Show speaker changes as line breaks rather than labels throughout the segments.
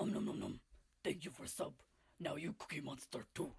Nom nom nom. Thank you for sub. Now you Cookie Monster too.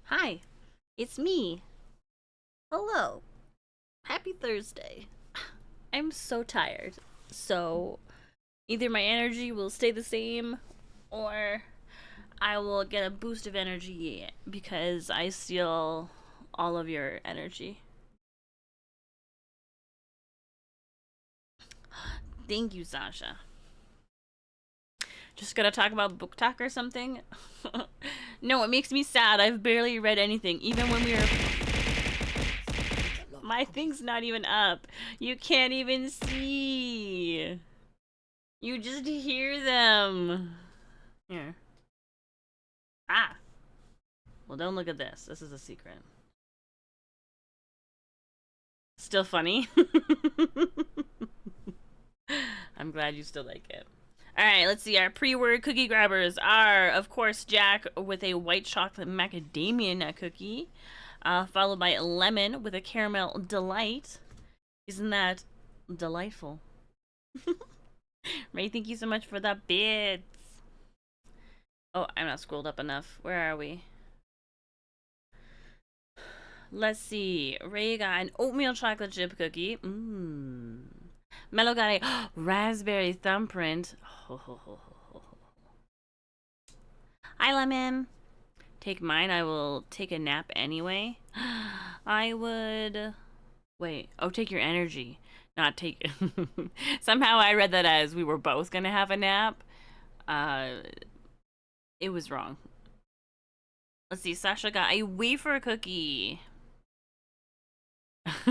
Hi, it's me. Hello. Happy Thursday. I'm so tired. So, either my energy will stay the same or I will get a boost of energy because I steal all of your energy. Thank you, Sasha. Just gonna talk about book talk or something? No, it makes me sad. I've barely read anything. Even when we were.
It's a lot of
My
cookies.
thing's not even up. You can't even see. You just hear them. Here. Ah. Well, don't look at this. This is a secret. Still funny. I'm glad you still like it. All right, let's see. Our pre-word cookie grabbers are, of course, Jack with a white chocolate macadamia nut cookie, followed by lemon with a caramel delight. Isn't that delightful? Ray, thank you so much for the bits. Oh, I'm not scrolled up enough. Where are we? Let's see. Ray got an oatmeal chocolate chip cookie. Mmm. Mello got a raspberry thumbprint. Hi, Lemon. Take mine. I will take a nap anyway. I would. Wait. Oh, take your energy. Not take. Somehow I read that as we were both going to have a nap. Uh, it was wrong. Let's see. Sasha got a wafer cookie.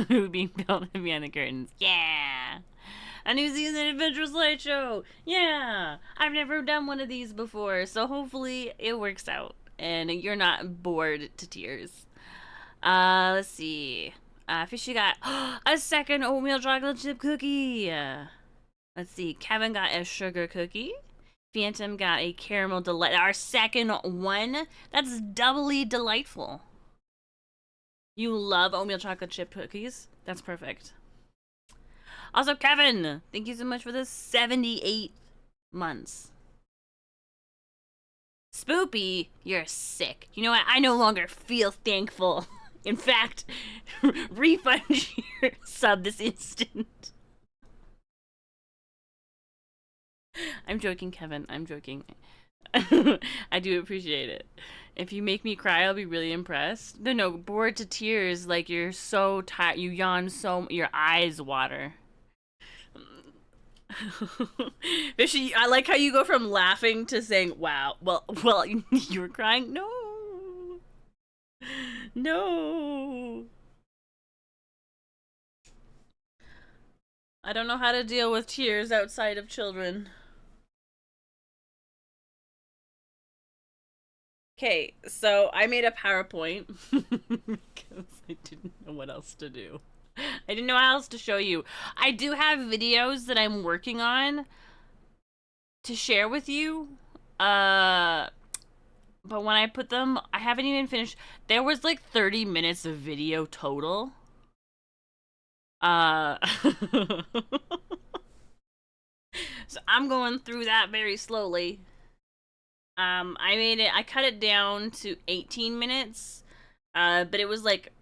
Being built behind the curtains. Yeah. A New Zealand Adventure Slideshow. Yeah. I've never done one of these before, so hopefully it works out and you're not bored to tears. Let's see. Fishy got a second oatmeal chocolate chip cookie. Let's see. Kevin got a sugar cookie. Phantom got a caramel delight. Our second one. That's doubly delightful. You love oatmeal chocolate chip cookies? That's perfect. Also, Kevin, thank you so much for the 78 months. Spoopy, you're sick. You know what? I no longer feel thankful. In fact, refund your sub this instant. I'm joking, Kevin. I'm joking. I do appreciate it. If you make me cry, I'll be really impressed. No, bored to tears. Like you're so tired. You yawn so. Your eyes water. Fishy, I like how you go from laughing to saying, "Wow." Well, you were crying. No, no. I don't know how to deal with tears outside of children. Okay, so I made a PowerPoint because I didn't know what else to do. I didn't know how else to show you. I do have videos that I'm working on to share with you. But when I put them, I haven't even finished. There was like 30 minutes of video total. Uh so I'm going through that very slowly. I cut it down to 18 minutes. But it was like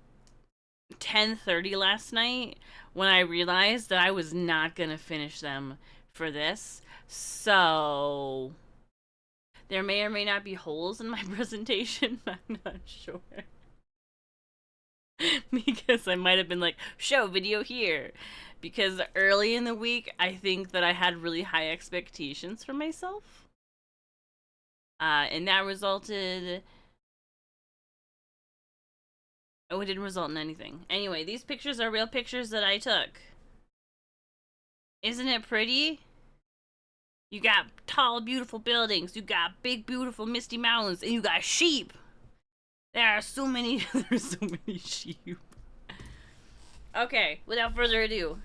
10:30 last night when I realized that I was not going to finish them for this. So there may or may not be holes in my presentation. I'm not sure. Because I might have been like, show video here. Because early in the week, I think that I had really high expectations for myself. And that resulted. Oh, it didn't result in anything. Anyway, these pictures are real pictures that I took. Isn't it pretty? You got tall, beautiful buildings. You got big, beautiful, misty mountains. And you got sheep. There are so many. There's so many sheep. Okay, without further ado,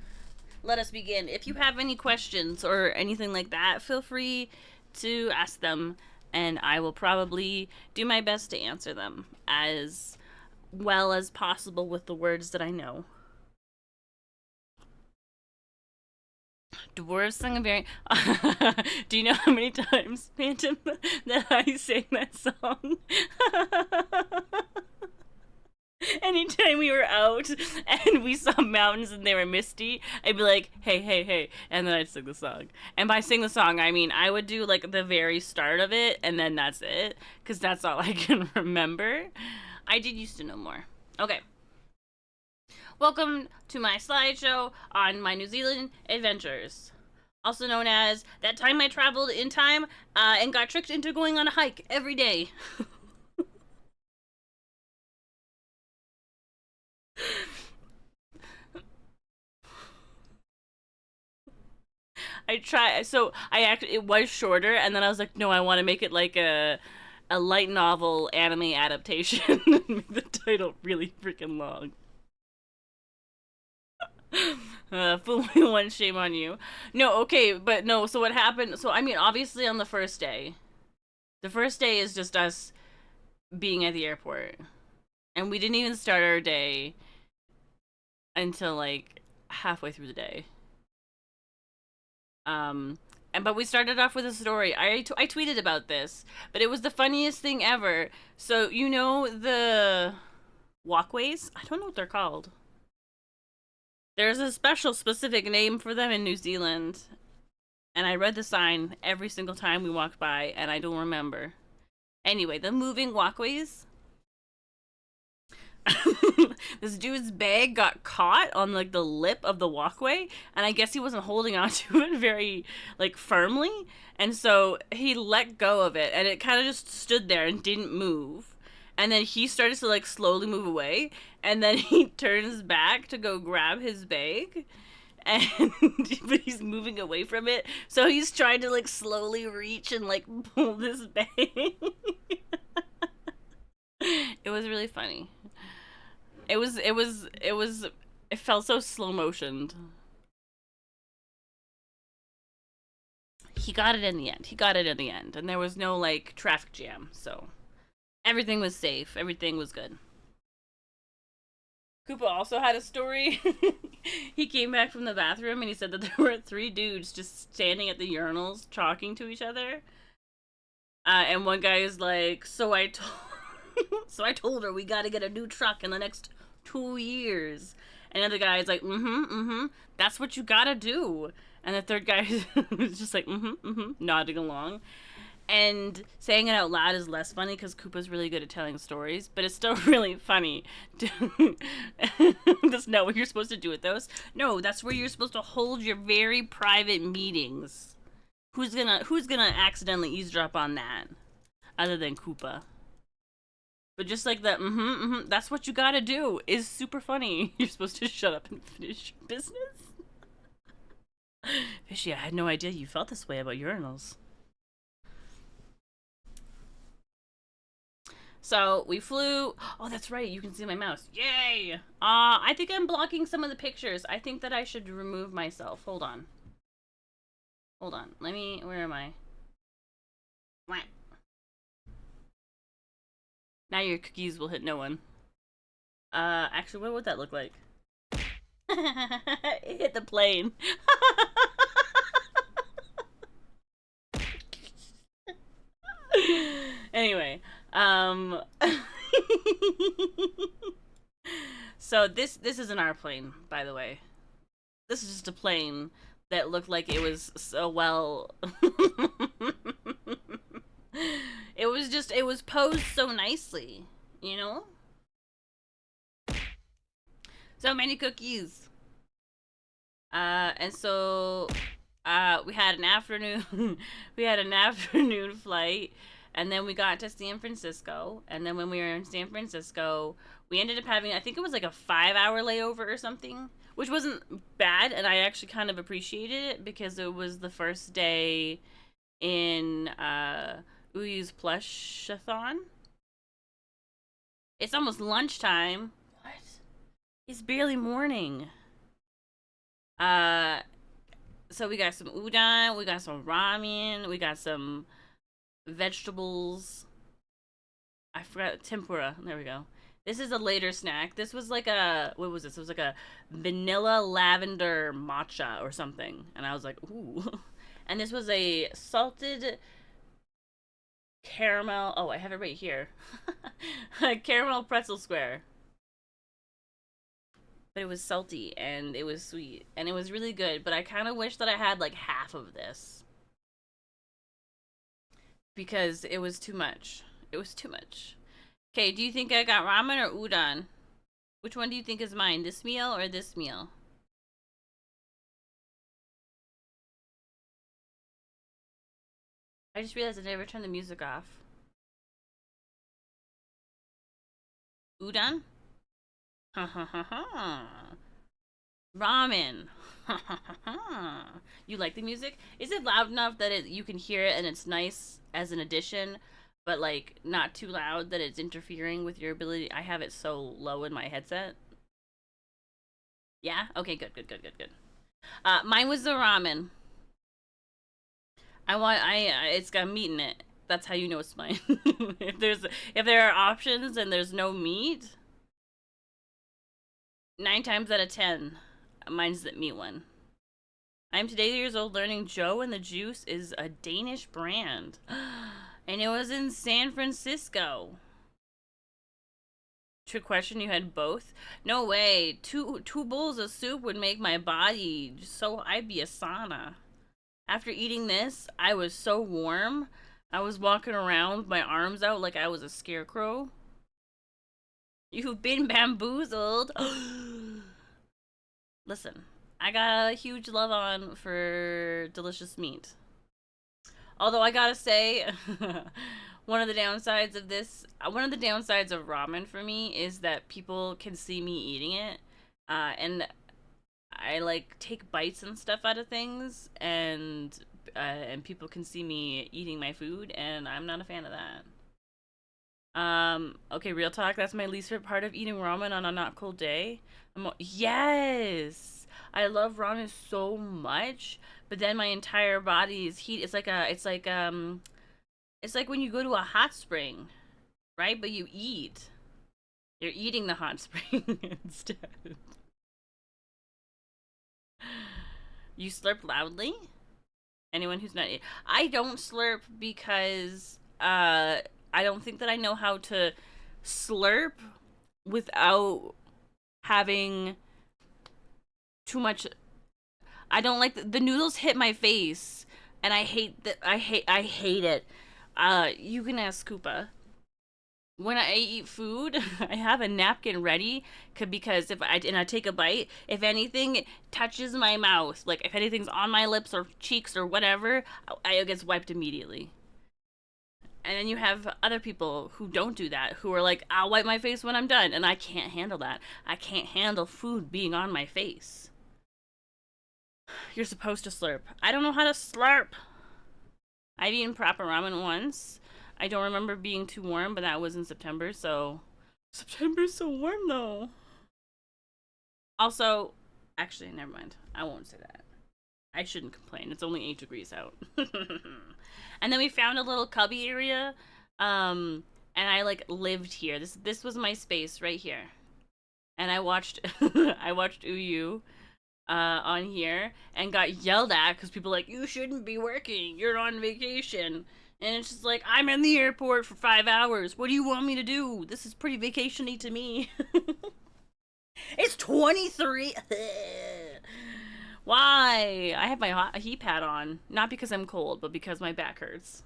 let us begin. If you have any questions or anything like that, feel free to ask them, and I will probably do my best to answer them as well as possible with the words that I know. Dwarves sing a very. Do you know how many times, Phantom, that I sang that song? Anytime we were out and we saw mountains and they were misty, I'd be like, hey, hey, hey. And then I'd sing the song. And by sing the song, I mean I would do like the very start of it and then that's it. Because that's all I can remember. I did used to know more. Okay. Welcome to my slideshow on my New Zealand adventures. Also known as that time I traveled in time and got tricked into going on a hike every day. I try. So I actually it was shorter, and then I was like, no, I want to make it like a light novel anime adaptation and make the title really freaking long. Fool me once, shame on you. No, okay, but no. So what happened? So I mean, obviously on the first day is just us being at the airport, and we didn't even start our day until like halfway through the day. Um, and but we started off with a story. I tweeted about this, but it was the funniest thing ever. So you know the walkways? I don't know what they're called. There's a special specific name for them in New Zealand, and I read the sign every single time we walked by, and I don't remember. Anyway, the moving walkways. This dude's bag got caught on like the lip of the walkway, and I guess he wasn't holding onto it very like firmly, and so he let go of it and it kind of just stood there and didn't move. And then he started to like slowly move away, and then he turns back to go grab his bag, and but he's moving away from it, so he's trying to like slowly reach and like pull this bag. It was really funny. It felt so slow motioned. He got it in the end. He got it in the end. And there was no like traffic jam. So everything was safe. Everything was good. Koopa also had a story. He came back from the bathroom and he said that there were three dudes just standing at the urinals talking to each other. And one guy is like, so I told her we got to get a new truck in the next 2 years. And the other guy is like, that's what you gotta do. And the third guy is just like, nodding along. And saying it out loud is less funny because Koopa's really good at telling stories, but it's still really funny. That's not what you're supposed to do with those. No, that's where you're supposed to hold your very private meetings. Who's gonna accidentally eavesdrop on that? Other than Koopa. But just like that, that's what you gotta do is super funny. You're supposed to shut up and finish your business. Fishy, I had no idea you felt this way about urinals. So we flew. Oh, that's right. You can see my mouse. Yay! I think I'm blocking some of the pictures. I think that I should remove myself. Hold on. Hold on. Let me. Where am I? Now your cookies will hit no one. Actually, what would that look like? It hit the plane. Anyway, so this isn't our plane, by the way. This is just a plane that looked like it was so well. It was posed so nicely, you know? So many cookies. And so we had an afternoon we had an afternoon flight, and then we got to San Francisco, and then when we were in San Francisco, we ended up having, I think it was like a 5-hour layover or something, which wasn't bad, and I actually kind of appreciated it because it was the first day in Uyu's Plushathon. It's almost lunchtime. What? It's barely morning. Uh, so we got some udon, we got some ramen, we got some vegetables. I forgot tempura. There we go. This is a later snack. This was like a, what was this? It was like a vanilla lavender matcha or something. And I was like, ooh. And this was a salted caramel. Oh, I have it right here. A caramel pretzel square. but it was salty and it was sweet and it was really good. But I kind of wish that I had like half of this because it was too much. It was too much. Okay, do you think I got ramen or udon? Which one do you think is mine? This meal or this meal? I just realized I never turned the music off. Udon? Ha ha ha ha. Ramen. Ha ha ha ha. You like the music? Is it loud enough that you can hear it and it's nice as an addition, but like not too loud that it's interfering with your ability? I have it so low in my headset. Yeah? Okay, good, good, good, good, good. Mine was the ramen. It's got meat in it. That's how you know it's mine. If there are options and there's no meat, 9 times out of 10, mine's the meat one. I'm today years old learning Joe and the Juice is a Danish brand. And it was in San Francisco. Trick question, you had both? No way. Two bowls of soup would make my body so I'd be a sauna. After eating this, I was so warm. I was walking around with my arms out like I was a scarecrow. You've been bamboozled. Listen, I got a huge love on for delicious meat. Although I gotta say, one of the downsides of ramen for me is that people can see me eating it. And I like take bites and stuff out of things, and people can see me eating my food, and I'm not a fan of that. Okay, real talk. That's my least favorite part of eating ramen on a not cold day. Yes, I love ramen so much, but then my entire body is heat. It's like when you go to a hot spring, right? But you eat. You're eating the hot spring instead. You slurp loudly? Anyone who's not, I don't slurp because I don't think that I know how to slurp without having too much. I don't like the noodles hit my face, and I hate that. I hate it. You can ask Koopa. When I eat food, I have a napkin ready because if I take a bite, if anything touches my mouth, like if anything's on my lips or cheeks or whatever, it gets wiped immediately. And then you have other people who don't do that, who are like, I'll wipe my face when I'm done, and I can't handle that. I can't handle food being on my face. You're supposed to slurp. I don't know how to slurp. I've eaten proper ramen once. I don't remember being too warm, but that was in September, so September's so warm though. Also, actually, never mind. I won't say that. I shouldn't complain. It's only 8 degrees out. And then we found a little cubby area, and I like lived here. This was my space right here, and I watched I watched Uyu on here and got yelled at because people were like, you shouldn't be working. You're on vacation. And it's just like, I'm in the airport for 5 hours. What do you want me to do? This is pretty vacationy to me. It's 23. Why? I have my heat pad on. Not because I'm cold, but because my back hurts.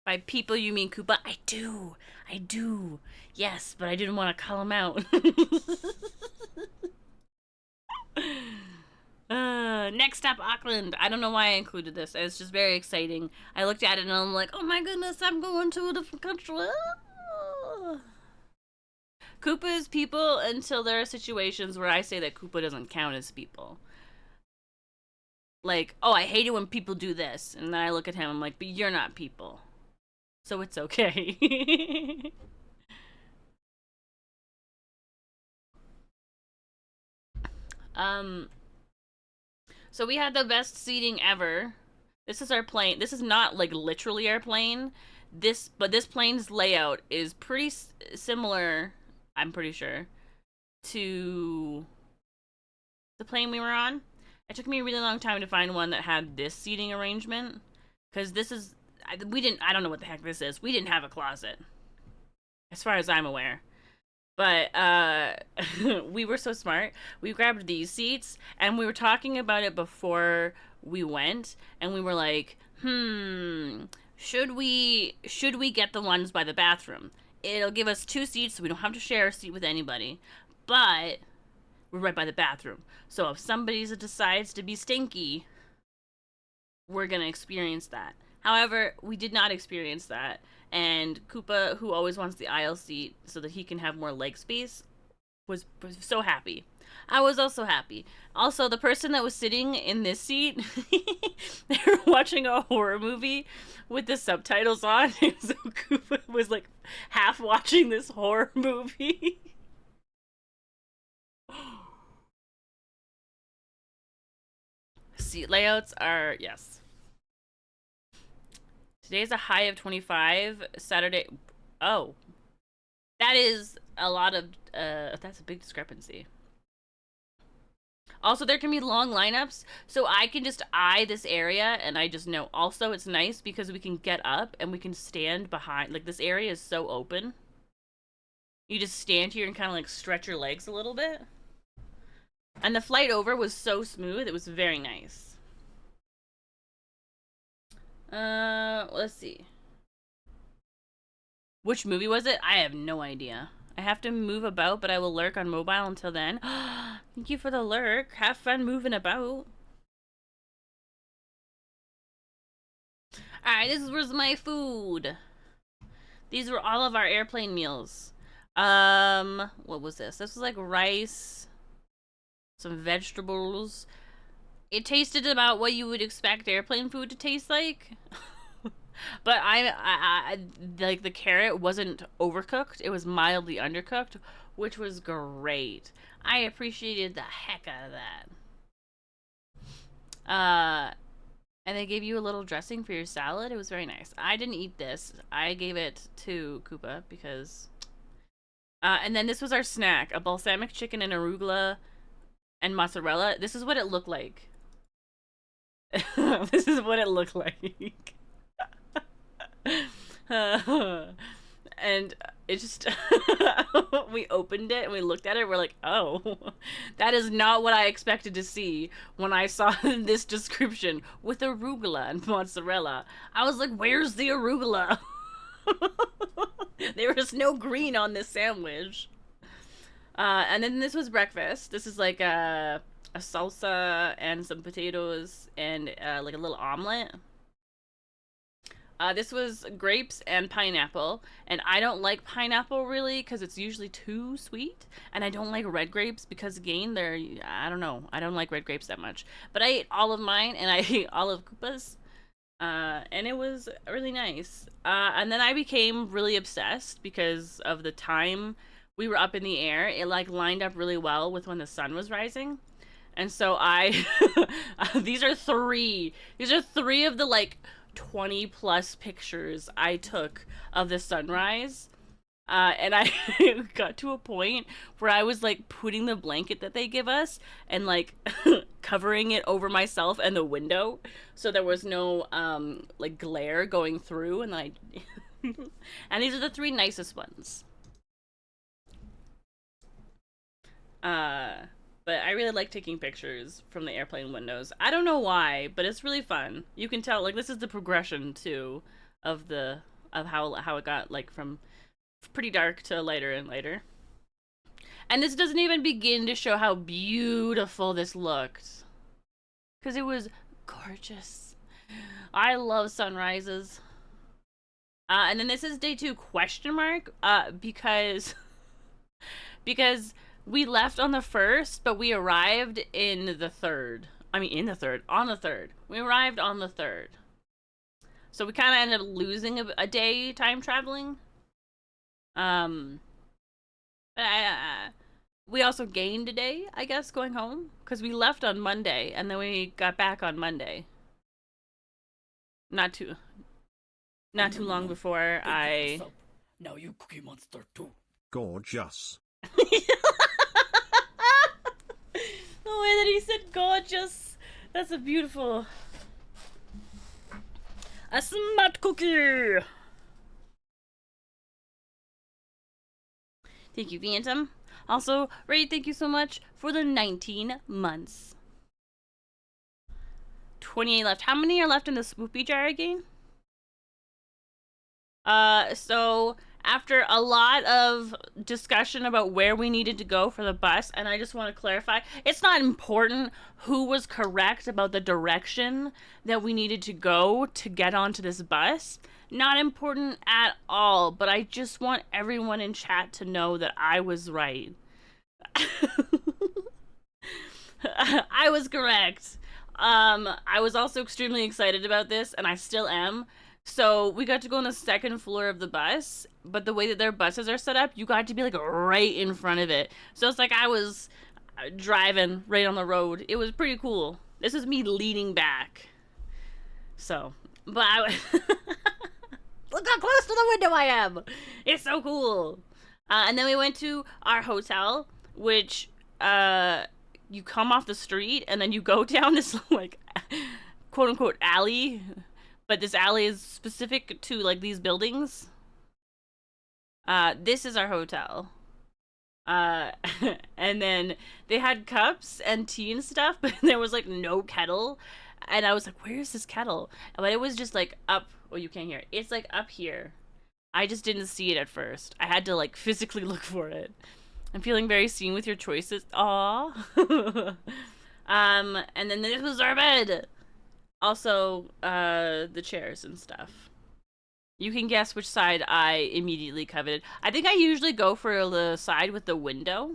By people, you mean Koopa? I do. I do. Yes, but I didn't want to call him out. Next up, Auckland. I don't know why I included this. It's just very exciting. I looked at it and I'm like, oh my goodness, I'm going to a different country. Koopa is people until there are situations where I say that Koopa doesn't count as people. Like, oh, I hate it when people do this. And then I look at him, I'm like, but you're not people. So it's okay. um, so we had the best seating ever. This is our plane. This is not like literally our plane. But this plane's layout is pretty similar, I'm pretty sure, to the plane we were on. It took me a really long time to find one that had this seating arrangement, because this is, I don't know what the heck this is. We didn't have a closet. as far as I'm aware. But we were so smart. We grabbed these seats and we were talking about it before we went, and we were like, should we get the ones by the bathroom? It'll give us 2 seats so we don't have to share a seat with anybody. But we're right by the bathroom. So if somebody decides to be stinky, we're going to experience that. However, we did not experience that. And Koopa, who always wants the aisle seat so that he can have more leg space, was so happy. I was also happy. Also, the person that was sitting in this seat, they were watching a horror movie with the subtitles on. And so Koopa was like half watching this horror movie. Seat layouts are, yes. Today's a high of 25. Saturday. Oh. That is a lot of. That's a big discrepancy. Also, there can be long lineups, so I can just eye this area and I just know. Also, it's nice because we can get up and we can stand behind. Like, this area is so open. You just stand here and kind of like stretch your legs a little bit. And the flight over was so smooth, it was very nice. Let's see. Which movie was it? I have no idea. I have to move about, but I will lurk on mobile until then. Thank you for the lurk. Have fun moving about. Alright, this was my food. These were all of our airplane meals. What was this? This was like rice, some vegetables. It tasted about what you would expect airplane food to taste like. But I like, the carrot wasn't overcooked. It was mildly undercooked, which was great. I appreciated the heck out of that. And they gave you a little dressing for your salad. It was very nice. I didn't eat this. I gave it to Koopa because. And then this was our snack: a balsamic chicken and arugula and mozzarella. This is what it looked like. This is what it looked like. And it just we opened it and we looked at it, we're like, oh, that is not what I expected to see when I saw this description with arugula and mozzarella. I was like, where's the arugula? There was no green on this sandwich. And then this was breakfast. This is like a salsa and some potatoes and like a little omelet. This was grapes and pineapple, and I don't like pineapple really because it's usually too sweet, and I don't like red grapes because, again, I don't know, I don't like red grapes that much. But I ate all of mine, and I ate all of Koopa's, and it was really nice. And then I became really obsessed because of the time we were up in the air. It like lined up really well with when the sun was rising. And so these are three of the like 20 plus pictures I took of the sunrise. And I got to a point where I was like putting the blanket that they give us and like covering it over myself and the window so there was no like glare going through, and and these are the 3 nicest ones. But I really like taking pictures from the airplane windows. I don't know why, but it's really fun. You can tell, like, this is the progression too of how it got like from pretty dark to lighter and lighter. And this doesn't even begin to show how beautiful this looked, because it was gorgeous. I love sunrises. And then this is day 2 question mark because we left on the 1st, but we arrived in the 3rd. I mean, on the 3rd. We arrived on the 3rd. So we kind of ended up losing a day time traveling. We also gained a day, I guess, going home, because we left on Monday and then we got back on Monday. Not too long before I.
Now you Cookie Monster too.
Gorgeous.
The way that he said gorgeous. That's a beautiful. A smart cookie. Thank you, Phantom. Also, Ray, thank you so much for the 19 months. 28 left. How many are left in the swoopy jar again? So after a lot of discussion about where we needed to go for the bus, and I just want to clarify, it's not important who was correct about the direction that we needed to go to get onto this bus. Not important at all, but I just want everyone in chat to know that I was right. I was correct. I was also extremely excited about this, and I still am. So we got to go on the second floor of the bus, but the way that their buses are set up, you got to be like right in front of it. So it's like I was driving right on the road. It was pretty cool. This is me leaning back. So, but I look how close to the window I am. It's so cool. And then we went to our hotel, which you come off the street and then you go down this like quote unquote alley, but this alley is specific to like these buildings. This is our hotel. And then they had cups and tea and stuff, but there was like no kettle. And I was like, where's this kettle? But it was just like up. Oh, you can't hear it. It's like up here. I just didn't see it at first. I had to like physically look for it. I'm feeling very seen with your choices. Aww. And then this was our bed. Also, the chairs and stuff. You can guess which side I immediately coveted. I think I usually go for the side with the window.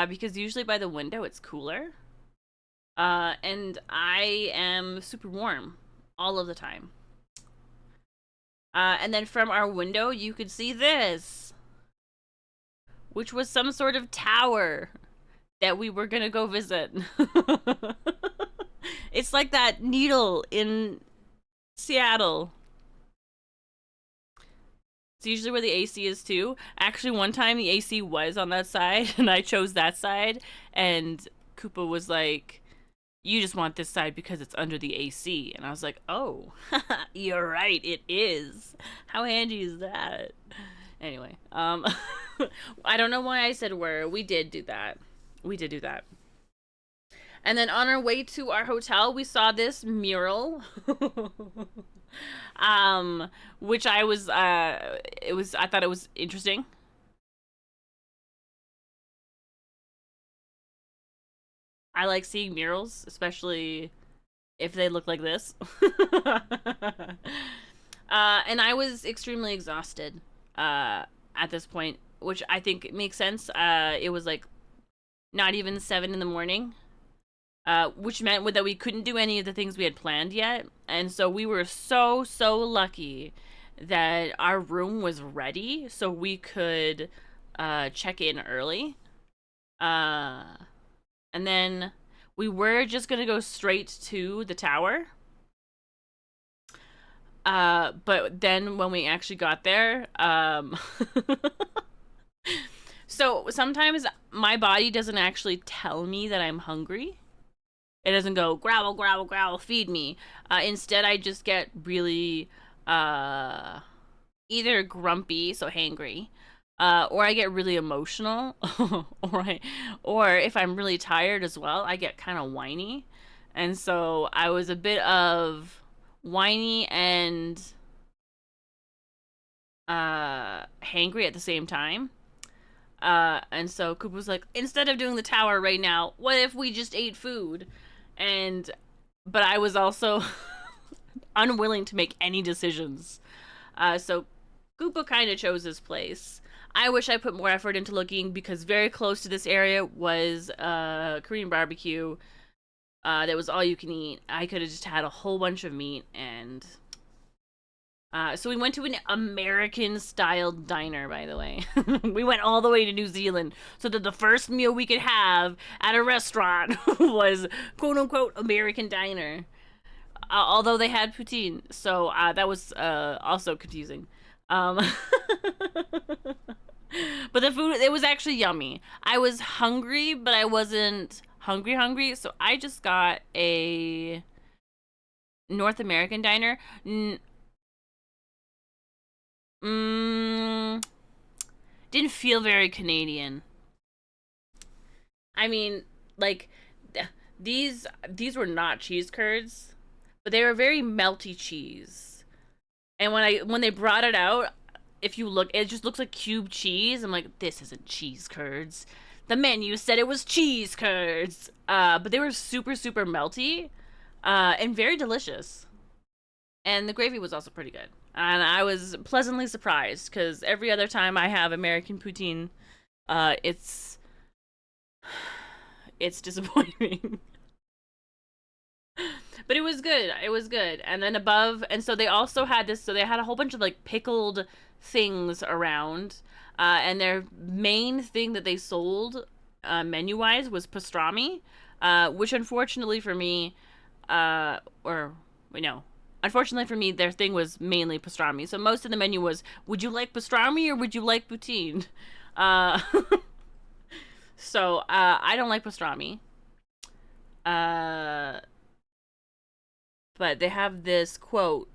Because usually by the window it's cooler. And I am super warm all of the time. And then from our window, you could see this, which was some sort of tower that we were gonna go visit. It's like that needle in Seattle. It's usually where the AC is too. Actually, one time the AC was on that side, and I chose that side, and Koopa was like, you just want this side because it's under the AC. And I was like, oh, you're right, it is. How handy is that? Anyway, I don't know why I said where. We did do that. We did do that. And then on our way to our hotel, we saw this mural. Which I was, I thought it was interesting. I like seeing murals, especially if they look like this. And I was extremely exhausted at this point, which I think makes sense. It was like not even 7 in the morning, which meant that we couldn't do any of the things we had planned yet. And so we were so lucky that our room was ready so we could check in early. And then we were just gonna go straight to the tower. But then when we actually got there, so sometimes my body doesn't actually tell me that I'm hungry. It doesn't go growl, growl, growl, feed me. Instead, I just get really either grumpy, so hangry, or I get really emotional, or if I'm really tired as well, I get kind of whiny. And so I was a bit of whiny and hangry at the same time. And so Koopa was like, instead of doing the tower right now, what if we just ate food? But I was also unwilling to make any decisions. So Koopa kind of chose this place. I wish I put more effort into looking because very close to this area was Korean barbecue. That was all you can eat. I could have just had a whole bunch of meat and so we went to an American-style diner, by the way. We went all the way to New Zealand so that the first meal we could have at a restaurant was quote-unquote American diner. Although they had poutine, so that was also confusing. But the food, it was actually yummy. I was hungry, but I wasn't hungry, so I just got a North American diner. didn't feel very Canadian. I mean, like these were not cheese curds, but they were very melty cheese. And when they brought it out, if you look, it just looks like cube cheese. I'm like, this isn't cheese curds. The menu said it was cheese curds. But they were super super melty, and very delicious. And the gravy was also pretty good. And I was pleasantly surprised because every other time I have American poutine, it's it's disappointing. But it was good. It was good. And then above, and so they also had this. So they had a whole bunch of like pickled things around, and their main thing that they sold, menu wise, was pastrami, which unfortunately for me, or we know. Unfortunately for me, their thing was mainly pastrami. So most of the menu was, would you like pastrami or would you like poutine? Uh, so I don't like pastrami. Uh, but they have this quote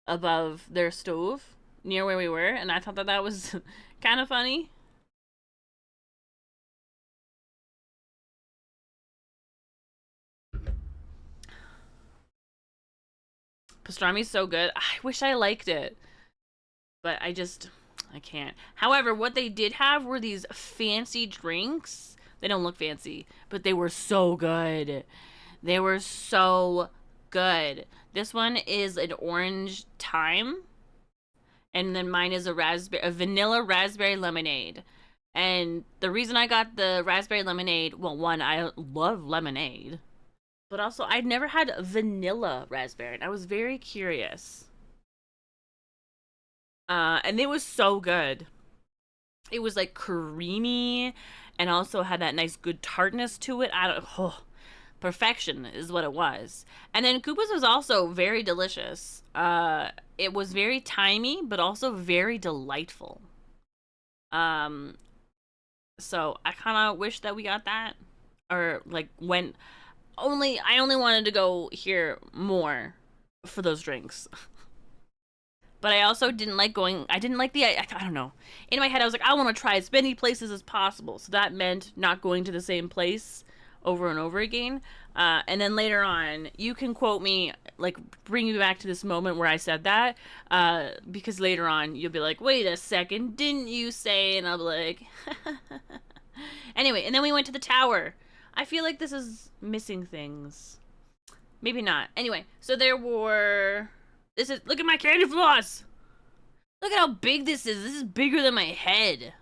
above their stove near where we were, and I thought that that was kind of funny. Pastrami's so good. I wish I liked it, but I can't. However, what they did have were these fancy drinks. They don't look fancy, but they were so good. They were so good. This one is an orange thyme, and then mine is a vanilla raspberry lemonade. And the reason I got the raspberry lemonade, well, one, I love lemonade, but also I'd never had vanilla raspberry, and I was very curious. And it was so good. It was like creamy, and also had that nice good tartness to it. I don't. Oh, perfection is what it was. And then Koopa's was also very delicious. It was very timey, but also very delightful. Um, so I kind of wish that we got that, or like when only I only wanted to go here more for those drinks. But I also didn't like going. I didn't like I don't know. In my head, I was like, I want to try as many places as possible. So that meant not going to the same place over and over again. And then later on, you can quote me, like, bring me back to this moment where I said that. Because later on, you'll be like, wait a second, didn't you say? And I'll be like, anyway. And then we went to the tower. I feel like this is missing things. Maybe not. Anyway, so there were. This is. Look at my candy floss! Look at how big this is. This is bigger than my head.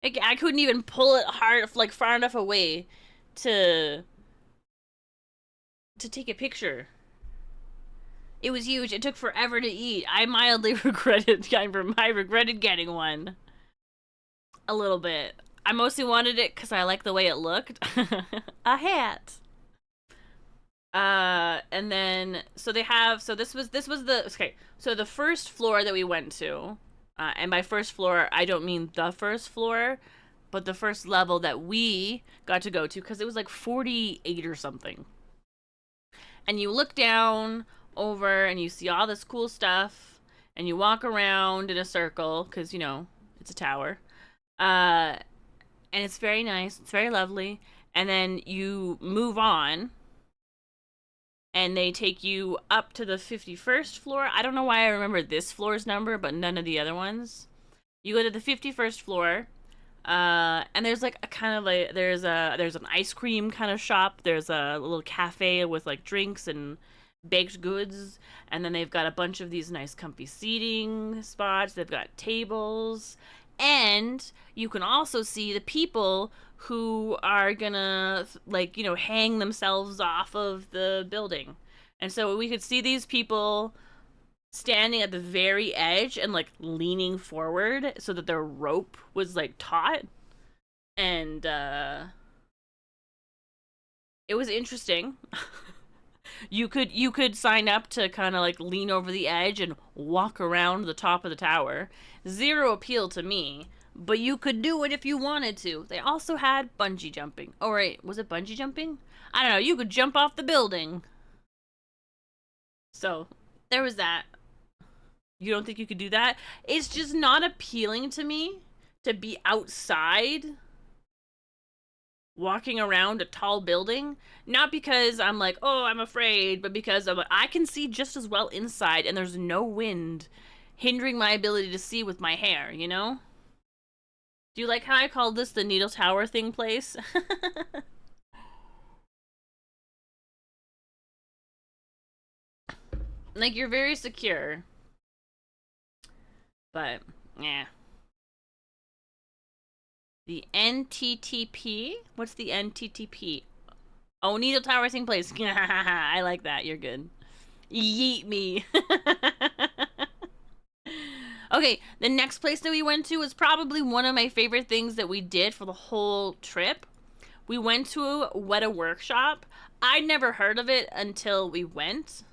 I couldn't even pull it hard, like far enough away to take a picture. It was huge. It took forever to eat. I mildly I regretted getting one. A little bit. I mostly wanted it because I like the way it looked. A hat. And then so they have this was the okay. So the first floor that we went to, and by first floor I don't mean the first floor, but the first level that we got to go to because it was like 48 or something. And you look down over and you see all this cool stuff, and you walk around in a circle because it's a tower. And it's very nice. It's very lovely. And then you move on and they take you up to the 51st floor. I don't know why I remember this floor's number, but none of the other ones. You go to the 51st floor, and there's like a kind of like there's an ice cream kind of shop. There's a little cafe with like drinks and baked goods, and then they've got a bunch of these nice comfy seating spots. They've got tables, and you can also see the people who are gonna hang themselves off of the building. And so we could see these people standing at the very edge and like leaning forward so that their rope was like taut. And it was interesting. You could sign up to kind of like lean over the edge and walk around the top of the tower. Zero appeal to me, but you could do it if you wanted to. They also had bungee jumping. Oh wait, was it bungee jumping? I don't know. You could jump off the building. So there was that. You don't think you could do that? It's just not appealing to me to be outside walking around a tall building, not because I'm like, oh, I'm afraid, but because I can see just as well inside, and there's no wind hindering my ability to see with my hair, you know? Do you like how I called this the Needle Tower thing place? Like, you're very secure, but, yeah. The NTTP? What's the NTTP? Oh, Needle Tower thing place. I like that. You're good. Yeet me. Okay, the next place that we went to was probably one of my favorite things that we did for the whole trip. We went to a Weta workshop. I'd never heard of it until we went.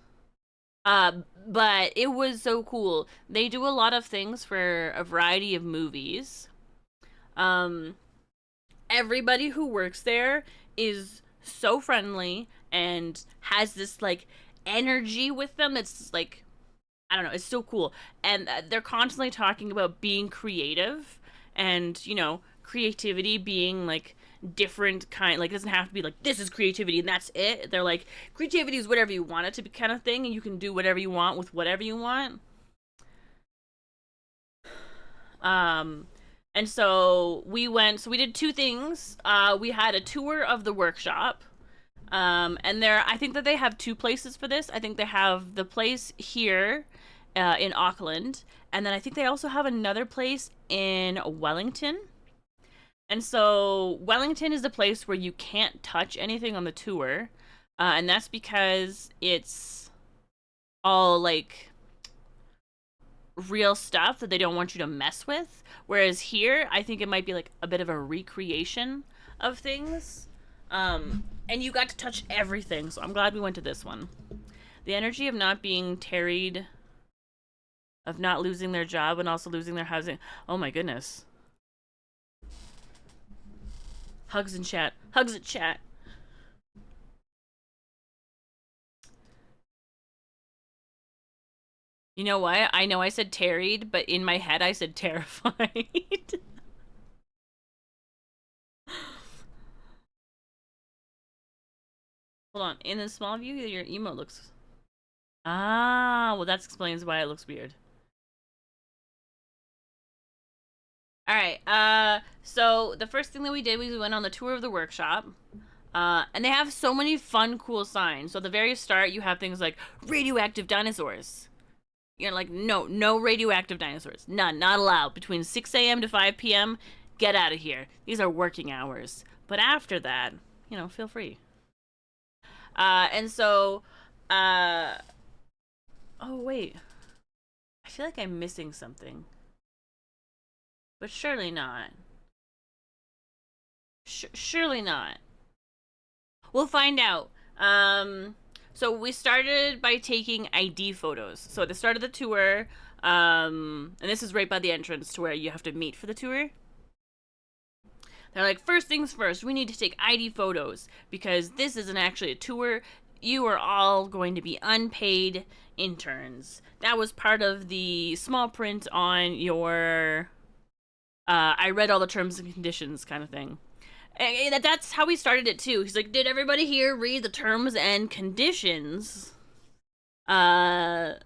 But it was so cool. They do a lot of things for a variety of movies. Um, Everybody who works there is so friendly and has this like energy with them that's like, I don't know, it's so cool. And they're constantly talking about being creative and, you know, creativity being like different kind, like it doesn't have to be like this is creativity and that's it. They're like creativity is whatever you want it to be kind of thing, and you can do whatever you want with whatever you want. Um and so we did two things. We had a tour of the workshop. And there, I think that they have two places for this. I think they have the place here in Auckland, and then I think they also have another place in Wellington. And so Wellington is the place where you can't touch anything on the tour, and that's because it's all like real stuff that they don't want you to mess with. Whereas here, I think it might be like a bit of a recreation of things. And you got to touch everything, so I'm glad we went to this one. The energy of not being tarried, of not losing their job and also losing their housing. Oh my goodness. Hugs and chat. Hugs and chat. You know what? I know I said tarried, but in my head I said terrified. Hold on. In the small view, your emote looks... Ah, well that explains why it looks weird. Alright, so the first thing that we did was we went on the tour of the workshop. And they have so many fun, cool signs. So at the very start, you have things like radioactive dinosaurs. You're like, no radioactive dinosaurs. None, not allowed. Between 6 a.m. to 5 p.m., get out of here. These are working hours. But after that, you know, feel free. And so, oh, wait. I feel like I'm missing something. But surely not. Surely not. We'll find out. So we started by taking ID photos. So at the start of the tour, and this is right by the entrance to where you have to meet for the tour. They're like, first things first, we need to take ID photos because this isn't actually a tour. You are all going to be unpaid interns. That was part of the small print on your I read all the terms and conditions kind of thing. And that's how we started it too. He's like, did everybody here read the terms and conditions? That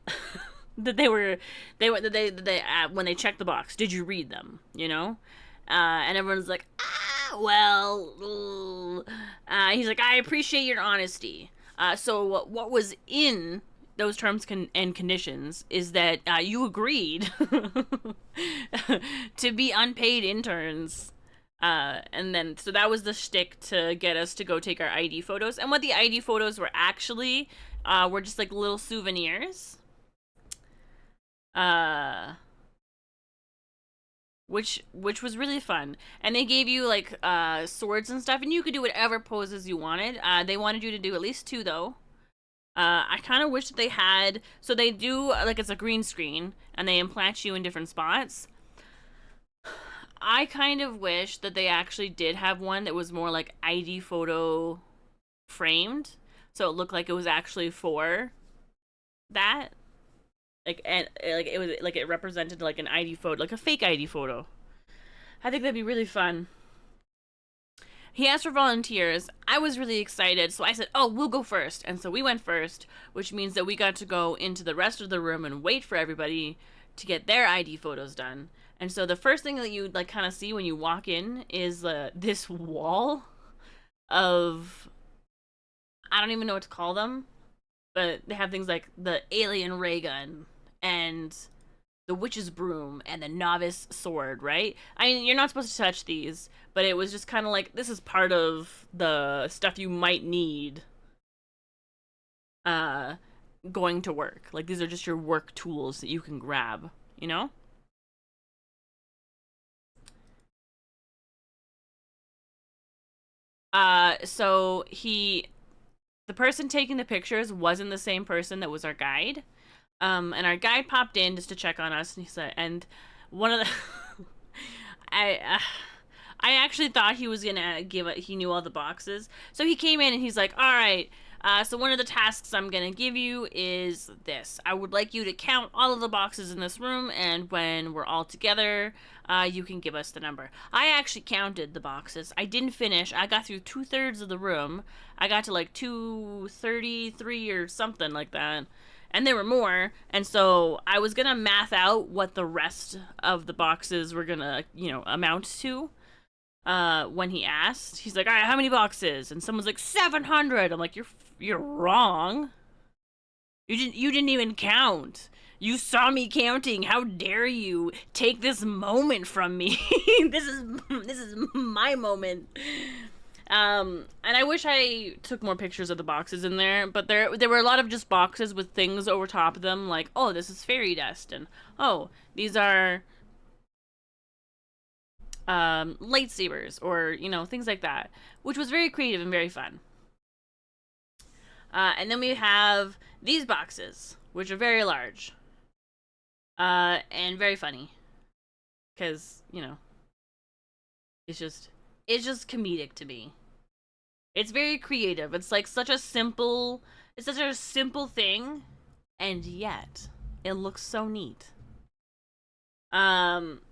they when they checked the box, did you read them? You know, and everyone's like, well, he's like, I appreciate your honesty. So what was in those terms and conditions is that you agreed to be unpaid interns. And then, so that was the shtick to get us to go take our ID photos. And what the ID photos were actually were just like little souvenirs. Which was really fun. And they gave you like swords and stuff, and you could do whatever poses you wanted. They wanted you to do at least two though. I kind of wish that they had, so they do like it's a green screen and they implant you in different spots. I kind of wish that they actually did have one that was more like ID photo framed, so it looked like it was actually for that. Like, and like it was like it represented like an ID photo, like a fake ID photo. I think that'd be really fun. He asked for volunteers. I was really excited, so I said, "Oh, we'll go first." And so we went first, which means that we got to go into the rest of the room and wait for everybody to get their ID photos done. And so the first thing that you like kind of see when you walk in is this wall of, I don't even know what to call them, but they have things like the alien ray gun and the witch's broom and the novice sword, right? I mean, you're not supposed to touch these, but it was just kind of like, this is part of the stuff you might need uh going to work. Like, these are just your work tools that you can grab, you know? So the person taking the pictures wasn't the same person that was our guide. And our guide popped in just to check on us, and he said, and one of the, I actually thought he was gonna give it. He knew all the boxes, so he came in and he's like, "All right, so one of the tasks I'm gonna give you is this. I would like you to count all of the boxes in this room, and when we're all together, you can give us the number." I actually counted the boxes. I didn't finish. I got through 2/3 of the room. I got to like 233 or something like that. And there were more, and so I was gonna math out what the rest of the boxes were gonna, amount to. When he asked, he's like, "All right, how many boxes?" And someone's like, 700. I'm like, "You're wrong. You didn't even count. You saw me counting. How dare you take this moment from me? this is my moment." And I wish I took more pictures of the boxes in there, but there were a lot of just boxes with things over top of them, like, "Oh, this is fairy dust," and, "Oh, these are lightsabers," or things like that, which was very creative and very fun. And then we have these boxes, which are very large, and very funny, because it's just comedic to me. It's very creative. It's such a simple thing, and yet it looks so neat. Um,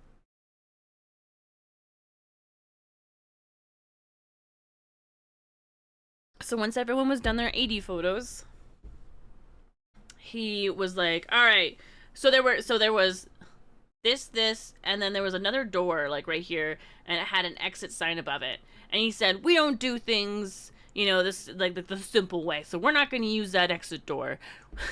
so once everyone was done their 80 photos, he was like, "All right." So there was this, and then there was another door like right here, and it had an exit sign above it. And he said, "We don't do things, this like the simple way. So we're not going to use that exit door.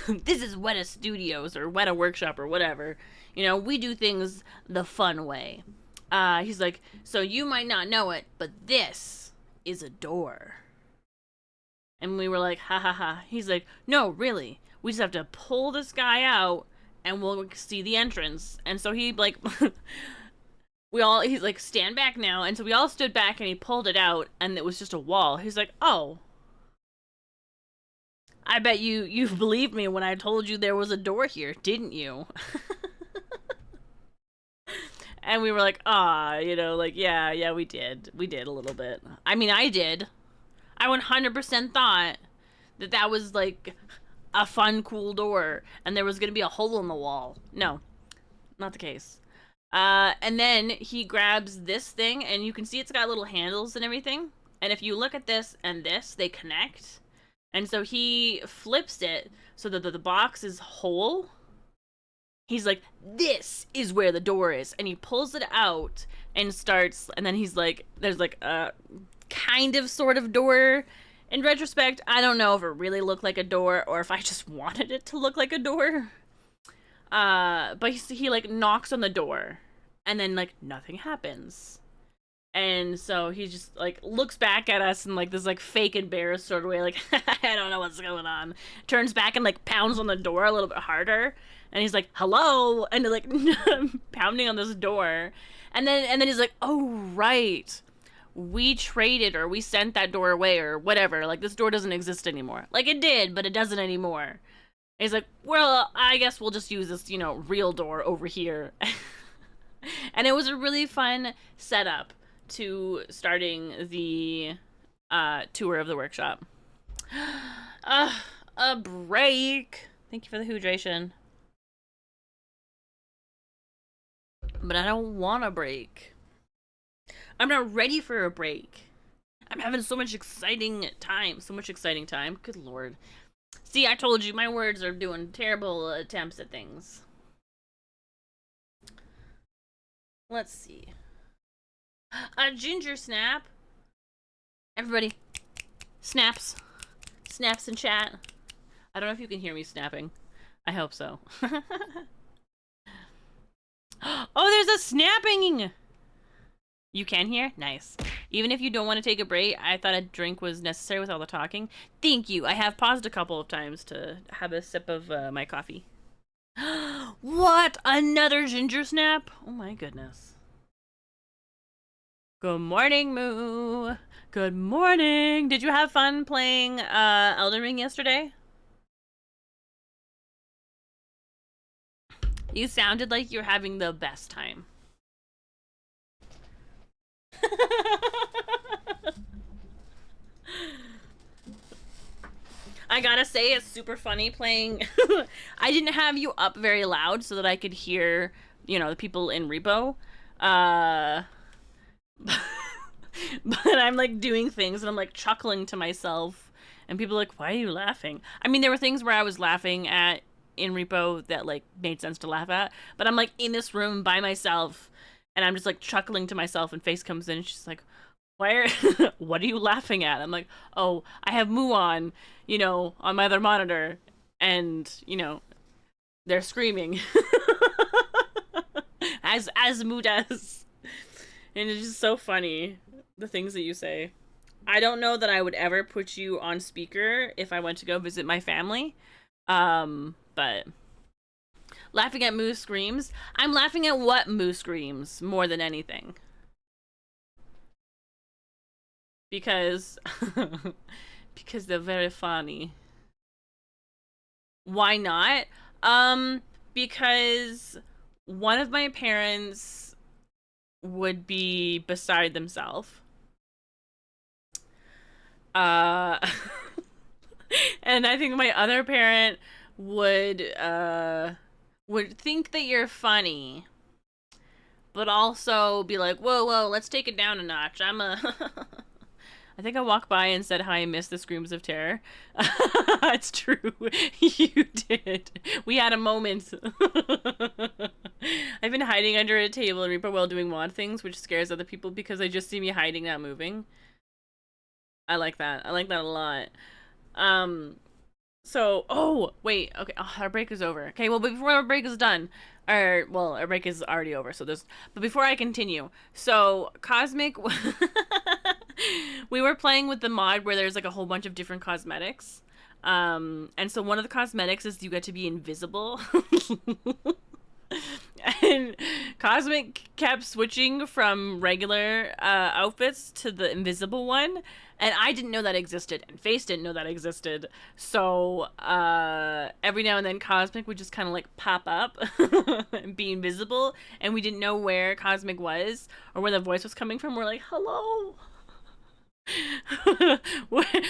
This is Weta Studios or Weta Workshop or whatever. We do things the fun way." He's like, "So you might not know it, but this is a door." And we were like, "Ha ha ha." He's like, "No, really. We just have to pull this guy out and we'll see the entrance." And so he like he's like, "Stand back now." And so we all stood back and he pulled it out and it was just a wall. He's like, "Oh, I bet you believed me when I told you there was a door here, didn't you?" And we were like, "Ah, like, yeah, we did. We did a little bit. I mean, I did. I 100% thought that was like a fun, cool door and there was going to be a hole in the wall. No, not the case." And then he grabs this thing, and you can see it's got little handles and everything. And if you look at this and this, they connect. And so he flips it so that the box is whole. He's like, "This is where the door is." And he pulls it out and starts, and then he's like, there's like a kind of sort of door. In retrospect, I don't know if it really looked like a door or if I just wanted it to look like a door. But he like knocks on the door, and then like nothing happens. And so he just like looks back at us in like this like fake embarrassed sort of way, like, "I don't know what's going on." Turns back and like pounds on the door a little bit harder, and he's like, "Hello," and like pounding on this door, and then he's like, "Oh right, we traded or we sent that door away or whatever. Like, this door doesn't exist anymore. Like, it did, but it doesn't anymore." He's like, "Well, I guess we'll just use this, real door over here." And it was a really fun setup to starting the tour of the workshop. A break. Thank you for the hydration. But I don't want a break. I'm not ready for a break. I'm having so much exciting time. So much exciting time. Good lord. See, I told you my words are doing terrible attempts at things. Let's see. A ginger snap. Everybody, snaps. Snaps in chat. I don't know if you can hear me snapping. I hope so. Oh, there's a snapping! You can hear? Nice. Even if you don't want to take a break, I thought a drink was necessary with all the talking. Thank you. I have paused a couple of times to have a sip of my coffee. What? Another ginger snap? Oh my goodness. Good morning, Moo. Good morning. Did you have fun playing Elden Ring yesterday? You sounded like you're having the best time. I gotta say, it's super funny playing. I didn't have you up very loud so that I could hear, you know, the people in repo. But I'm like doing things and I'm like chuckling to myself, and people are like, "Why are you laughing?" I mean, there were things where I was laughing at in repo that like made sense to laugh at, but I'm like in this room by myself, and I'm just like chuckling to myself, and Face comes in, and she's like, "Why are what are you laughing at?" I'm like, "Oh, I have Moo on, you know, on my other monitor, and you know, they're screaming." As Moo does. And it's just so funny, the things that you say. I don't know that I would ever put you on speaker if I went to go visit my family. But laughing at Moo screams. I'm laughing at what Moo screams more than anything. Because because they're very funny. Why not? Because one of my parents would be beside themselves. Uh and I think my other parent would think that you're funny, but also be like, "Whoa, whoa, let's take it down a notch." I think I walked by and said how I miss the screams of terror. It's true. You did. We had a moment. I've been hiding under a table in Reaper while doing mod things, which scares other people because they just see me hiding, not moving. I like that. I like that a lot. So, oh, wait, okay, our break is over. Okay, well, before our break is done, our break is already over, so but before I continue, so, Cosmic, we were playing with the mod where there's, like, a whole bunch of different cosmetics, and so one of the cosmetics is you get to be invisible, and Cosmic kept switching from regular outfits to the invisible one, and I didn't know that existed, and Face didn't know that existed. So every now and then Cosmic would just kind of like pop up and be invisible, and we didn't know where Cosmic was or where the voice was coming from. We're like, "Hello,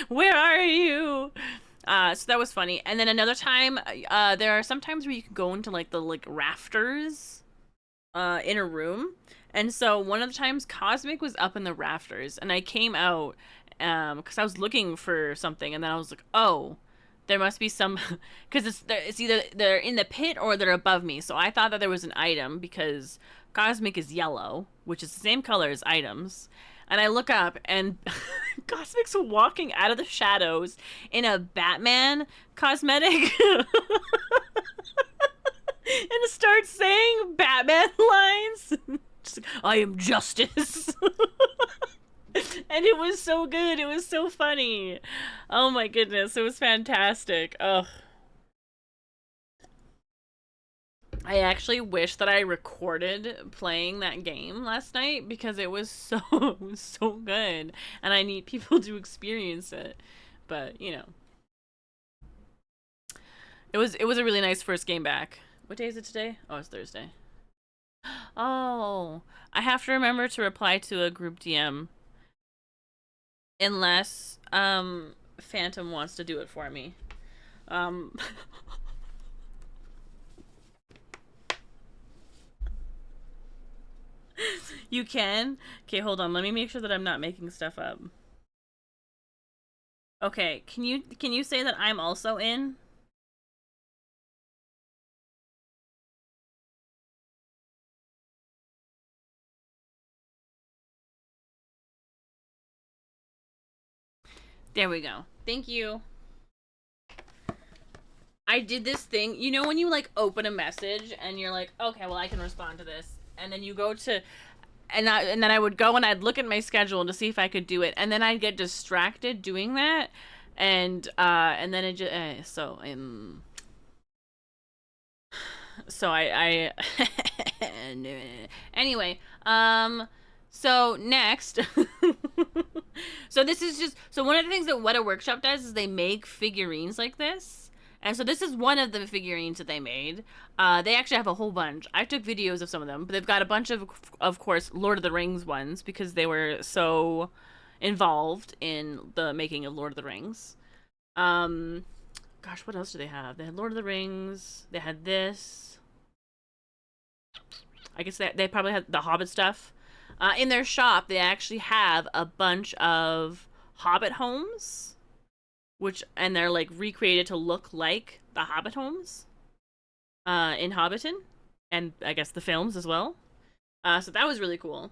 where are you?" So that was funny. And then another time, there are some times where you can go into like the like rafters in a room. And so one of the times Cosmic was up in the rafters and I came out because I was looking for something, and then I was like, "Oh, there must be some," because it's either they're in the pit or they're above me. So I thought that there was an item because Cosmic is yellow, which is the same color as items. And I look up, and Cosmic's walking out of the shadows in a Batman cosmetic. And starts saying Batman lines. Just like, "I am justice." And it was so good. It was so funny. Oh my goodness. It was fantastic. Ugh. I actually wish that I recorded playing that game last night because it was so good. And I need people to experience it. But, you know. It was a really nice first game back. What day is it today? Oh, it's Thursday. Oh, I have to remember to reply to a group DM unless Phantom wants to do it for me. Um You can? Okay, hold on. Let me make sure that I'm not making stuff up. Okay, can you say that I'm also in? There we go. Thank you. I did this thing. You know when you like open a message and you're like, okay, well I can respond to this, and then you go to, and then I would go and I'd look at my schedule to see if I could do it, and then I'd get distracted doing that, and then it just so I anyway, so next. So this is just, so one of the things that What a Workshop does is they make figurines like this. And so this is one of the figurines that they made. They actually have a whole bunch. I took videos of some of them, but they've got a bunch of course, Lord of the Rings ones because they were so involved in the making of Lord of the Rings. Um, Gosh, what else do they have? They had Lord of the Rings. They had this. I guess they probably had the Hobbit stuff. In their shop, they actually have a bunch of Hobbit homes, and they're like recreated to look like the Hobbit homes in Hobbiton, and I guess the films as well. So that was really cool.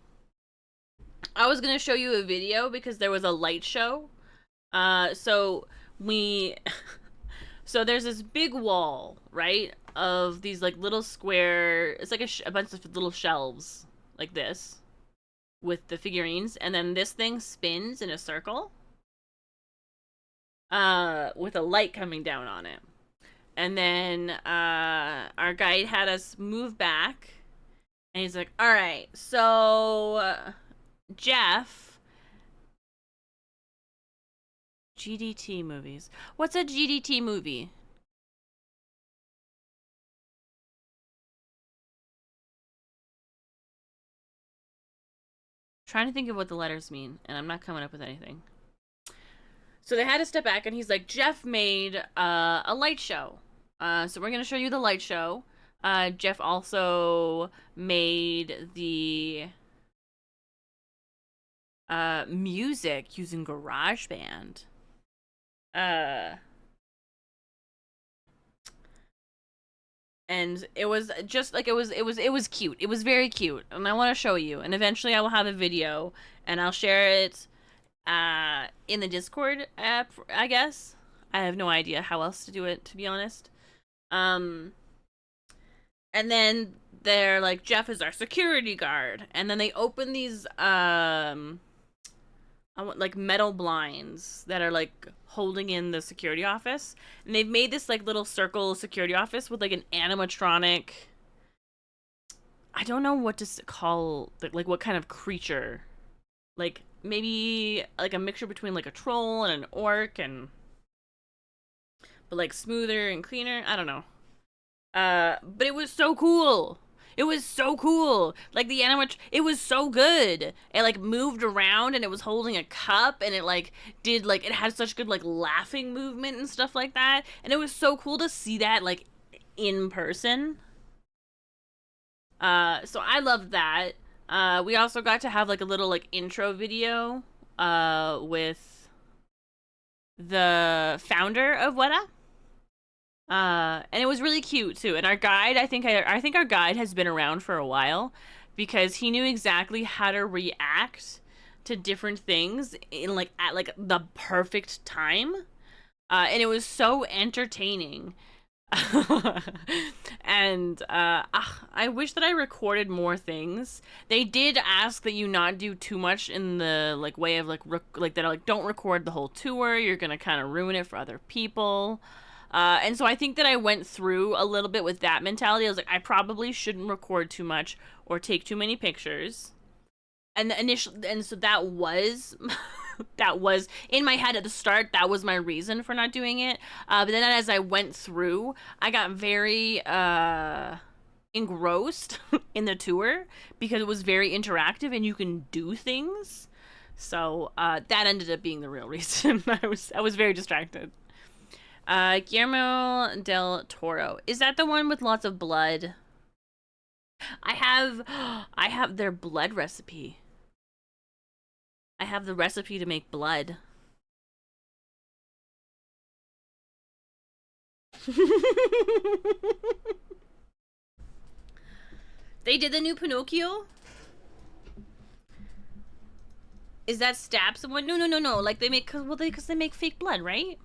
I was gonna show you a video because there was a light show. So we, so there's this big wall, right, of these like little square. It's like a bunch of little shelves like this with the figurines, and then this thing spins in a circle with a light coming down on it. And then our guide had us move back, and he's like, all right, so Jeff, GDT movies, what's a GDT movie? Trying to think of what the letters mean, and I'm not coming up with anything. So they had to step back, and he's like, Jeff made a light show. So we're going to show you the light show. Jeff also made the music using GarageBand. And it was just like it was cute. It was very cute, and I want to show you. And eventually, I will have a video, and I'll share it in the Discord app, I guess. I have no idea how else to do it, to be honest. And then they're like, Jeff is our security guard, and then they open these like metal blinds that are like holding in the security office, and they've made this like little circle security office with like an animatronic. I don't know what to call, like what kind of creature, like maybe like a mixture between like a troll and an orc, and but like smoother and cleaner. I don't know. But it was so cool. It was so cool. Like the animat, it was so good. It like moved around and it was holding a cup, and it like did like, it had such good like laughing movement and stuff like that. And it was so cool to see that like in person. So I loved that. We also got to have like a little like intro video with the founder of Weta. And it was really cute too. And our guide, I think our guide has been around for a while because he knew exactly how to react to different things in like at like the perfect time. And it was so entertaining. And I wish that I recorded more things. They did ask that you not do too much in the like way of like like that, like don't record the whole tour. You're gonna kind of ruin it for other people. And so I think that I went through a little bit with that mentality. I was like, I probably shouldn't record too much or take too many pictures. And the initial, and so that was that was in my head at the start. That was my reason for not doing it. But then as I went through, I got very engrossed in the tour because it was very interactive and you can do things. So that ended up being the real reason. I was very distracted. Guillermo del Toro. Is that the one with lots of blood? I have their blood recipe. I have the recipe to make blood. They did the new Pinocchio? Is that stab someone? No, no, no, no. Like they make, because they make fake blood, right?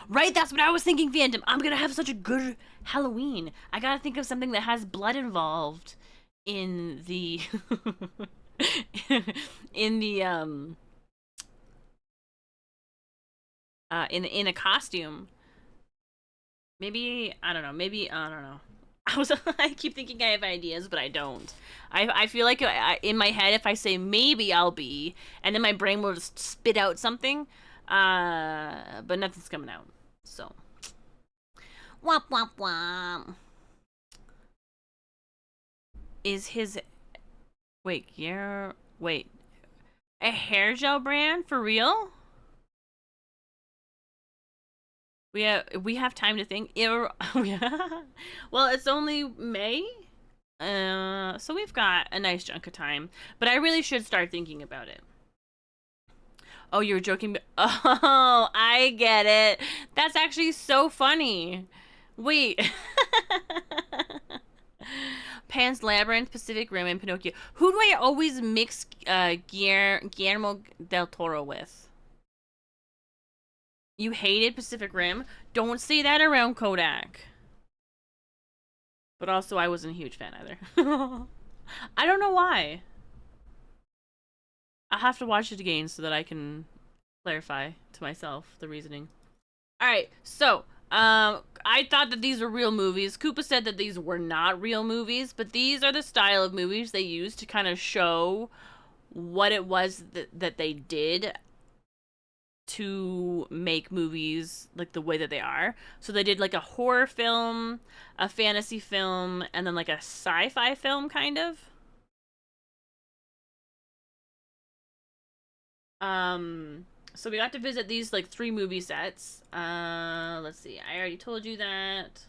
Right, that's what I was thinking, Phantom. I'm gonna have such a good Halloween. I gotta think of something that has blood involved in the in the in a costume. Maybe I don't know. Maybe I don't know. I keep thinking I have ideas, but I don't. I feel like in my head, if I say maybe I'll be, and then my brain will just spit out something, but nothing's coming out. So, womp womp womp. Is his wait a hair gel brand for real? We have time to think. Well, it's only May, so we've got a nice chunk of time. But I really should start thinking about it. Oh, you're joking. Oh, I get it. That's actually so funny. Wait. Pan's Labyrinth, Pacific Rim, and Pinocchio. Who do I always mix Guillermo del Toro with? You hated Pacific Rim? Don't say that around Kodak. But also, I wasn't a huge fan either. I don't know why. I'll have to watch it again so that I can clarify to myself the reasoning. Alright, so, I thought that these were real movies. Koopa said that these were not real movies, but these are the style of movies they used to kind of show what it was that they did to make movies like the way that they are. So they did like a horror film, a fantasy film, and then like a sci-fi film kind of. So we got to visit these like 3 movie sets. Let's see. I already told you that.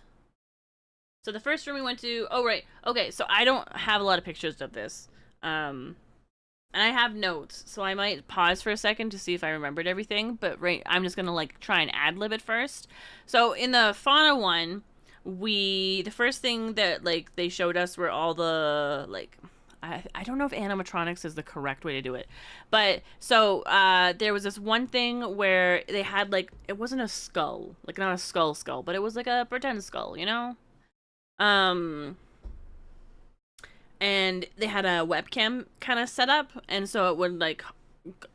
So the first room we went to, oh right. Okay, so I don't have a lot of pictures of this. And I have notes, so I might pause for a second to see if I remembered everything, but right, I'm just gonna like try and ad-lib it first. So in the fauna one, the first thing that like they showed us were all the like, I don't know if animatronics is the correct way to do it, but so there was this one thing where they had like, it wasn't a skull, like not a skull, but it was like a pretend skull, you know? Um, and they had a webcam kind of set up, and so it would like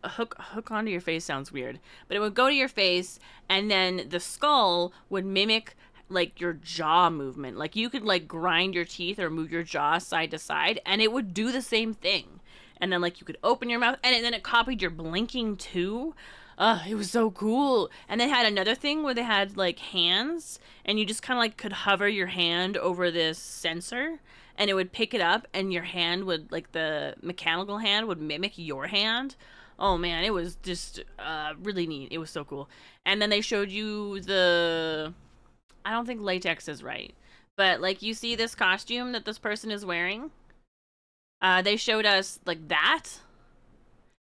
hook onto your face. Sounds weird, but it would go to your face, and then the skull would mimic like your jaw movement. Like you could like grind your teeth or move your jaw side to side, and it would do the same thing. And then like you could open your mouth, and then it copied your blinking too. It was so cool. And they had another thing where they had like hands, and you just kind of like could hover your hand over this sensor, and it would pick it up, and your hand would, like the mechanical hand would mimic your hand. Oh man, it was just really neat. It was so cool. And then they showed you I don't think latex is right, but like you see this costume that this person is wearing. They showed us like that.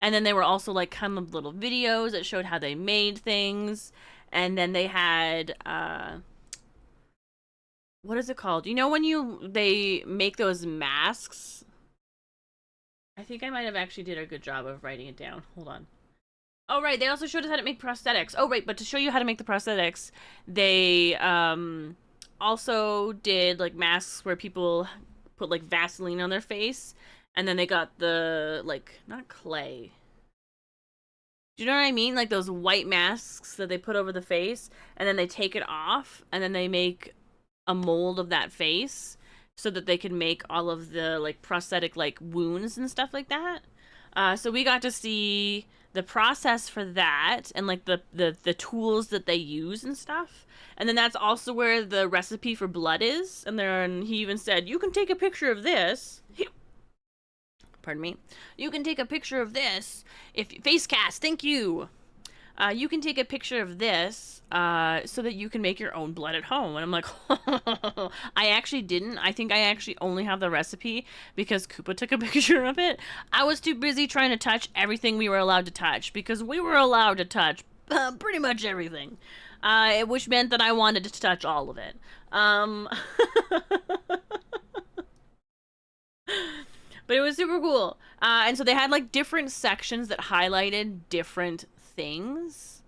And then they were also like kind of little videos that showed how they made things. And then they had what is it called? You know when they make those masks? I think I might have actually did a good job of writing it down. Hold on. Oh right, they also showed us how to make prosthetics. Oh right, but to show you how to make the prosthetics, they also did like masks where people put like Vaseline on their face, and then they got the like not clay. Do you know what I mean? Like those white masks that they put over the face, and then they take it off, and then they make a mold of that face so that they can make all of the like prosthetic like wounds and stuff like that. So we got to see the process for that, and like the tools that they use and stuff. And then that's also where the recipe for blood is. And then he even said, you can take a picture of this. Pardon me. You can take a picture of this if face cast. Thank you. you can take a picture of this so that you can make your own blood at home. And I'm like, I actually didn't. I think I actually only have the recipe because Koopa took a picture of it. I was too busy trying to touch everything we were allowed to touch because we were allowed to touch pretty much everything, which meant that I wanted to touch all of it. Um, but it was super cool. And so they had like different sections that highlighted different things.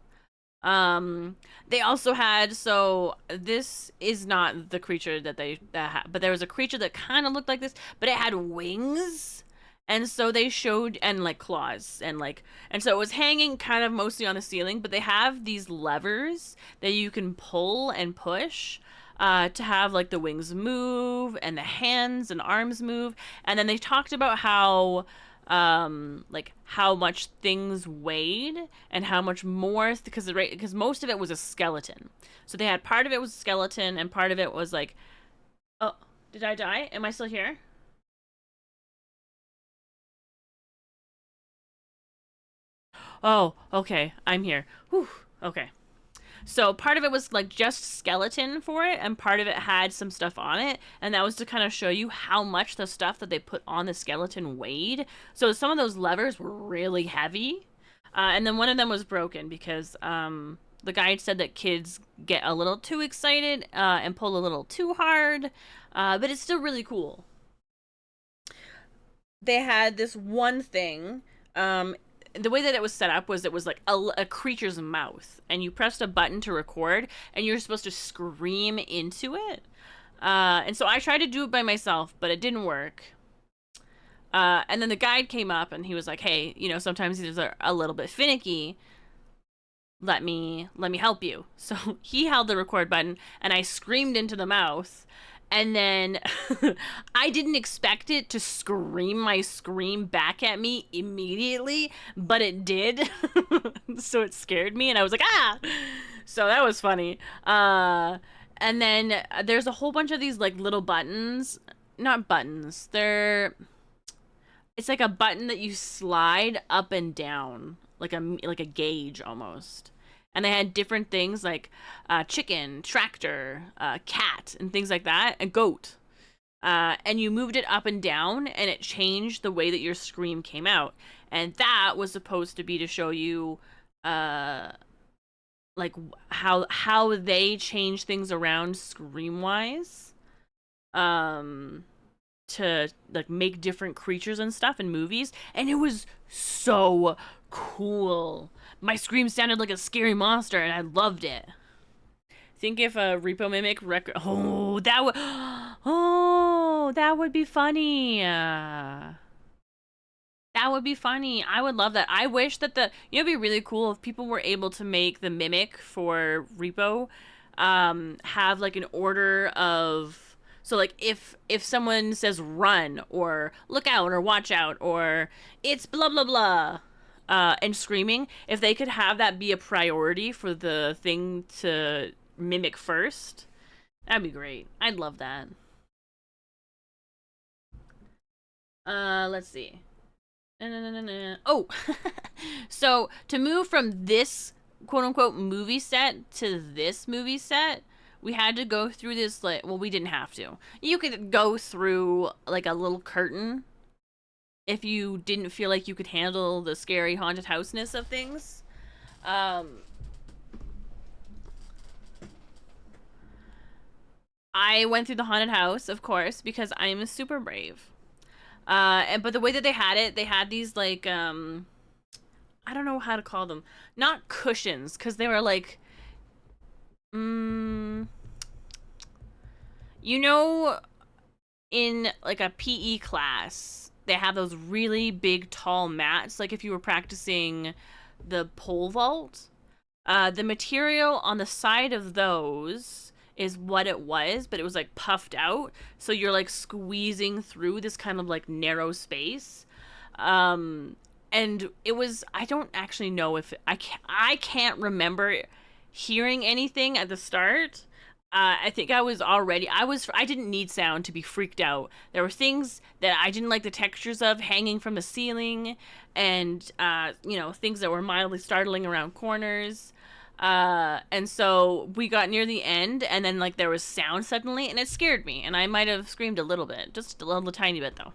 They also had, so this is not the creature that but there was a creature that kind of looked like this, but it had wings. And so they showed, and like claws, and so it was hanging kind of mostly on the ceiling, but they have these levers that you can pull and push to have like the wings move and the hands and arms move. And then they talked about how like how much things weighed and how much more, because most of it was a skeleton. So they had part of it was a skeleton and part of it was like, oh, did I die? Am I still here? Oh, okay, I'm here. Whew, okay. So part of it was like just skeleton for it, and part of it had some stuff on it, and that was to kind of show you how much the stuff that they put on the skeleton weighed. So some of those levers were really heavy, and then one of them was broken because the guide said that kids get a little too excited and pull a little too hard, but it's still really cool. They had this one thing. The way that it was set up was it was like a creature's mouth, and you pressed a button to record, and you're supposed to scream into it. And so I tried to do it by myself, but it didn't work. And then the guide came up, and he was like, "Hey, sometimes these are a little bit finicky. Let me help you." So he held the record button, and I screamed into the mouth, and then I didn't expect it to scream my scream back at me immediately, but it did. So it scared me, and I was like, ah! So that was funny. And then there's a whole bunch of these like little buttons. Not buttons. It's like a button that you slide up and down, like a gauge almost. And they had different things like chicken, tractor, cat, and things like that, a goat. And you moved it up and down, and it changed the way that your scream came out. And that was supposed to be to show you, like how they change things around scream wise. Um, to like make different creatures and stuff in movies, and it was so cool. My scream sounded like a scary monster, and I loved it. Think if a repo mimic oh, that would oh, that would be funny. That would be funny. I would love that. I wish that it'd be really cool if people were able to make the mimic for repo have like an order of, so like if someone says run or look out or watch out or it's blah blah blah and screaming, if they could have that be a priority for the thing to mimic first, that'd be great. I'd love that. Let's see. Oh, so to move from this quote unquote movie set to this movie set, we had to go through this, like, well, we didn't have to. You could go through like a little curtain if you didn't feel like you could handle the scary haunted houseness of things. Um, I went through the haunted house, of course, because I'm super brave. But the way that they had these like I don't know how to call them, not cushions, because they were like, mm, you know, in like a PE class, they have those really big tall mats. Like if you were practicing the pole vault, the material on the side of those is what it was, but it was like puffed out. So you're like squeezing through this kind of like narrow space. And it was, I don't actually know if I can't remember hearing anything at the start. I think I didn't need sound to be freaked out. There were things that I didn't like the textures of hanging from the ceiling, and things that were mildly startling around corners. And so we got near the end, and then like there was sound suddenly, and it scared me, and I might have screamed a little bit, just a little tiny bit though.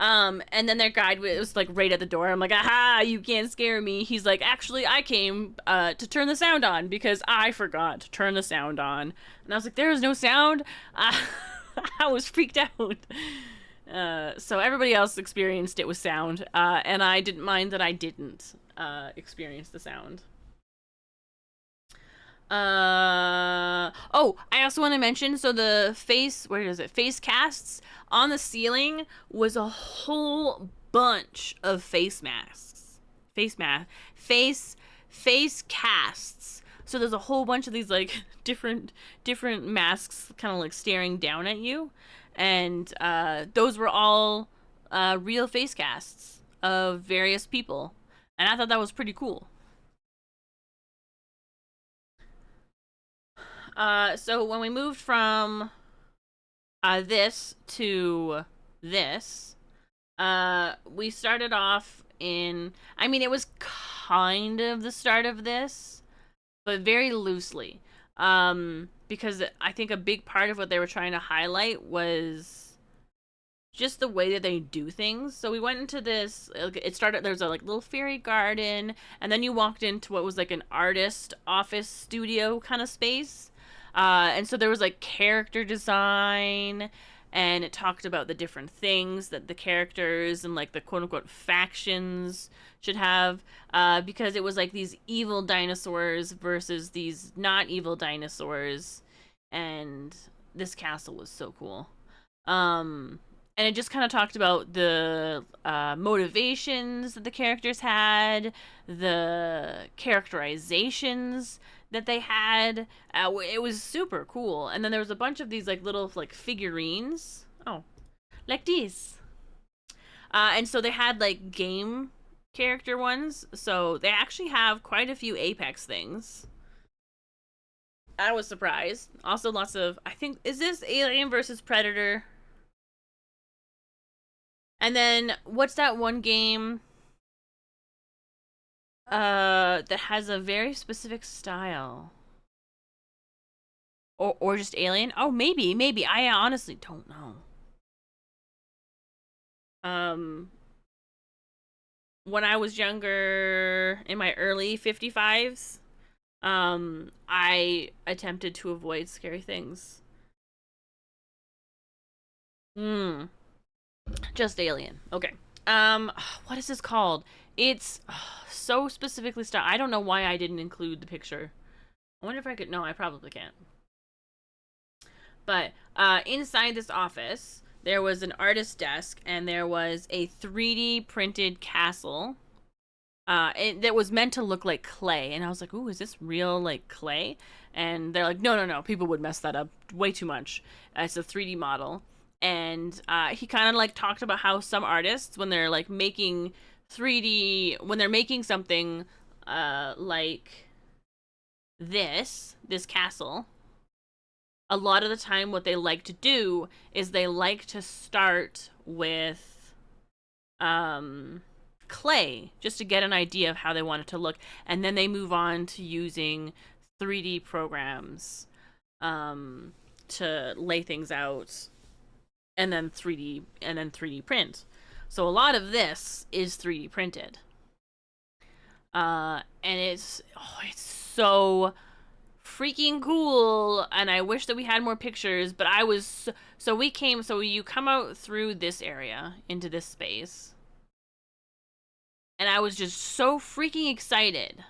And then their guide was like right at the door. I'm like, aha, you can't scare me. He's like, actually, I came to turn the sound on because I forgot to turn the sound on. And I was like, there is no sound. I was freaked out. So everybody else experienced it with sound, and I didn't mind that I didn't experience the sound. Oh, I also want to mention, so the face casts on the ceiling was a whole bunch of face masks. Face casts. So there's a whole bunch of these like different masks kind of like staring down at you. And those were all real face casts of various people. And I thought that was pretty cool. So when we moved from this to this, we started off in. I mean, it was kind of the start of this, but very loosely. Because I think a big part of what they were trying to highlight was just the way that they do things. So we went into this. It started. There's a like little fairy garden, and then you walked into what was like an artist office studio kind of space. And so there was like character design, and it talked about the different things that the characters and like the quote unquote factions should have. Because it was like these evil dinosaurs versus these not evil dinosaurs, and this castle was so cool. And it just kind of talked about the motivations that the characters had, the characterizations that they had. It was super cool. And then there was a bunch of these like little like figurines. Oh, like these. And so they had like game character ones. So they actually have quite a few Apex things. I was surprised. Also, lots of. I think is this Alien versus Predator? And then what's that one game that has a very specific style? Or just Alien? Oh, maybe. I honestly don't know. Um when I was younger in my early 55s, I attempted to avoid scary things. Hmm. Just Alien. Okay. What is this called? It's so specifically styled. I don't know why I didn't include the picture. I wonder if I could. No, I probably can't. But inside this office, there was an artist desk, and there was a 3D printed castle. That was meant to look like clay, and I was like, "Ooh, is this real like clay?" And they're like, "No. People would mess that up way too much. It's a 3D model." And he kind of like talked about how some artists, when they're like making 3D, when they're making something like this castle, a lot of the time what they like to do is they like to start with clay just to get an idea of how they want it to look, and then they move on to using 3D programs to lay things out, and then 3D print. So a lot of this is 3D printed. And it's so freaking cool, and I wish that we had more pictures, but so you come out through this area into this space, and I was just so freaking excited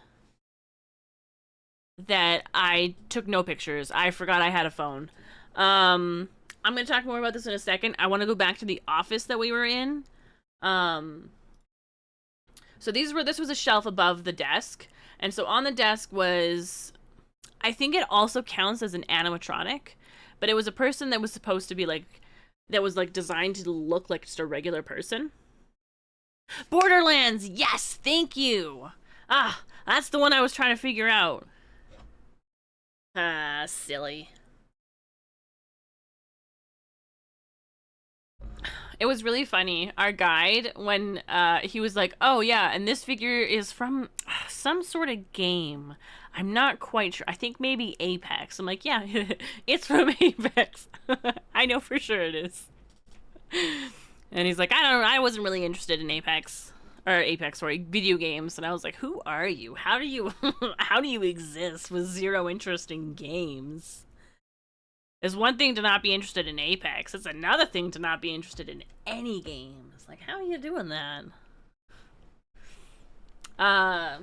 that I took no pictures. I forgot I had a phone. I'm going to talk more about this in a second. I want to go back to the office that we were in. So this was a shelf above the desk, and so on the desk was, I think it also counts as an animatronic, but it was a person that was supposed to be like, that was like designed to look like just a regular person. Borderlands, yes, thank you. That's the one I was trying to figure out. Silly. It was really funny. Our guide, when he was like, "Oh yeah, and this figure is from some sort of game. I'm not quite sure. I think maybe Apex." I'm like, "Yeah, it's from Apex. I know for sure it is." And he's like, "I don't know. I wasn't really interested in Apex, sorry, video games." And I was like, "Who are you? How do you, how do you exist with zero interest in games?" It's one thing to not be interested in Apex. It's another thing to not be interested in any games. Like, how are you doing that? I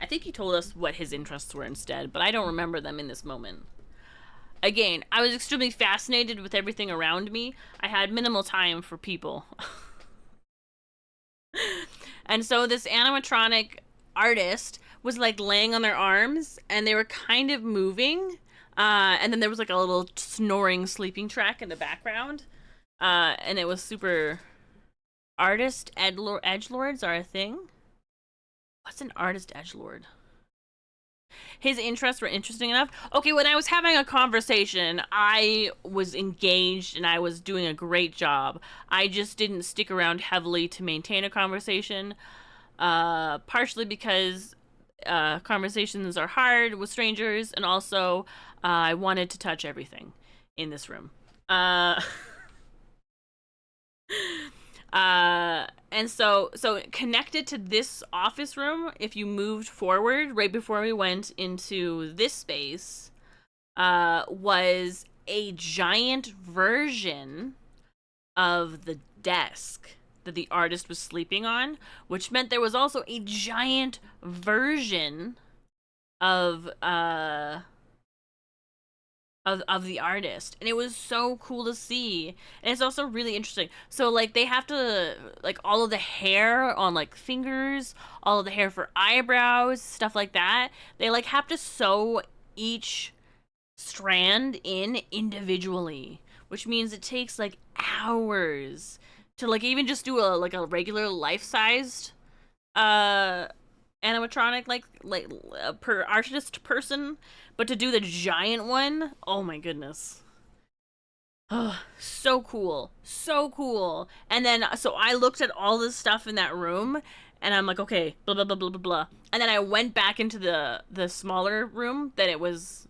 think he told us what his interests were instead, but I don't remember them in this moment. Again, I was extremely fascinated with everything around me. I had minimal time for people. And so this animatronic artist was like laying on their arms and they were kind of moving. And then there was like a little snoring sleeping track in the background. And it was super. Artist edgelords are a thing? What's an artist edgelord? His interests were interesting enough. Okay, when I was having a conversation, I was engaged and I was doing a great job. I just didn't stick around heavily to maintain a conversation. Partially because conversations are hard with strangers, and also I wanted to touch everything in this room. And so connected to this office room, if you moved forward right before we went into this space, was a giant version of the desk that the artist was sleeping on, which meant there was also a giant version of the artist, and it was so cool to see. And it's also really interesting. So like they have to, like, all of the hair on like fingers, all of the hair for eyebrows, stuff like that, they like have to sew each strand in individually, which means it takes like hours to like even just do a regular life-sized uh animatronic, like per artist person, but to do the giant one, oh my goodness. Oh, so cool. So cool. And then so I looked at all this stuff in that room and I'm like, okay, blah blah blah blah blah blah. And then I went back into the smaller room that it was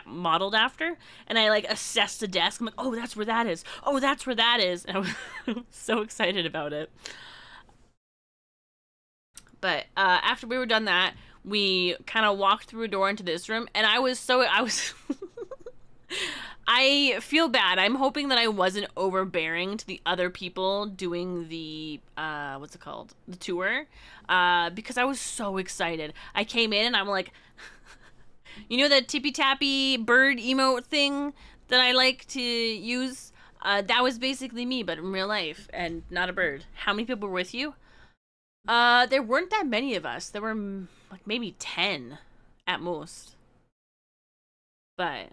modeled after, and I like assessed the desk. I'm like, oh, that's where that is. Oh, that's where that is. And I was so excited about it. But after we were done that, we kind of walked through a door into this room, and I was I feel bad. I'm hoping that I wasn't overbearing to the other people doing the what's it called? The tour. Because I was so excited. I came in and I'm like, you know that tippy tappy bird emote thing that I like to use? That was basically me, but in real life and not a bird. How many people were with you? There weren't that many of us. There were like maybe 10 at most. But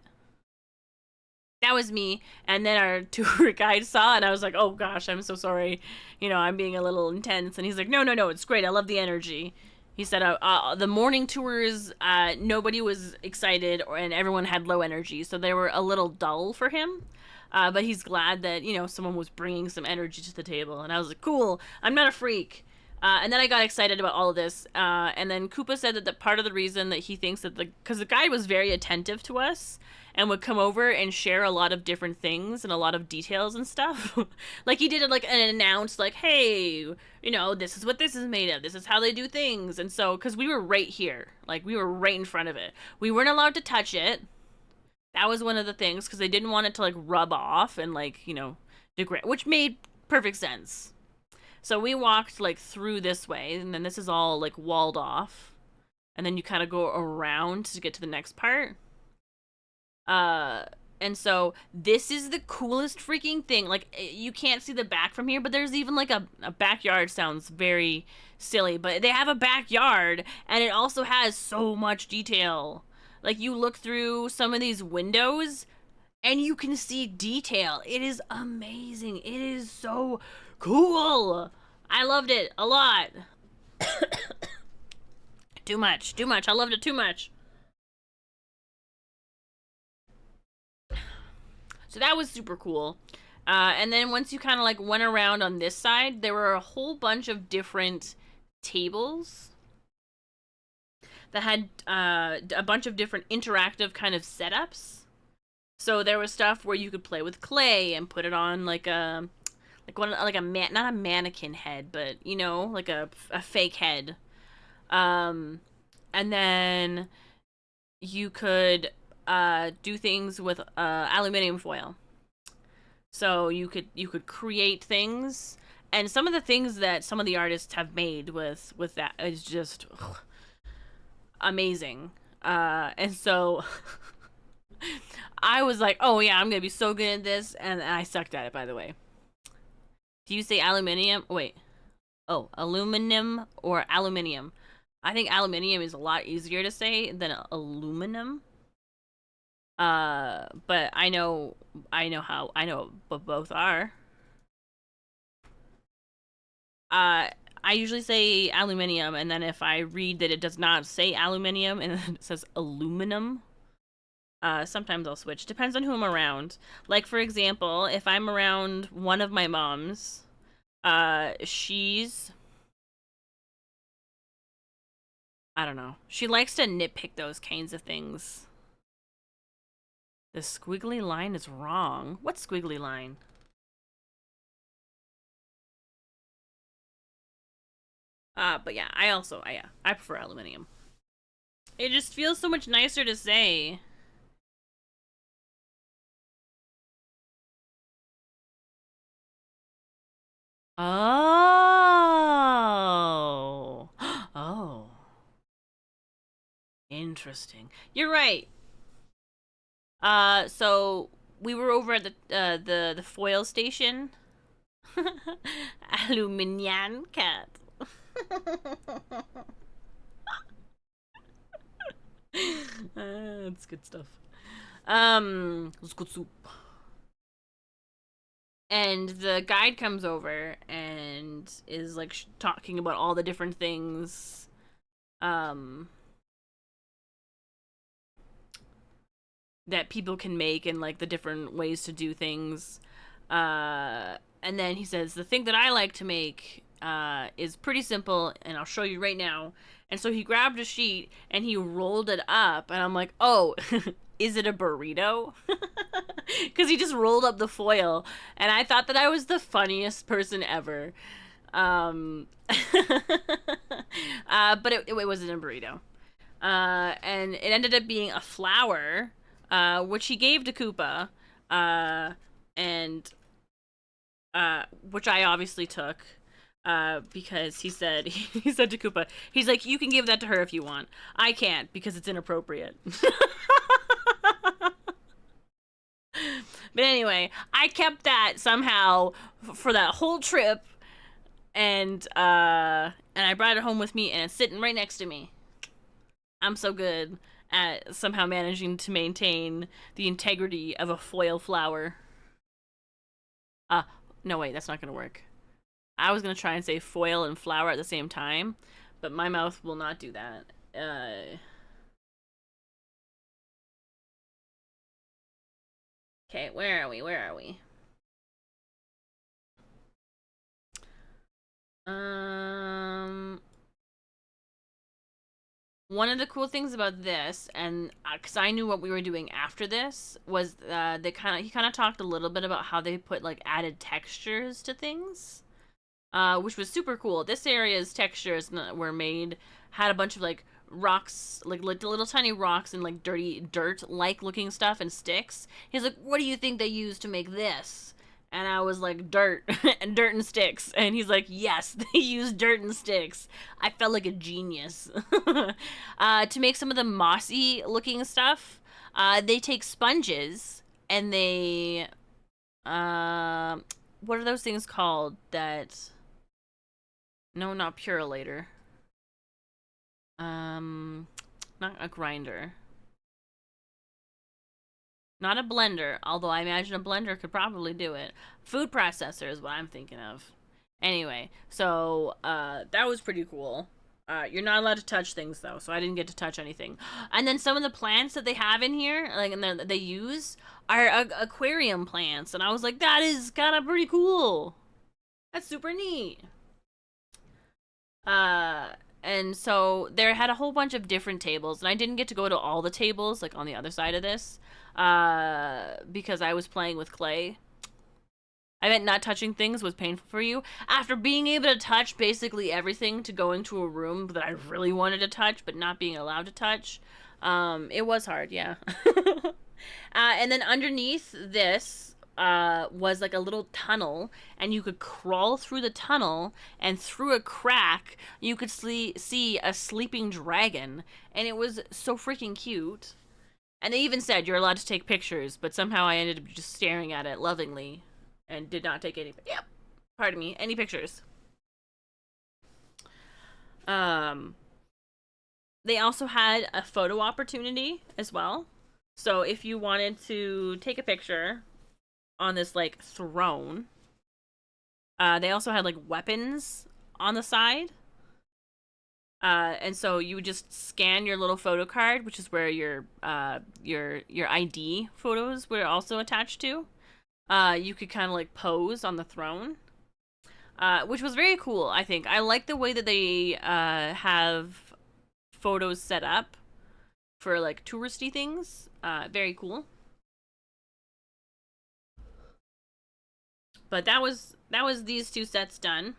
that was me. And then our tour guide saw it, and I was like, oh gosh, I'm so sorry. You know, I'm being a little intense. And he's like, no, no, no, it's great. I love the energy. He said the morning tours, nobody was excited, and everyone had low energy. So they were a little dull for him. But he's glad that, you know, someone was bringing some energy to the table. And I was like, cool, I'm not a freak. And then I got excited about all of this. And then Koopa said that part of the reason that he thinks that because the guide was very attentive to us and would come over and share a lot of different things and a lot of details and stuff. Like he did it like an announce, like, hey, you know, this is what this is made of. This is how they do things. And so, because we were right here, like we were right in front of it. We weren't allowed to touch it. That was one of the things, because they didn't want it to like rub off and like, you know, degrade, which made perfect sense. So we walked like through this way, and then this is all like walled off, and then you kind of go around to get to the next part. And so this is the coolest freaking thing. Like you can't see the back from here, but there's even like a backyard. Sounds very silly, but they have a backyard, and it also has so much detail. Like you look through some of these windows, and you can see detail. It is amazing. It is so cool. I loved it a lot. Too much. Too much. I loved it too much. So that was super cool. And then once you kind of like went around on this side, there were a whole bunch of different tables that had a bunch of different interactive kind of setups. So there was stuff where you could play with clay and put it on like a not a mannequin head, but you know, like a fake head. Um, and then you could do things with aluminium foil. So you could create things, and some of the things that some of the artists have made with that is just amazing. And so I was like, oh yeah, I'm gonna be so good at this, and I sucked at it. By the way, do you say aluminium? Wait, oh, aluminum or aluminium? I think aluminium is a lot easier to say than aluminum. But I know what both are. I usually say aluminium, and then if I read that it does not say aluminium and it says aluminum, sometimes I'll switch. Depends on who I'm around. Like for example, if I'm around one of my moms, she's I don't know. She likes to nitpick those kinds of things. The squiggly line is wrong. What squiggly line? But yeah, I prefer aluminium. It just feels so much nicer to say. Oh. Oh. Interesting. You're right. So we were over at the foil station. Aluminium cat. That's good stuff. It's good soup. And the guide comes over and is like talking about all the different things um that people can make and like the different ways to do things. And then he says the thing that I like to make is pretty simple, and I'll show you right now. And so he grabbed a sheet and he rolled it up, and I'm like, oh, is it a burrito? Because he just rolled up the foil, and I thought that I was the funniest person ever. Um, but it wasn't a burrito. And it ended up being a flower, which he gave to Koopa, and which I obviously took, because he said he said to Koopa, he's like, you can give that to her if you want. I can't because it's inappropriate. But anyway, I kept that somehow for that whole trip, and I brought it home with me, and it's sitting right next to me. I'm so good at somehow managing to maintain the integrity of a foil flower. Uh, no, wait, that's not gonna work. I was gonna try and say foil and flower at the same time, but my mouth will not do that. Okay, where are we? Where are we? Um, One of the cool things about this, and because I knew what we were doing after this, was he kind of talked a little bit about how they put like added textures to things, which was super cool. This area's textures were made had a bunch of like rocks, like little tiny rocks and like dirty dirt like looking stuff and sticks. He's like, "What do you think they used to make this?" And I was like, dirt and dirt and sticks. And he's like, yes, they use dirt and sticks. I felt like a genius. To make some of the mossy looking stuff, they take sponges and they, what are those things called that, no, not purelator. Um, Not a grinder. Not a blender, although I imagine a blender could probably do it. Food processor is what I'm thinking of. Anyway, so that was pretty cool. You're not allowed to touch things though, so I didn't get to touch anything. And then some of the plants that they have in here, like and they use, are aquarium plants, and I was like, that is kind of pretty cool. That's super neat. Uh, and so there had a whole bunch of different tables, and I didn't get to go to all the tables, like on the other side of this, because I was playing with clay. I meant not touching things was painful for you. After being able to touch basically everything to going to a room that I really wanted to touch, but not being allowed to touch, it was hard, yeah. And then underneath this was like a little tunnel, and you could crawl through the tunnel, and through a crack, you could see a sleeping dragon, and it was so freaking cute. And they even said you're allowed to take pictures, but somehow I ended up just staring at it lovingly and did not take any. Yep, pardon me, any pictures. Um, they also had a photo opportunity as well. So if you wanted to take a picture on this like throne, they also had like weapons on the side. And so you would just scan your little photo card, which is where your ID photos were also attached to. You could kind of like pose on the throne, which was very cool. I think I like the way that they have photos set up for like touristy things. Very cool. But that was these two sets done,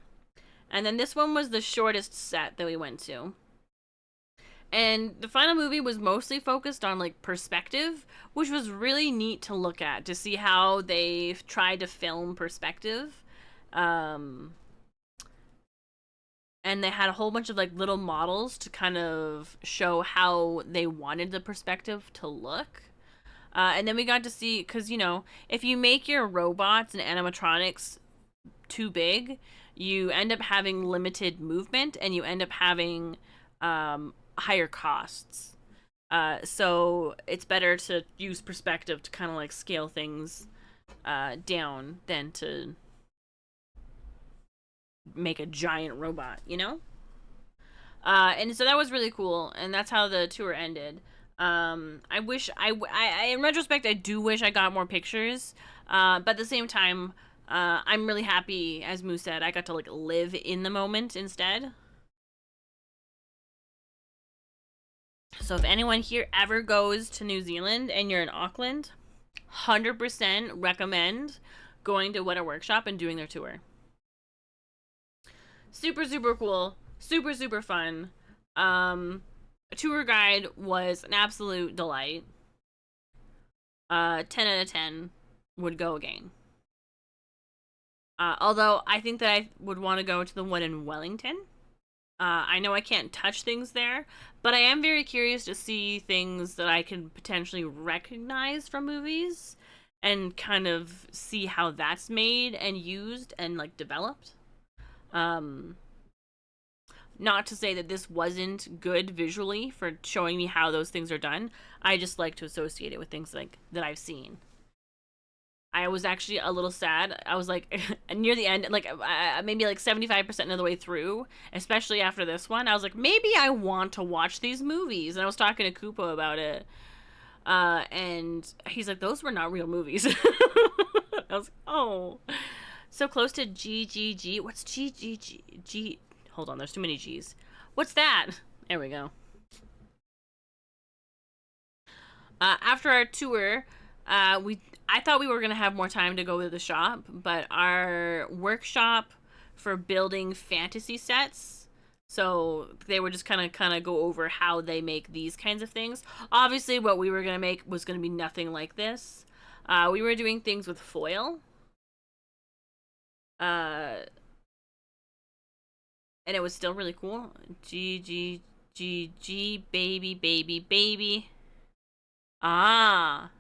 and then this one was the shortest set that we went to. And the final movie was mostly focused on like perspective, which was really neat to look at to see how they've tried to film perspective. Um, and they had a whole bunch of like little models to kind of show how they wanted the perspective to look. And then we got to see, because if you make your robots and animatronics too big, you end up having limited movement, and you end up having higher costs. So it's better to use perspective to kind of like scale things down than to make a giant robot. And so that was really cool, and that's how the tour ended. I wish in retrospect, I do wish I got more pictures. But at the same time, I'm really happy, as Moo said, I got to like live in the moment instead. So if anyone here ever goes to New Zealand and you're in Auckland, 100% recommend going to What a Workshop and doing their tour. Super, super cool. Super, super fun. A tour guide was an absolute delight. 10 out of 10 would go again. Although I think that I would want to go to the one in Wellington. I know I can't touch things there, but I am very curious to see things that I can potentially recognize from movies and kind of see how that's made and used and like developed. Um, Not to say that this wasn't good visually for showing me how those things are done. I just like to associate it with things like that I've seen. I was actually a little sad. I was like near the end, like maybe like 75% of the way through, especially after this one. I was like, maybe I want to watch these movies. And I was talking to Koopa about it. And he's like, those were not real movies. I was like, oh. So close to GGG. What's GGG? Hold on, there's too many G's. What's that? There we go. After our tour, I thought we were gonna have more time to go to the shop, but our workshop for building fantasy sets. So they were just kind of go over how they make these kinds of things. Obviously, what we were gonna make was gonna be nothing like this. We were doing things with foil. Uh, and it was still really cool. G G G G baby baby baby. Ah.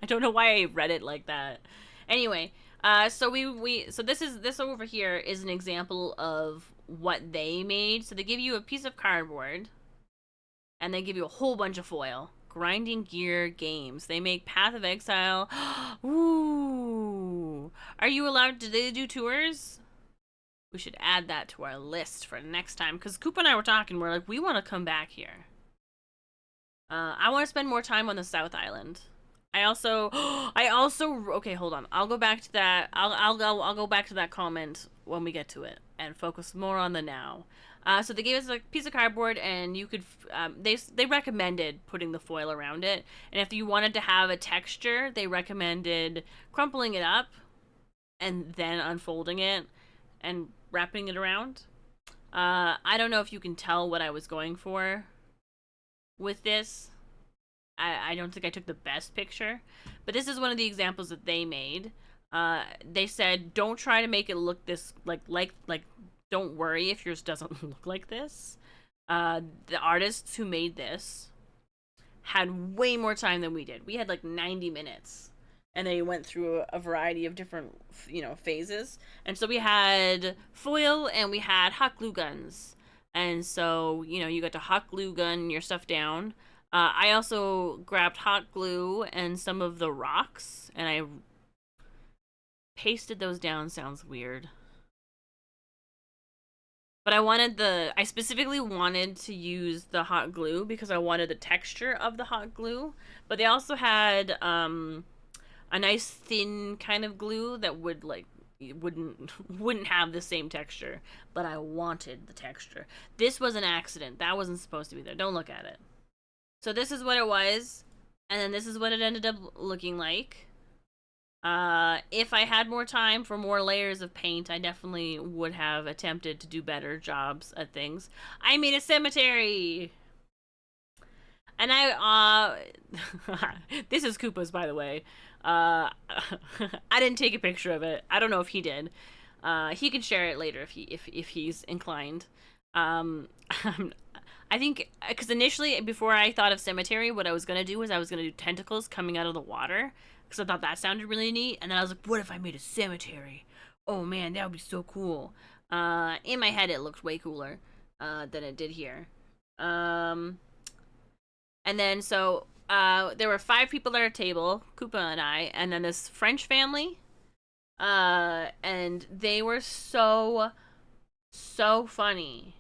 I don't know why I read it like that. Anyway, so this over here is an example of what they made. So they give you a piece of cardboard, and they give you a whole bunch of foil. Grinding Gear Games. They make Path of Exile. Ooh. Are you allowed? Do they do tours? We should add that to our list for next time. Because Coop and I were talking. We're like, we want to come back here. I want to spend more time on the South Island. Okay, hold on. I'll go back to that. I'll go back to that comment when we get to it and focus more on the now. So they gave us a piece of cardboard, and you could. They recommended putting the foil around it, and if you wanted to have a texture, they recommended crumpling it up, and then unfolding it, and wrapping it around. I don't know if you can tell what I was going for with this. I don't think I took the best picture, but this is one of the examples that they made. They said, don't try to make it look this like. Don't worry if yours doesn't look like this. The artists who made this had way more time than we did. We had like 90 minutes, and they went through a variety of different, phases. And so we had foil and we had hot glue guns. And so, you got to hot glue gun your stuff down. I also grabbed hot glue and some of the rocks, and I pasted those down. Sounds weird. But I specifically wanted to use the hot glue because I wanted the texture of the hot glue. But they also had a nice thin kind of glue that wouldn't have the same texture. But I wanted the texture. This was an accident. That wasn't supposed to be there. Don't look at it. So this is what it was, and then this is what it ended up looking like. If I had more time for more layers of paint, I definitely would have attempted to do better jobs at things. I made a cemetery! And this is Koopa's, by the way. I didn't take a picture of it. I don't know if he did. He can share it later if he's inclined. I think, because initially, before I thought of cemetery, what I was going to do was I was going to do tentacles coming out of the water, because I thought that sounded really neat, and then I was like, what if I made a cemetery? Oh man, that would be so cool. In my head, it looked way cooler than it did here. And then, so, there were 5 people at our table, Koopa and I, and then this French family, and they were so funny.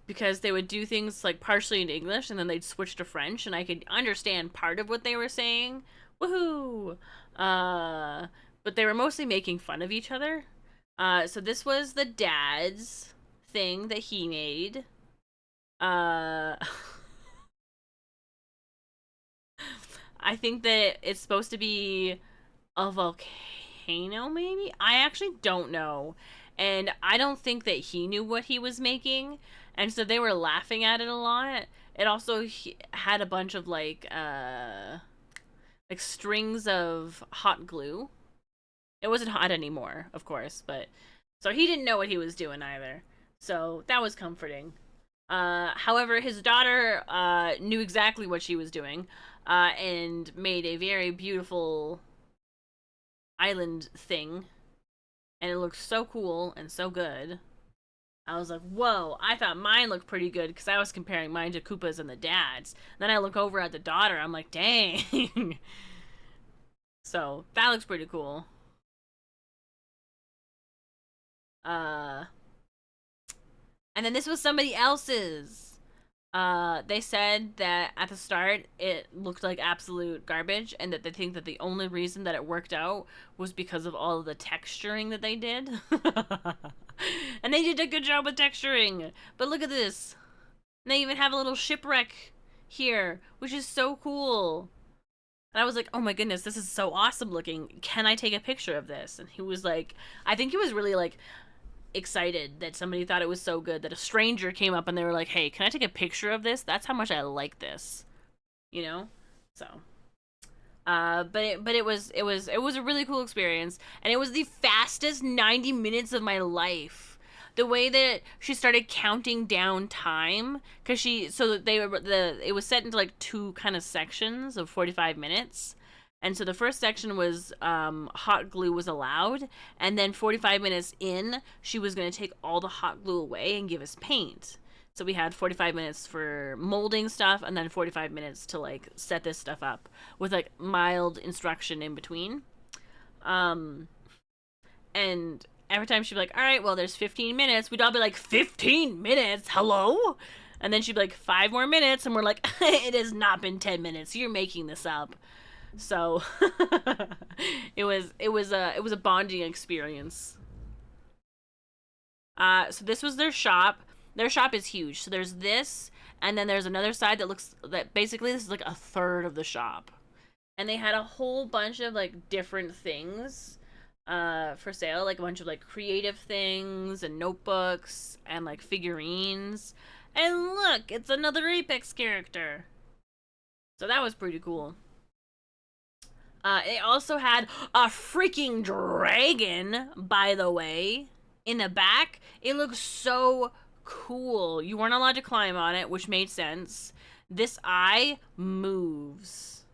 Because they would do things like partially in English and then they'd switch to French, and I could understand part of what they were saying. Woohoo! But they were mostly making fun of each other. So this was the dad's thing that he made. I think that it's supposed to be a volcano, maybe? I actually don't know. And I don't think that he knew what he was making. And so they were laughing at it a lot. It also had a bunch of like strings of hot glue. It wasn't hot anymore, of course, but so he didn't know what he was doing either. So that was comforting. However, his daughter knew exactly what she was doing, and made a very beautiful island thing, and it looked so cool and so good. I was like, whoa, I thought mine looked pretty good because I was comparing mine to Koopa's and the dad's. Then I look over at the daughter, I'm like, dang. So, that looks pretty cool. And then this was somebody else's. They said that at the start it looked like absolute garbage, and that they think that the only reason that it worked out was because of all of the texturing that they did. And they did a good job with texturing. But look at this. And they even have a little shipwreck here, which is so cool. And I was like, oh my goodness, this is so awesome looking. Can I take a picture of this? And he was like, I think he was really like excited that somebody thought it was so good that a stranger came up and they were like, hey, can I take a picture of this? That's how much I like this. So but it was a really cool experience, and it was the fastest 90 minutes of my life. The way that she started counting down time, because it was set into like 2 kind of sections of 45 minutes. And so the first section was hot glue was allowed, and then 45 minutes in, she was going to take all the hot glue away and give us paint. So we had 45 minutes for molding stuff, and then 45 minutes to like set this stuff up with like mild instruction in between. And every time she'd be like, all right, well, there's 15 minutes. We'd all be like, 15 minutes? Hello? And then she'd be like, 5 more minutes. And we're like, it has not been 10 minutes. You're making this up. So it was a bonding experience. So this was their shop. Their shop is huge. So there's this, and then there's another side that basically this is like a third of the shop. And they had a whole bunch of like different things for sale, like a bunch of like creative things and notebooks and like figurines. And look, it's another Apex character. So that was pretty cool. It also had a freaking dragon, by the way, in the back. It looks so cool. You weren't allowed to climb on it, which made sense. This eye moves.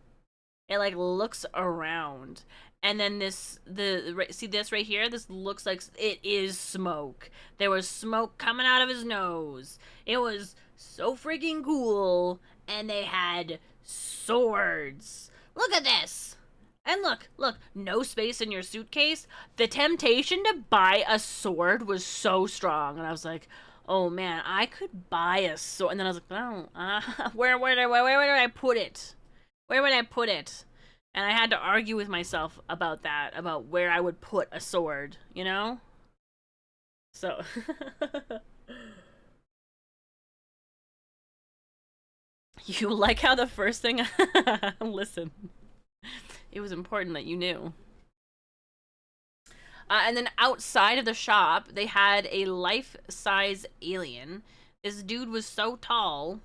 It like looks around. And then see this right here? This looks like it is smoke. There was smoke coming out of his nose. It was so freaking cool. And they had swords. Look at this. And look, no space in your suitcase. The temptation to buy a sword was so strong. And I was like, oh man, I could buy a sword. And then I was like, oh, where would I put it? Where would I put it? And I had to argue with myself about that, about where I would put a sword, you know? So. You like how the first thing. Listen. It was important that you knew. And then outside of the shop, they had a life-size alien. This dude was so tall.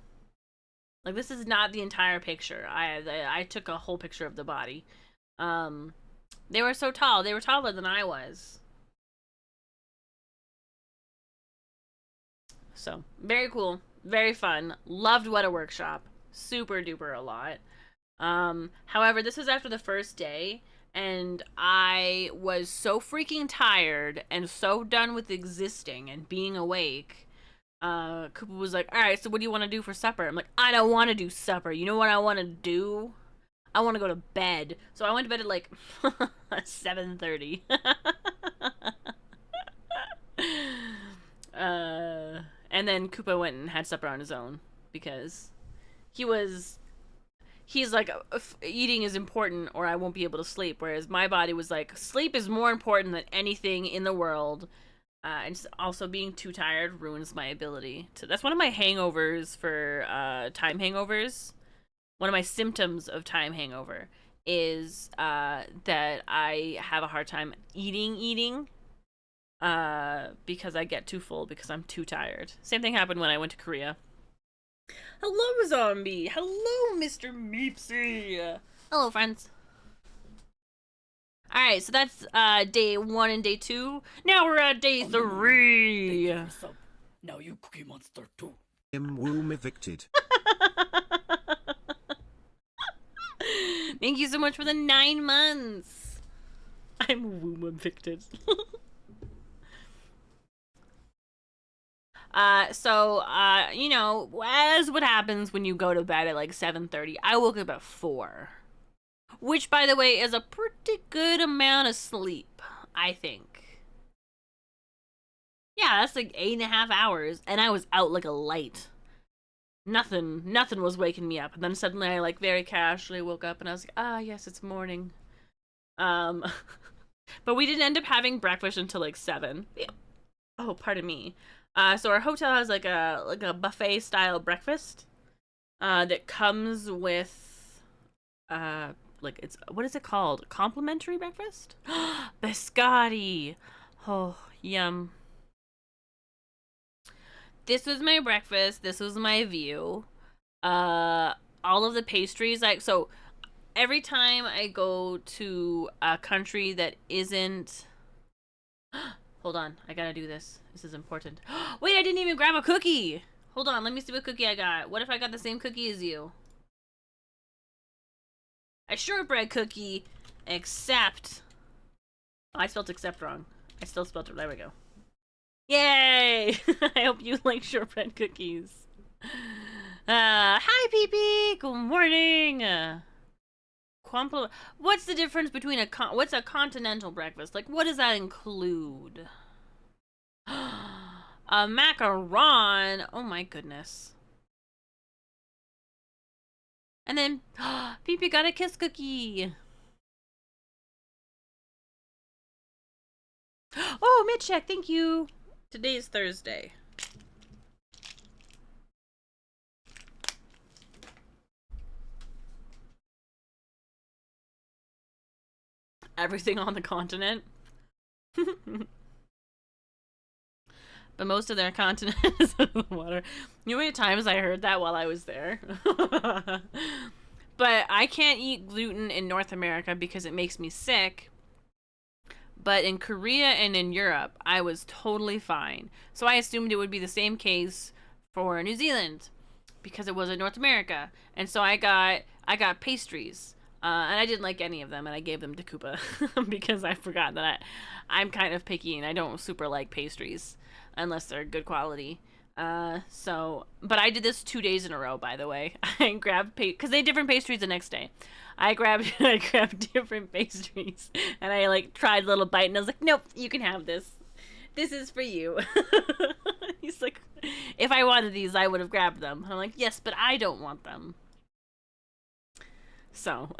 Like, this is not the entire picture. I took a whole picture of the body. They were so tall. They were taller than I was. So, very cool. Very fun. Loved What a Workshop. Super duper a lot. However, this was after the first day, and I was so freaking tired and so done with existing and being awake. Koopa was like, alright, so what do you want to do for supper? I'm like, I don't want to do supper. You know what I want to do? I want to go to bed. So I went to bed at like 7:30. And then Koopa went and had supper on his own because he's like, eating is important or I won't be able to sleep. Whereas my body was like, sleep is more important than anything in the world. And also being too tired ruins my ability to. That's one of my hangovers for time hangovers. One of my symptoms of time hangover is that I have a hard time eating because I get too full because I'm too tired. Same thing happened when I went to Korea. Hello, zombie. Hello, Mr. Meepsy. Hello, friends. Alright, so that's day 1 and day 2. Now we're at day 3.
Thank you for sub. Now you Cookie Monster too.
I'm womb evicted.
Thank you so much for the 9 months. I'm womb evicted. You know, as what happens when you go to bed at like 7:30, I woke up at 4. Which, by the way, is a pretty good amount of sleep, I think. Yeah, that's like 8.5 hours, and I was out like a light. Nothing was waking me up, and then suddenly I like very casually woke up, and I was like, ah, yes, it's morning. But we didn't end up having breakfast until like 7. Oh, pardon me. So our hotel has like a buffet style breakfast, that comes with, like, it's, what is it called? Complimentary breakfast? Biscotti. Oh, yum. This was my breakfast. This was my view. All of the pastries, so every time I go to a country that isn't, hold on, I gotta do this. This is important. Wait, I didn't even grab a cookie. Hold on, let me see what cookie I got. What if I got the same cookie as you? A shortbread cookie, except... Oh, I spelled except wrong. I still spelled it. There we go. Yay! I hope you like shortbread cookies. Hi, Pee-Pee! Good morning! What's the difference between what's a continental breakfast? Like, what does that include? A macaron. Oh my goodness. And then, Pee got a kiss cookie. Oh, mid-check, thank you. Today's Thursday. Everything on the continent. But most of their continent is water. You know how many times I heard that while I was there? But I can't eat gluten in North America because it makes me sick. But in Korea and in Europe, I was totally fine. So I assumed it would be the same case for New Zealand because it was in North America. And so I got pastries. And I didn't like any of them, and I gave them to Koopa because I forgot that I'm kind of picky and I don't super like pastries unless they're good quality. But I did this 2 days in a row, by the way. I grabbed because they had different pastries the next day. I grabbed different pastries, and I like tried a little bite, and I was like, nope, you can have this. This is for you. He's like, if I wanted these, I would have grabbed them. I'm like, yes, but I don't want them. So,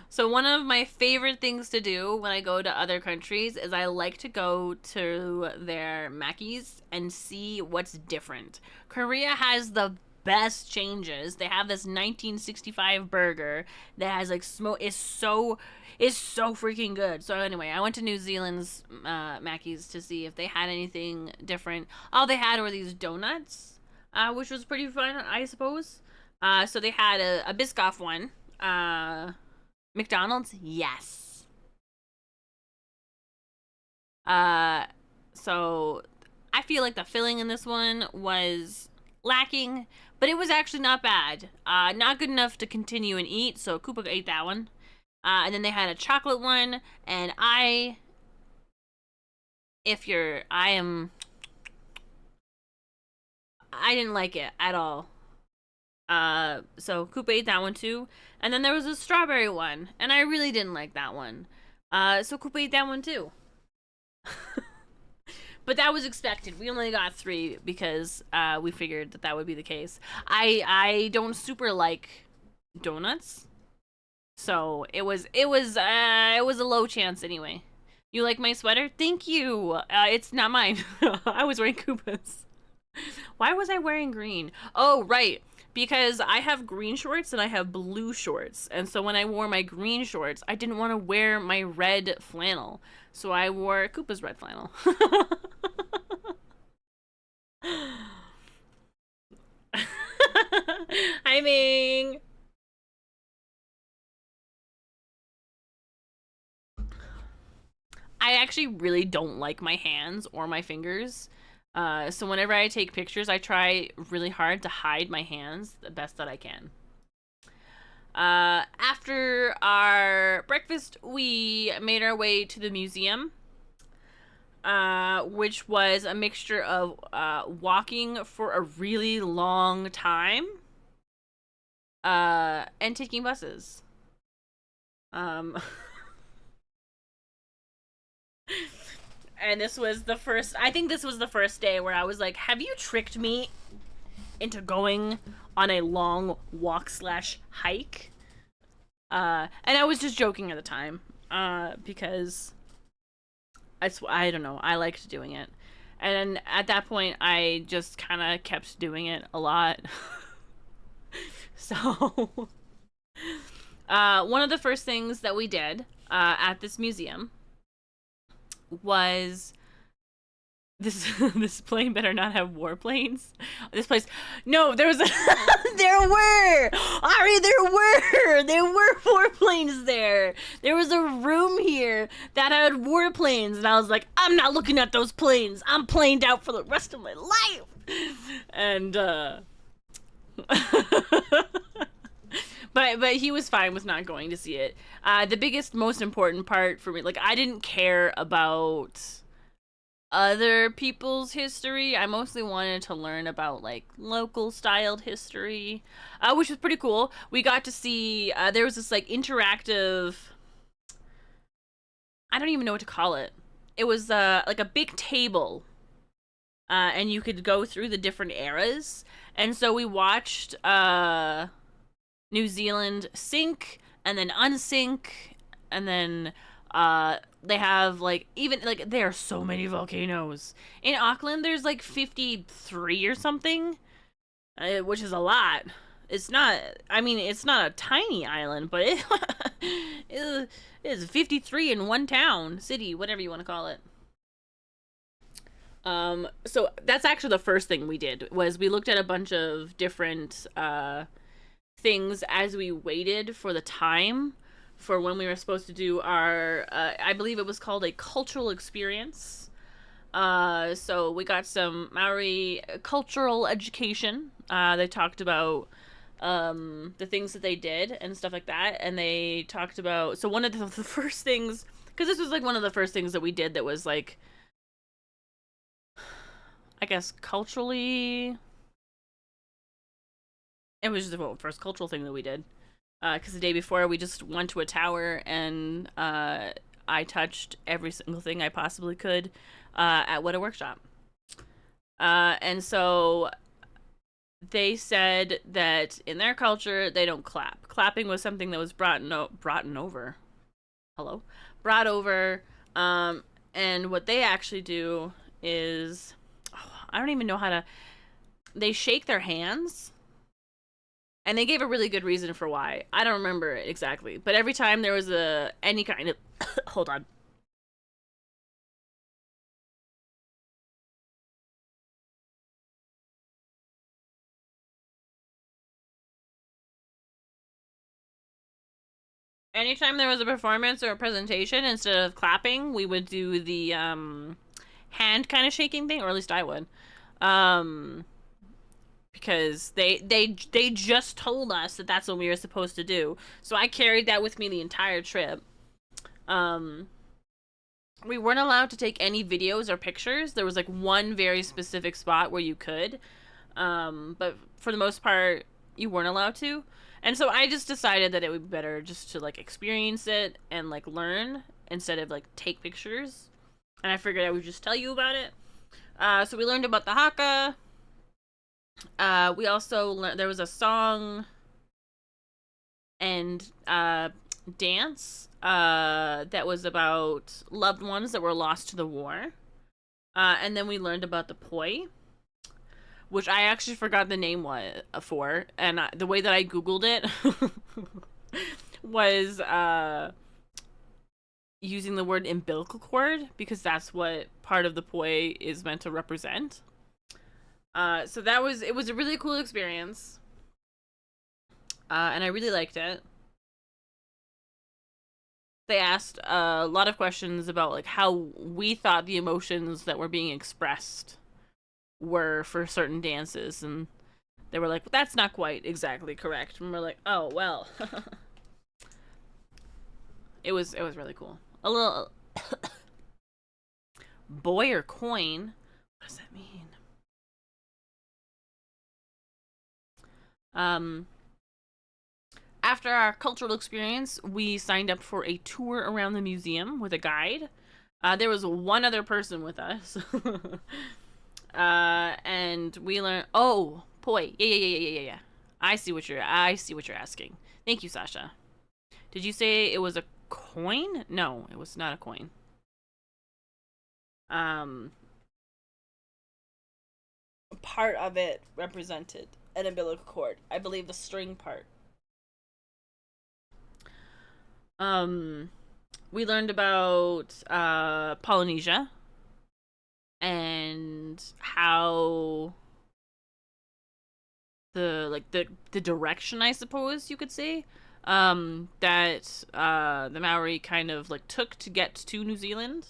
so one of my favorite things to do when I go to other countries is I like to go to their Mackies and see what's different. Korea has the best changes. They have this 1965 burger that has like is so freaking good. So anyway, I went to New Zealand's Mackies to see if they had anything different. All they had were these donuts. Which was pretty fun, I suppose. So they had a Biscoff one. McDonald's, yes. So I feel like the filling in this one was lacking, but it was actually not bad. Not good enough to continue and eat, so Koopa ate that one. And then they had a chocolate one, and I didn't like it at all. So Koopa ate that one too. And then there was a strawberry one, and I really didn't like that one. So Koopa ate that one too. But that was expected. We only got 3 because we figured that would be the case. I don't super like donuts, so it was a low chance anyway. You like my sweater? Thank you. It's not mine. I was wearing Koopa's. Why was I wearing green? Oh, right. Because I have green shorts and I have blue shorts. And so when I wore my green shorts, I didn't want to wear my red flannel. So I wore Koopa's red flannel. Hi, Ming. I actually really don't like my hands or my fingers. So whenever I take pictures, I try really hard to hide my hands the best that I can. After our breakfast, we made our way to the museum, which was a mixture of walking for a really long time and taking buses. And this was the first, I think this was the first day where I was like, have you tricked me into going on a long walk / hike? And I was just joking at the time, because I don't know, I liked doing it. And at that point, I just kind of kept doing it a lot. So, one of the first things that we did at this museum was this plane better not have warplanes. This place, no, there was there were Ari, there were warplanes there. There was a room here that had warplanes, and I was like, I'm not looking at those planes. I'm planed out for the rest of my life. And But he was fine with not going to see it. The biggest, most important part for me, like, I didn't care about other people's history. I mostly wanted to learn about like local styled history, which was pretty cool. We got to see there was this like interactive. I don't even know what to call it. It was like a big table, and you could go through the different eras. And so we watched New Zealand sink and then unsink, and then they have like even like there are so many volcanoes in Auckland. There's like 53 or something, which is a lot. It's not. I mean, it's not a tiny island, but it is 53 in one town, city, whatever you want to call it. So that's actually the first thing we did was we looked at a bunch of different things as we waited for the time for when we were supposed to do our I believe it was called a cultural experience. So we got some Maori cultural education. They talked about the things that they did and stuff like that, and they talked about, so one of the first things, because this was like one of the first things that we did that was like, I guess culturally, it was just the first cultural thing that we did. Because the day before we just went to a tower and I touched every single thing I possibly could at What a Workshop. And so they said that in their culture they don't clap. Clapping was something that was brought over. Brought over. And what they actually do is, I don't even know how to. They shake their hands. And they gave a really good reason for why. I don't remember it exactly. But every time there was any kind of... Hold on. Anytime there was a performance or a presentation, instead of clapping, we would do the hand kind of shaking thing, or at least I would. Because they just told us that that's what we were supposed to do. So I carried that with me the entire trip. We weren't allowed to take any videos or pictures. There was like one very specific spot where you could. But for the most part, you weren't allowed to. And so I just decided that it would be better just to like experience it and like learn instead of like take pictures. And I figured I would just tell you about it. So we learned about the haka. We also learned there was a song and dance that was about loved ones that were lost to the war. And then we learned about the poi, which I actually forgot the name for, and the way that I googled it was using the word umbilical cord, because that's what part of the poi is meant to represent. So it was a really cool experience. And I really liked it. They asked a lot of questions about like how we thought the emotions that were being expressed were for certain dances, and they were like, that's not quite exactly correct. And we're like, oh well. It was really cool. A little boy or coin. What does that mean? After our cultural experience, we signed up for a tour around the museum with a guide. There was one other person with us. And we learned, oh, poi. Yeah. I see what you're asking. Thank you, Sasha. Did you say it was a coin? No, it was not a coin. Part of it represented an umbilical cord. I believe the string part. We learned about Polynesia and how the direction, I suppose you could say, that the Maori kind of like took to get to New Zealand,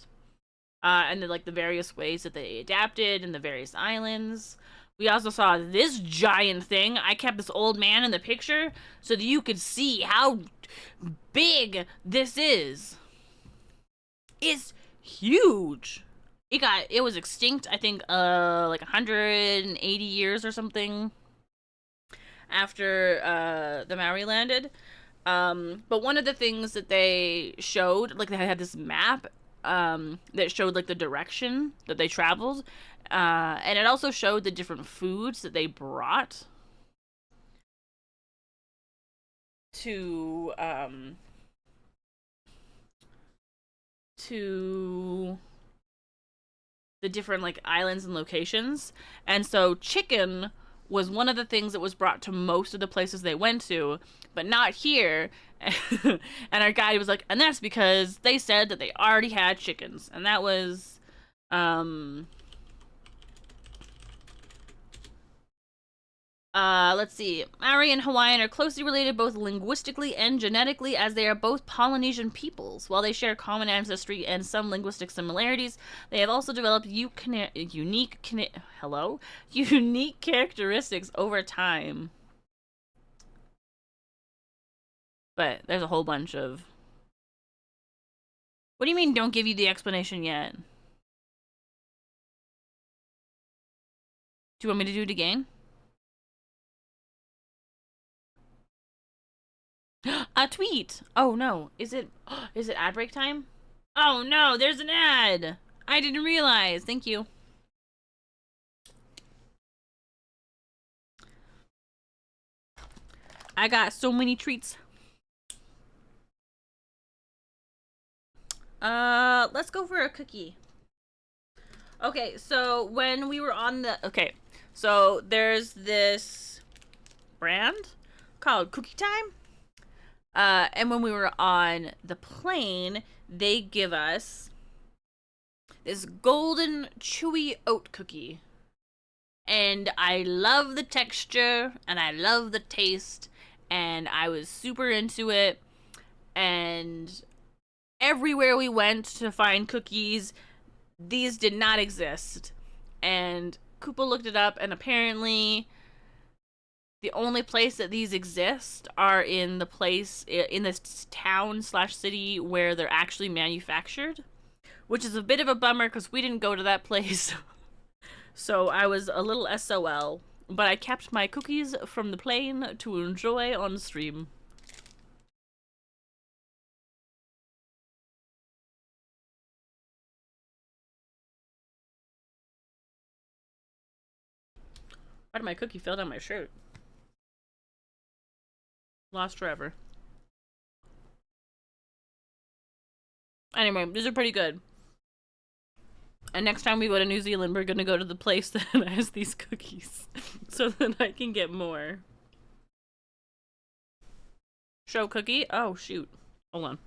and then like the various ways that they adapted in the various islands. We also saw this giant thing. I kept this old man in the picture so that you could see how big this is. It's huge. it was extinct, I think, like 180 years or something after the Maori landed. But one of the things that they showed, like they had this map that showed like the direction that they traveled, and it also showed the different foods that they brought to the different like islands and locations. And so chicken was one of the things that was brought to most of the places they went to, but not here. And our guide was like, and that's because they said that they already had chickens. And that was let's see. Maori and Hawaiian are closely related both linguistically and genetically, as they are both Polynesian peoples. While they share common ancestry and some linguistic similarities, they have also developed unique characteristics over time. But there's a whole bunch of... What do you mean don't give you the explanation yet? Do you want me to do it again? A tweet. Oh no. Is it ad break time? Oh no, there's an ad. I didn't realize. Thank you. I got so many treats. Let's go for a cookie. Okay, so when we were on the... Okay, so there's this brand called Cookie Time. And when we were on the plane, they give us this golden chewy oat cookie. And I love the texture, and I love the taste, and I was super into it. And everywhere we went to find cookies, these did not exist. And Koopa looked it up, and apparently the only place that these exist are in the place, in this town/city where they're actually manufactured, which is a bit of a bummer because we didn't go to that place. So I was a little SOL, but I kept my cookies from the plane to enjoy on stream. Why did my cookie fall down my shirt? Lost forever. Anyway, these are pretty good. And next time we go to New Zealand, we're gonna go to the place that has these cookies. So that I can get more. Show cookie? Oh, shoot. Hold on.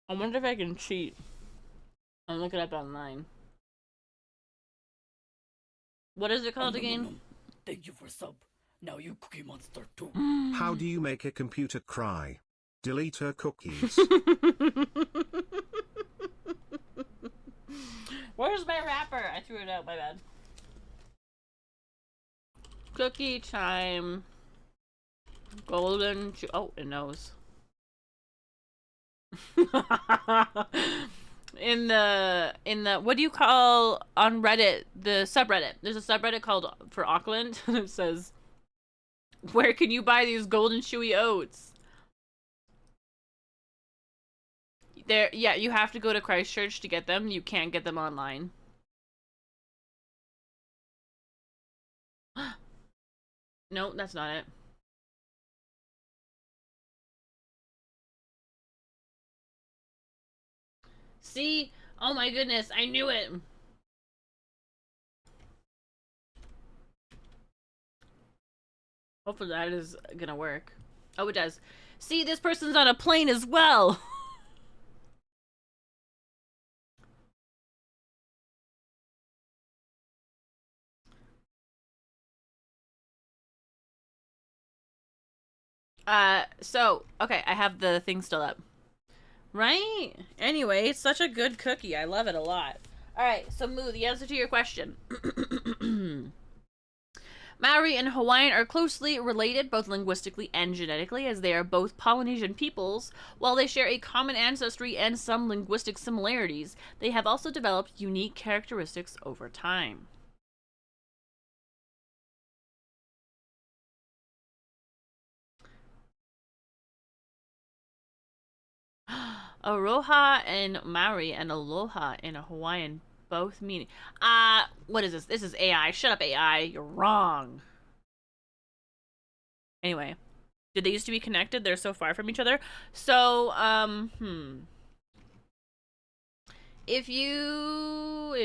I wonder if I can cheat and look it up online. What is it called again?
Thank you for sub. Now you Cookie Monster too.
How do you make a computer cry? Delete her cookies.
Where's my wrapper? I threw it out, my bad. Cookie time. Golden... Oh, it knows. in the what do you call on Reddit, the subreddit? There's a subreddit called for Auckland. It says, where can you buy these golden chewy oats? There, yeah, you have to go to Christchurch to get them. You can't get them online. No, that's not it. See? Oh my goodness, I knew it. Hopefully that is gonna work. Oh, it does. See, this person's on a plane as well. So, okay, I have the thing still up. Right? Anyway, it's such a good cookie. I love it a lot. Alright, so Moo, the answer to your question. Maori and Hawaiian are closely related both linguistically and genetically, as they are both Polynesian peoples. While they share a common ancestry and some linguistic similarities, they have also developed unique characteristics over time. Aroha in Maori and aloha in Hawaiian both mean. What is this? This is AI. Shut up, AI. You're wrong. Anyway, did they used to be connected? They're so far from each other. So, if you,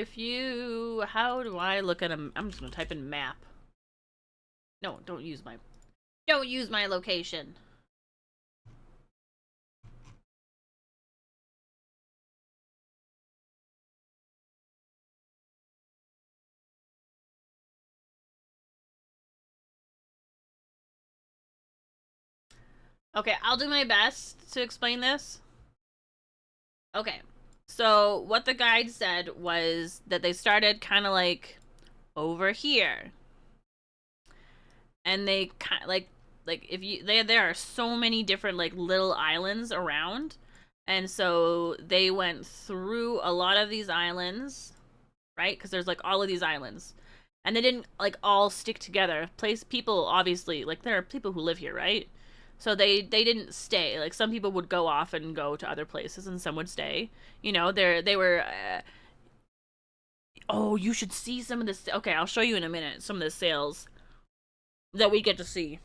how do I look at a? I'm just gonna type in map. No, don't use my location. Okay, I'll do my best to explain this. Okay, so what the guide said was that they started kind of like over here, and they kind of like if you there are so many different like little islands around, and so they went through a lot of these islands, right? Because there's like all of these islands, and they didn't like all stick together. People obviously like there are people who live here, right? So they didn't stay. Like some people would go off and go to other places, and some would stay. You know, they were. Oh, you should see some of this. Okay, I'll show you in a minute some of the sails that we get to see.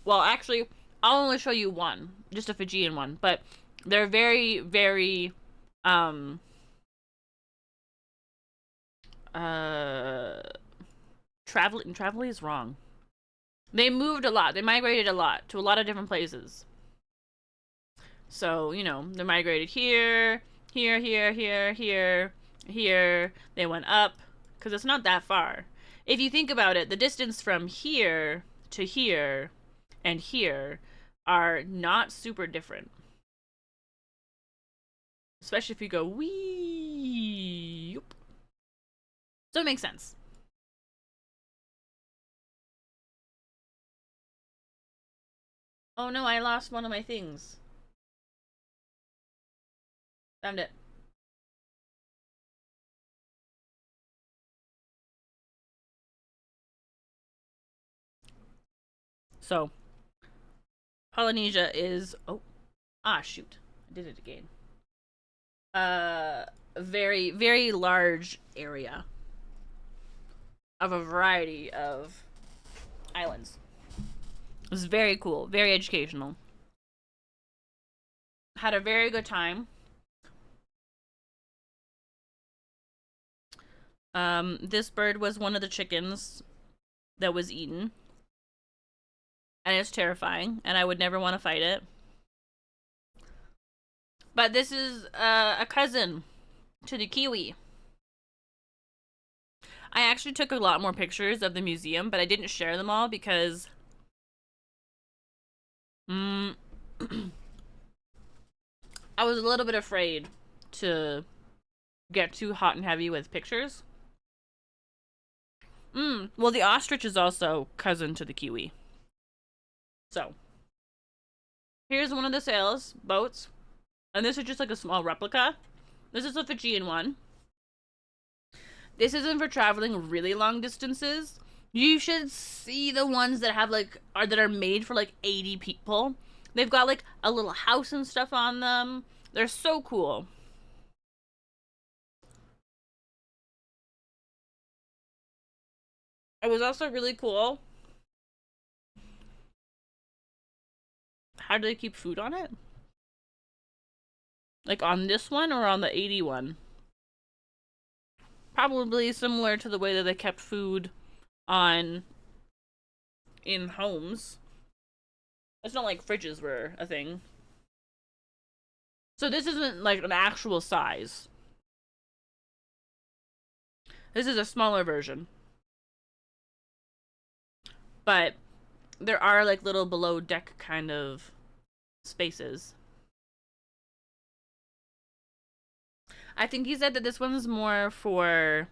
Well, actually, I'll only show you one, just a Fijian one, but they're very, very, um, uh, traveling is wrong. They moved a lot. They migrated a lot to a lot of different places. So, you know, they migrated here, here, here, here, here, here. They went up, because it's not that far. If you think about it, the distance from here to here and here are not super different. Especially if you go wee. So it makes sense. Oh no, I lost one of my things. Found it. So, Polynesia is. Oh. Ah, shoot. I did it again. A very, very large area of a variety of islands. It was very cool, very educational. Had a very good time. This bird was one of the chickens that was eaten. And it's terrifying, and I would never want to fight it. But this is a cousin to the kiwi. I actually took a lot more pictures of the museum, but I didn't share them all because I was a little bit afraid to get too hot and heavy with pictures. Well, the ostrich is also cousin to the kiwi. So, here's one of the sails, boats. And this is just like a small replica. This is a Fijian one. This isn't for traveling really long distances. You should see the ones that have like that are made for like 80 people. They've got like a little house and stuff on them. They're so cool. It was also really cool. How do they keep food on it? Like on this one or on the 80 one? Probably similar to the way that they kept food on in homes. It's not like fridges were a thing. So this isn't like an actual size. This is a smaller version. But there are like little below deck kind of spaces. I think he said that this one's more for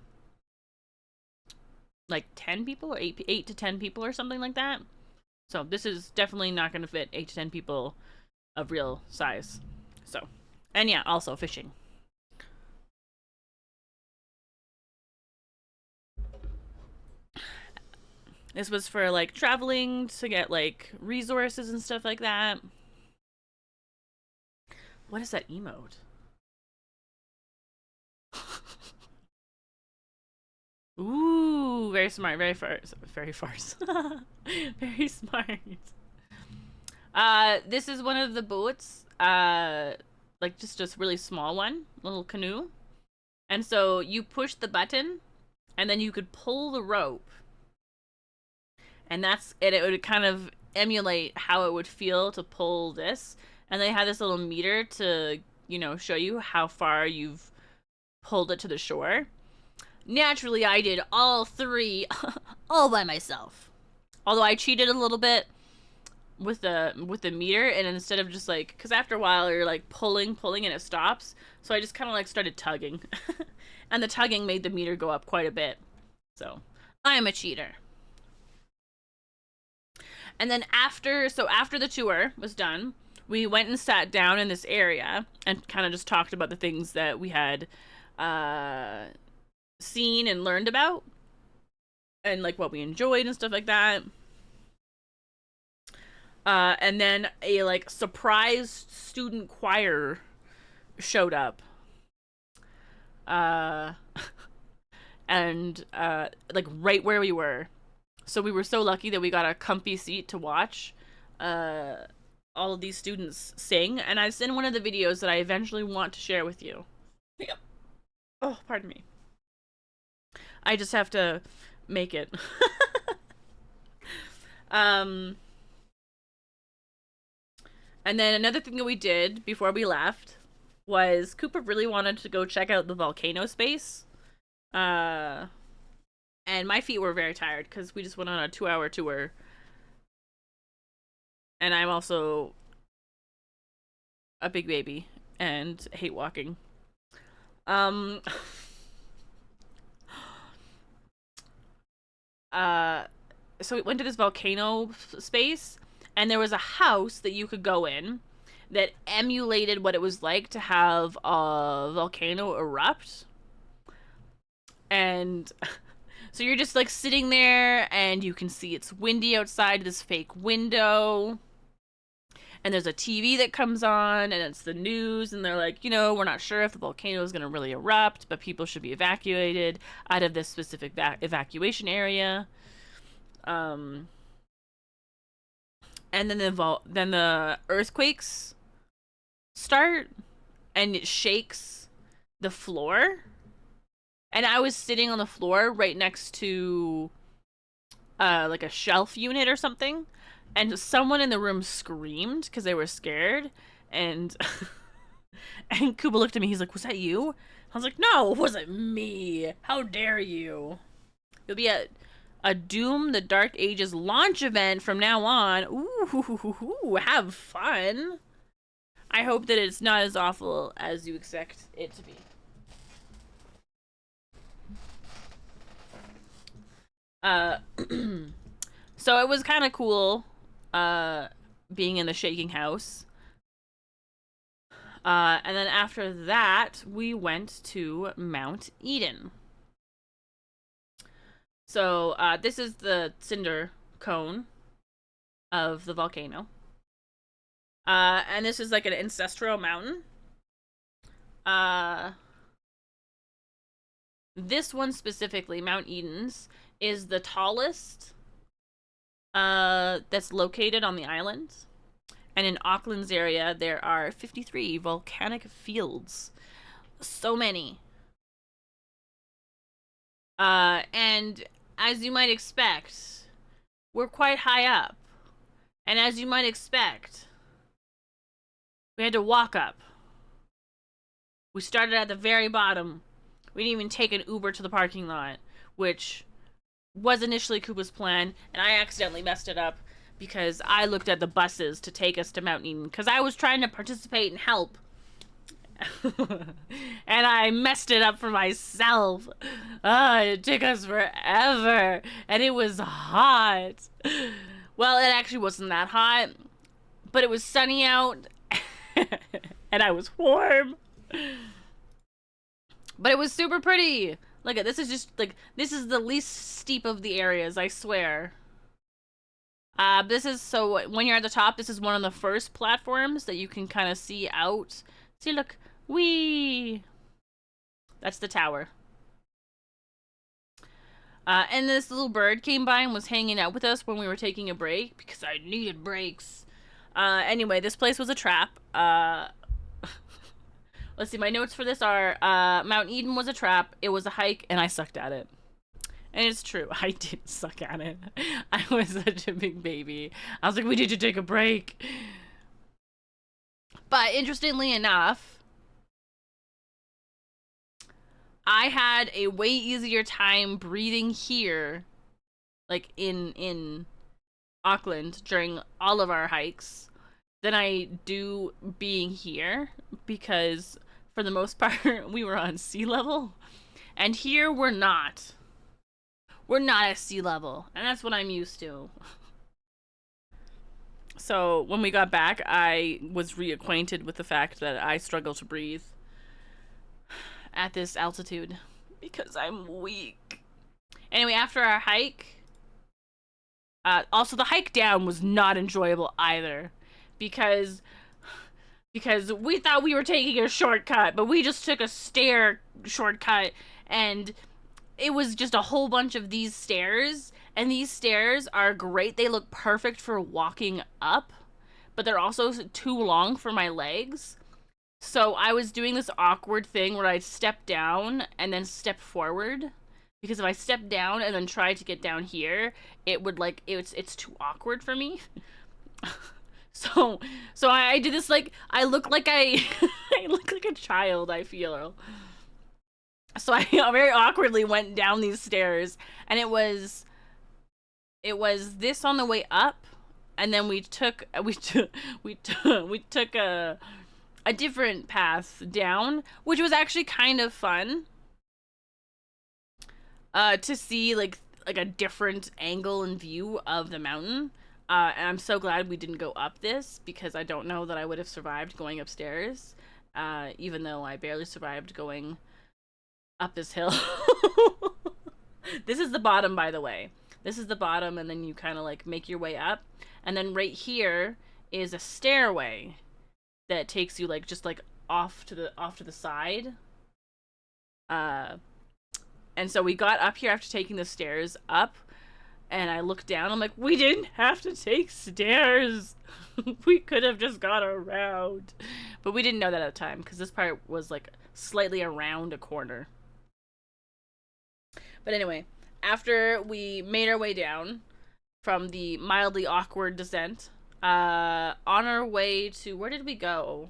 like 10 people or 8 to 10 people or something like that. So this is definitely not going to fit 8 to 10 people of real size. So, and yeah, also fishing. This was for like traveling to get like resources and stuff like that. What is that emote? Ooh, very smart, very farce, very farce, very smart. This is one of the boats. Like just a really small one, little canoe. And so you push the button, and then you could pull the rope, and that's it. It would kind of emulate how it would feel to pull this. And they have this little meter to, you know, show you how far you've pulled it to the shore. Naturally, I did all 3 all by myself. Although I cheated a little bit with the meter, and instead of just like, because after a while you're like pulling and it stops, so I just kind of like started tugging. And the tugging made the meter go up quite a bit. So I am a cheater. And then after the tour was done, we went and sat down in this area and kind of just talked about the things that we had seen and learned about, and like what we enjoyed and stuff like that. And then a like surprise student choir showed up. And like right where we were. So we were so lucky that we got a comfy seat to watch all of these students sing, and it's in one of the videos that I eventually want to share with you. Yep. Oh, pardon me. I just have to make it. And then another thing that we did before we left was Cooper really wanted to go check out the volcano space. And my feet were very tired because we just went on a 2-hour tour. And I'm also a big baby and hate walking. So we went to this volcano space, and there was a house that you could go in that emulated what it was like to have a volcano erupt. And so you're just like sitting there, and you can see it's windy outside this fake window. And there's a TV that comes on, and it's the news, and they're like, you know, we're not sure if the volcano is going to really erupt, but people should be evacuated out of this specific evacuation area. And then the earthquakes start, and it shakes the floor. And I was sitting on the floor right next to like a shelf unit or something, and someone in the room screamed because they were scared, and and Kuba looked at me, he's like, was that you? I was like, no, it wasn't me. How dare you? You'll be at a Doom the Dark Ages launch event from now on. Ooh, have fun. I hope that it's not as awful as you expect it to be. So it was kind of cool being in the shaking house. And then after that, we went to Mount Eden. So this is the cinder cone of the volcano. And this is like an ancestral mountain. This one specifically, Mount Eden's, is the tallest that's located on the island. And in Auckland's area, there are 53 volcanic fields. So many. And as you might expect, we're quite high up. And as you might expect, we had to walk up. We started at the very bottom. We didn't even take an Uber to the parking lot, which was initially Koopa's plan, and I accidentally messed it up because I looked at the buses to take us to Mount Eden because I was trying to participate and help. And I messed it up for myself. It took us forever, and it was hot. Well, it actually wasn't that hot, but it was sunny out, and I was warm. But it was super pretty. Look at this. Is just like, this is the least steep of the areas, I swear. This is, so when you're at the top, this is one of the first platforms that you can kind of see out. See, look, whee! That's the tower. And this little bird came by and was hanging out with us when we were taking a break because I needed breaks. Anyway, this place was a trap. Let's see, my notes for this are, Mount Eden was a trap, it was a hike, and I sucked at it. And it's true, I did suck at it. I was such a big baby. I was like, we need to take a break. But interestingly enough, I had a way easier time breathing here, like in Auckland during all of our hikes, than I do being here, because for the most part we were on sea level, and here we're not. We're not at sea level, and that's what I'm used to. So when we got back, I was reacquainted with the fact that I struggle to breathe at this altitude because I'm weak. Anyway, after our hike, also the hike down was not enjoyable either, because we thought we were taking a shortcut, but we just took a stair shortcut, and it was just a whole bunch of these stairs, and these stairs are great. They look perfect for walking up, but they're also too long for my legs. So I was doing this awkward thing where I'd step down and then step forward, because if I step down and then try to get down here, it would like, it's too awkward for me. So I did this, like, I look like I look like a child, I feel. So I very awkwardly went down these stairs, and it was this on the way up, and then we took a different path down, which was actually kind of fun. To see like a different angle and view of the mountain. And I'm so glad we didn't go up this, because I don't know that I would have survived going upstairs, even though I barely survived going up this hill. This is the bottom, by the way. This is the bottom, and then you kind of like make your way up, and then right here is a stairway that takes you like just like off to the side. And so we got up here after taking the stairs up, and I looked down. I'm like, we didn't have to take stairs. We could have just got around, but we didn't know that at the time because this part was like slightly around a corner. But anyway, after we made our way down from the mildly awkward descent, on our way to, where did we go?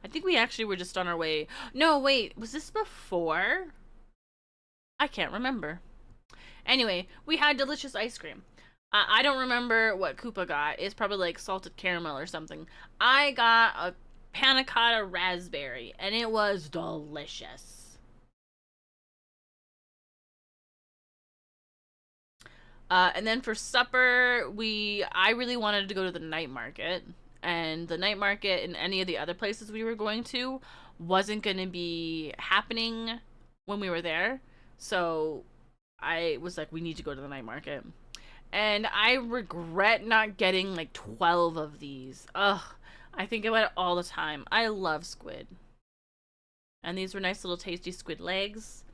I think we actually were just on our way. No, wait, was this before? I can't remember. Anyway, we had delicious ice cream. I don't remember what Koopa got. It's probably like salted caramel or something. I got a panna cotta raspberry, and it was delicious. And then for supper, I really wanted to go to the night market, and the night market and any of the other places we were going to wasn't going to be happening when we were there. So I was like, we need to go to the night market. And I regret not getting like 12 of these. Ugh, I think about it all the time. I love squid. And these were nice little tasty squid legs.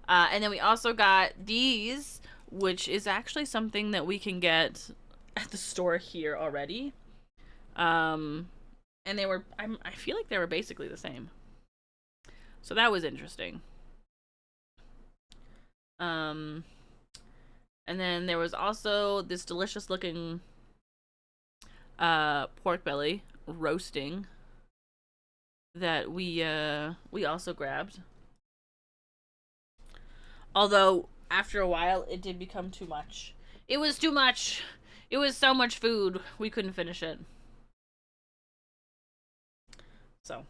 And then we also got these, which is actually something that we can get at the store here already. And they were, I feel like they were basically the same. So that was interesting. And then there was also this delicious looking pork belly roasting that we also grabbed. Although after a while it did become too much. It was too much. It was so much food, we couldn't finish it. So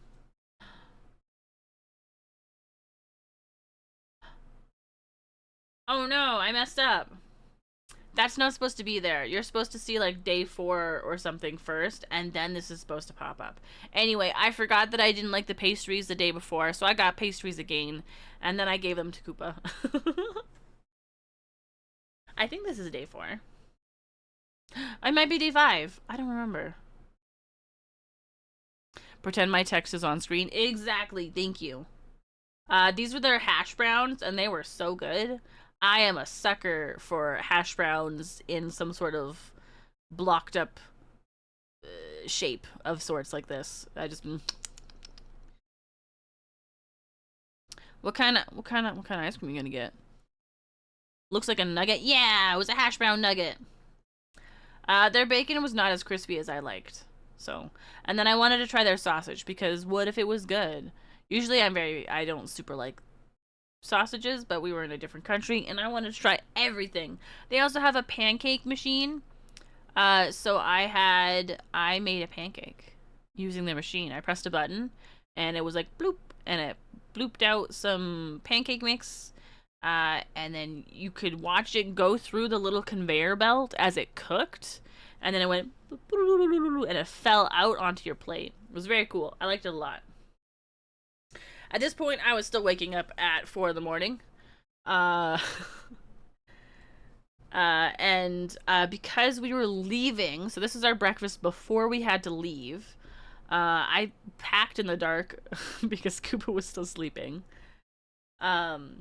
Oh no, I messed up. That's not supposed to be there. You're supposed to see like day 4 or something first, and then this is supposed to pop up. Anyway, I forgot that I didn't like the pastries the day before, so I got pastries again, and then I gave them to Koopa. I think this is day 4. I might be day 5. I don't remember. Pretend my text is on screen. Exactly. Thank you. These were their hash browns, and they were so good. I am a sucker for hash browns in some sort of blocked up shape of sorts like this. I just. What kind of ice cream are you gonna get? Looks like a nugget. Yeah, it was a hash brown nugget. Their bacon was not as crispy as I liked. So, and then I wanted to try their sausage because what if it was good? Usually I don't super like sausages, but we were in a different country and I wanted to try everything. They also have a pancake machine. So I made a pancake using the machine. I pressed a button and it was like bloop and it blooped out some pancake mix. And then you could watch it go through the little conveyor belt as it cooked. And then it went and it fell out onto your plate. It was very cool. I liked it a lot. At this point, I was still waking up at 4 in the morning. Uh, because we were leaving, so this is our breakfast before we had to leave. I packed in the dark because Koopa was still sleeping. But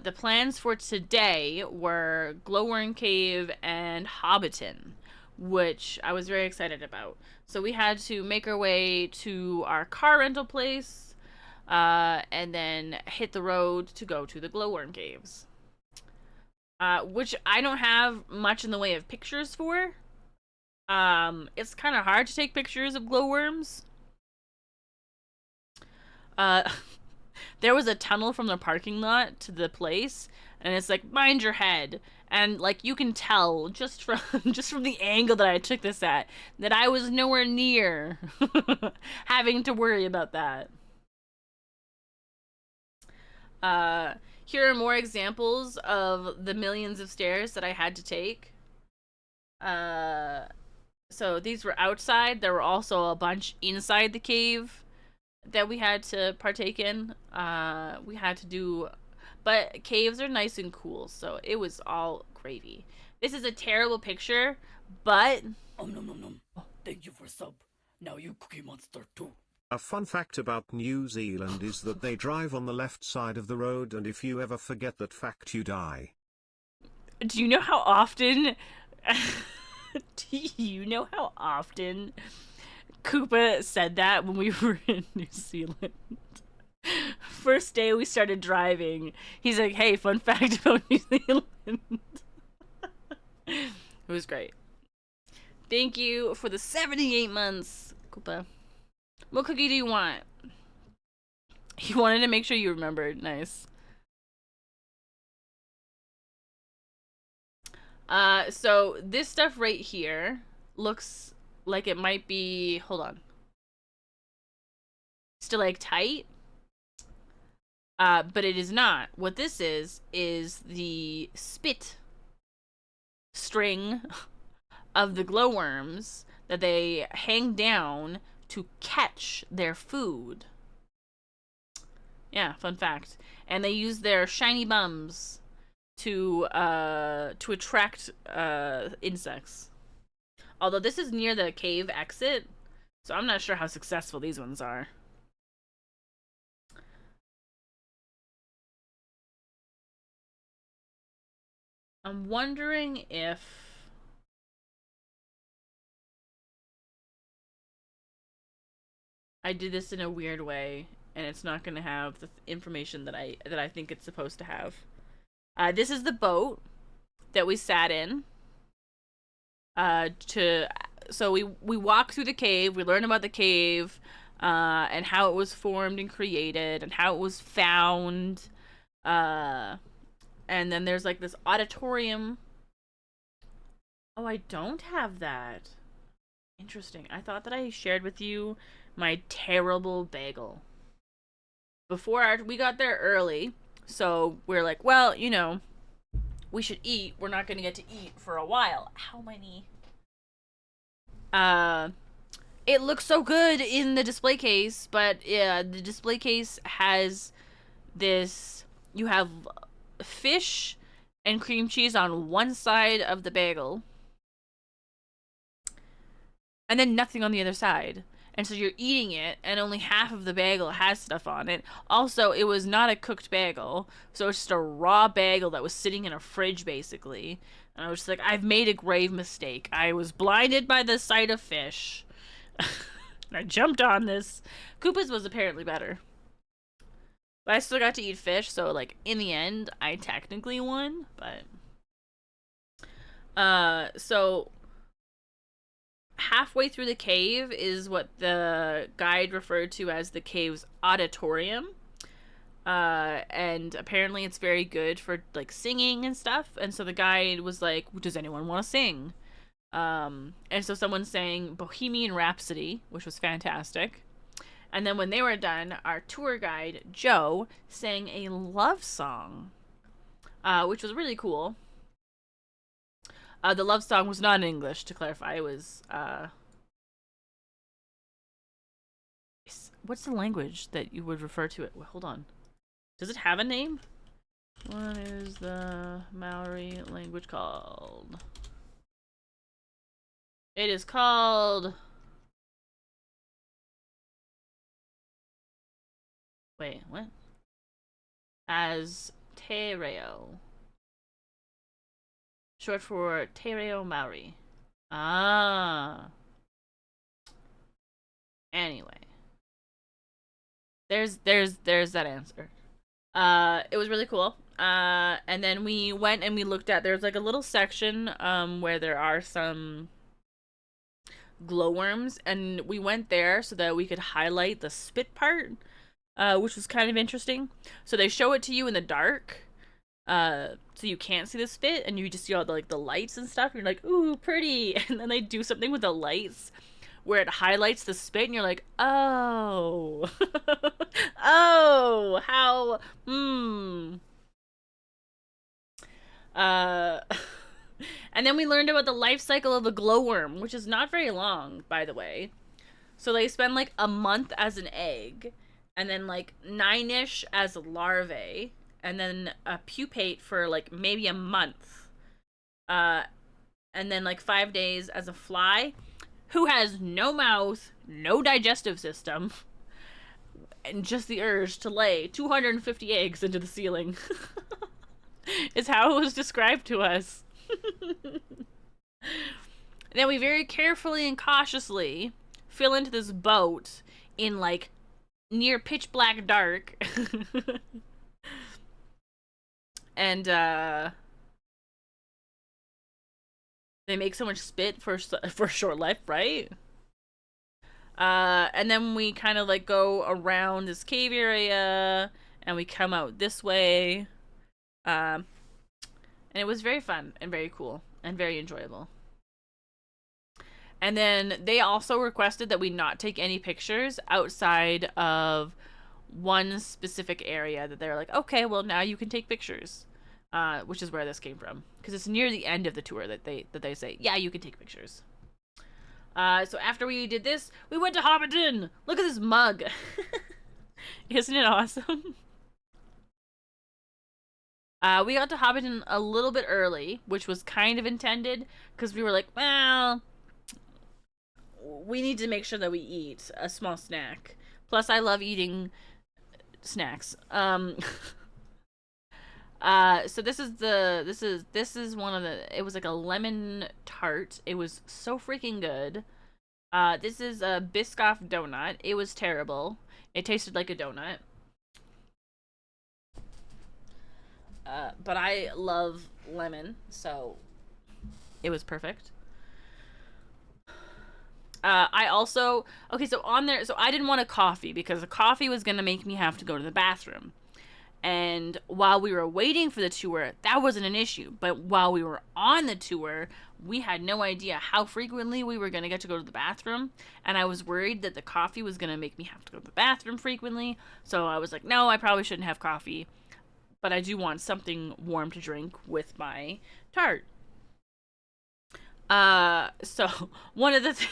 the plans for today were Glowworm Cave and Hobbiton, which I was very excited about. So we had to make our way to our car rental place, and then hit the road to go to the Glowworm Caves. Which I don't have much in the way of pictures for. It's kind of hard to take pictures of glowworms. There was a tunnel from the parking lot to the place, and it's like, mind your head. And like you can tell just from the angle that I took this at that I was nowhere near having to worry about that. Here are more examples of the millions of stairs that I had to take. So these were outside. There were also a bunch inside the cave that we had to partake in. We had to do, but caves are nice and cool, so it was all gravy. This is a terrible picture, but
Nom nom nom. Thank you for sub. Now you Cookie Monster too.
A fun fact about New Zealand is that they drive on the left side of the road, and if you ever forget that fact, you die.
do you know how often? Do you know how often Koopa said that when we were in New Zealand? First day we started driving, he's like, "Hey, fun fact about New Zealand." It was great. Thank you for the 78 months, Koopa. What cookie do you want? He wanted to make sure you remembered. Nice. So this stuff right here looks like it might be, hold on, stalactite. But it is not. What this is the spit string of the glowworms that they hang down to catch their food. Yeah, fun fact. And they use their shiny bums to attract insects. Although this is near the cave exit, so I'm not sure how successful these ones are. I'm wondering if I did this in a weird way and it's not going to have the information that I think it's supposed to have. This is the boat that we sat in. So we walk through the cave, we learn about the cave, and how it was formed and created and how it was found. And then there's like this auditorium. Oh, I don't have that. Interesting. I thought that I shared with you my terrible bagel. We got there early, So we're like, well, you know, we should eat. We're not going to get to eat for a while. How many? It looks so good in the display case, but yeah, the display case has this. You have fish and cream cheese on one side of the bagel, and then nothing on the other side. And so you're eating it, and only half of the bagel has stuff on it. Also, it was not a cooked bagel, so it's just a raw bagel that was sitting in a fridge, basically. And I was just like, I've made a grave mistake. I was blinded by the sight of fish. And I jumped on this. Koopa's was apparently better. But I still got to eat fish, so, like, in the end, I technically won, but... So halfway through the cave is what the guide referred to as the cave's auditorium. And apparently it's very good for, like, singing and stuff. And so the guide was like, does anyone want to sing? And so someone sang Bohemian Rhapsody, which was fantastic. And then when they were done, our tour guide, Joe, sang a love song, which was really cool. The love song was not in English, to clarify. It was, what's the language that you would refer to it? Well, hold on. Does it have a name? What is the Maori language called? It is called... Wait, what? As Te Reo. Short for Te Reo Maori. Ah. Anyway. There's that answer. It was really cool. And then we went and we looked at, there's like a little section where there are some glowworms, and we went there so that we could highlight the spit part, which was kind of interesting. So they show it to you in the dark, so you can't see the spit, and you just see all the, like, the lights and stuff. You're like, ooh, pretty. And then they do something with the lights where it highlights the spit, and you're like, oh. Oh, how, And then we learned about the life cycle of a glowworm, which is not very long, by the way. So they spend like a month as an egg, and then like 9-ish as larvae, and then a pupate for like maybe a month. And then like 5 days as a fly, who has no mouth, no digestive system, and just the urge to lay 250 eggs into the ceiling. Is how it was described to us. Then we very carefully and cautiously fill into this boat in like near pitch black dark. And they make so much spit for short life, right? And then we kind of like go around this cave area, and we come out this way. And it was very fun and very cool and very enjoyable. And then they also requested that we not take any pictures outside of one specific area, that they're like, okay, well, now you can take pictures, which is where this came from, because it's near the end of the tour that they say, yeah, you can take pictures. So after we did this, we went to Hobbiton. Look at this mug. Isn't it awesome? We got to Hobbiton a little bit early, which was kind of intended, because we were like, well, we need to make sure that we eat a small snack. Plus, I love eating snacks. So this is one of the, it was like a lemon tart. It was so freaking good. This is a Biscoff donut. It was terrible. It tasted like a donut. But I love lemon, so it was perfect. I also, okay, so on there, so I didn't want a coffee because a coffee was gonna make me have to go to the bathroom. And while we were waiting for the tour, that wasn't an issue. But while we were on the tour, we had no idea how frequently we were gonna get to go to the bathroom. And I was worried that the coffee was gonna make me have to go to the bathroom frequently. So I was like, no, I probably shouldn't have coffee. but I do want something warm to drink with my tart. So one of the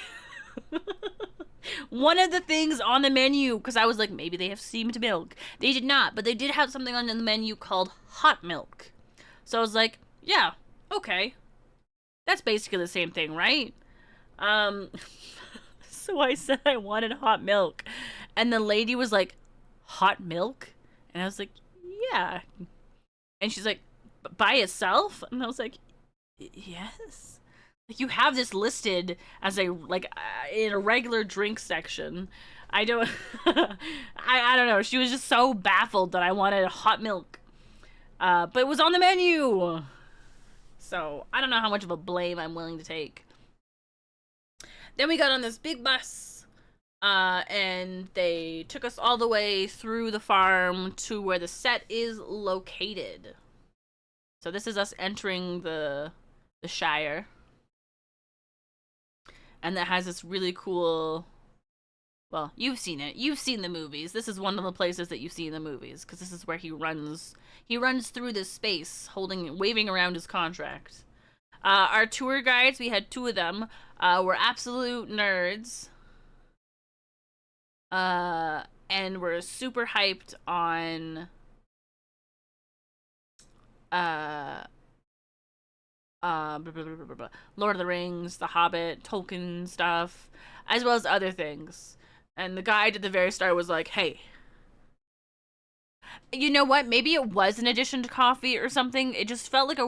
one of the things on the menu, because I was like, maybe they have steamed milk. They did not, but they did have something on the menu called hot milk. So I was like, yeah, okay. That's basically the same thing, right? So I said I wanted hot milk. And the lady was like, hot milk? And I was like, yeah. And she's like, by itself? And I was like, yes. Like, you have this listed as a, like, in a regular drink section. I don't, I don't know. She was just so baffled that I wanted hot milk. But it was on the menu. So I don't know how much of a blame I'm willing to take. Then we got on this big bus, and they took us all the way through the farm to where the set is located. So this is us entering the Shire. And that has this really cool, well, you've seen it. You've seen the movies. This is one of the places that you see in the movies, because this is where he runs through this space, waving around his contract. Our tour guides, we had 2 of them, were absolute nerds. And were super hyped on Lord of the Rings, The Hobbit, Tolkien stuff, as well as other things. And the guide at the very start was like, hey, you know what? Maybe it was an addition to coffee or something. It just felt like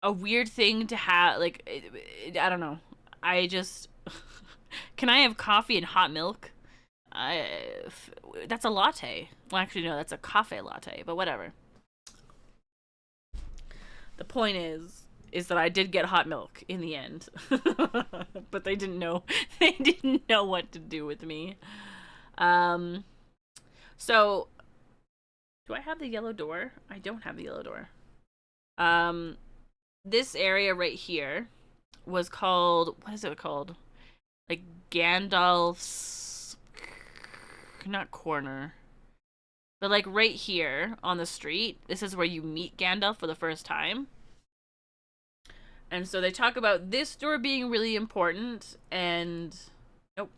a weird thing to have. Like, I don't know. I just... Can I have coffee and hot milk? That's a latte. Well, actually, no, that's a cafe latte, but whatever. The point is that I did get hot milk in the end. But they didn't know what to do with me. So do I have the yellow door? I don't have the yellow door. This area right here was called, what is it called? Like Gandalf's, not corner, but like right here on the street, this is where you meet Gandalf for the first time. And so they talk about this door being really important, and nope.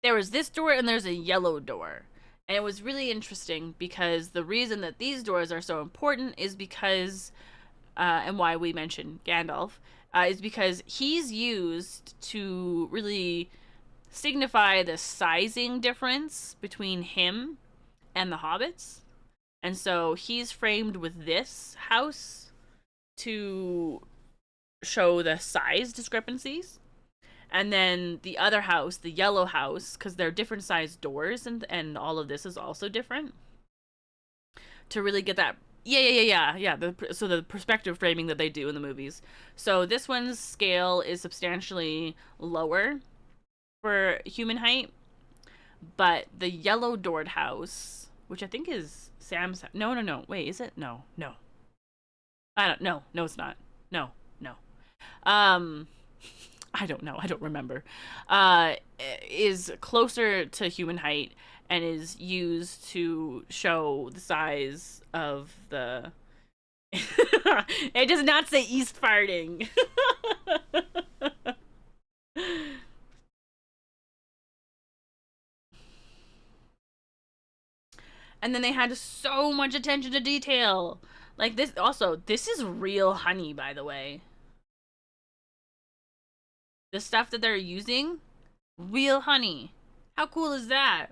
There was this door and there's a yellow door. And it was really interesting because the reason that these doors are so important is because, and why we mentioned Gandalf, is because he's used to really signify the sizing difference between him and the hobbits. And so he's framed with this house to show the size discrepancies. And then the other house, the yellow house, because they're different sized doors, and all of this is also different, to really get that so the perspective framing that they do in the movies. So this one's scale is substantially lower for human height, but the yellow doored house, which I think is Sam's, no, wait, is it? No, I don't know. No, it's not. No. I don't know. I don't remember. Is closer to human height and is used to show the size of the... It does not say East farting. And then they had so much attention to detail. Like this, also, this is real honey, by the way. The stuff that they're using, real honey. How cool is that?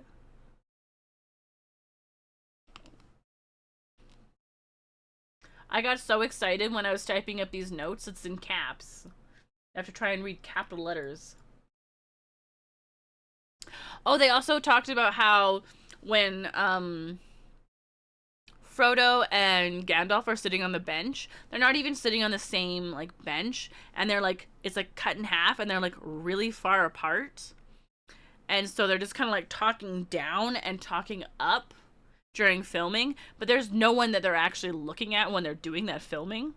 I got so excited when I was typing up these notes. It's in caps. I have to try and read capital letters. Oh, they also talked about how when Frodo and Gandalf are sitting on the bench, they're not even sitting on the same like bench, and they're like, it's like cut in half, and they're like really far apart. And so they're just kind of like talking down and talking up during filming, but there's no one that they're actually looking at when they're doing that filming.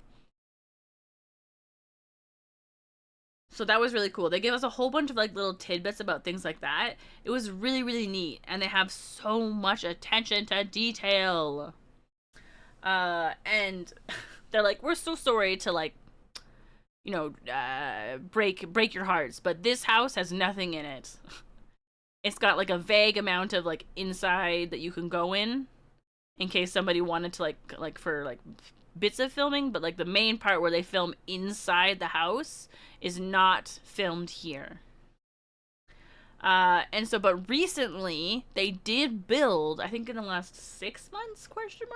So that was really cool. They gave us a whole bunch of like little tidbits about things like that. It was really, really neat. And they have so much attention to detail. And they're like, we're so sorry to like, you know, break your hearts, but this house has nothing in it. It's got like a vague amount of like inside that you can go in case somebody wanted to like for like bits of filming, but like the main part where they film inside the house is not filmed here. And so, but recently they did build, I think in the last 6 months, question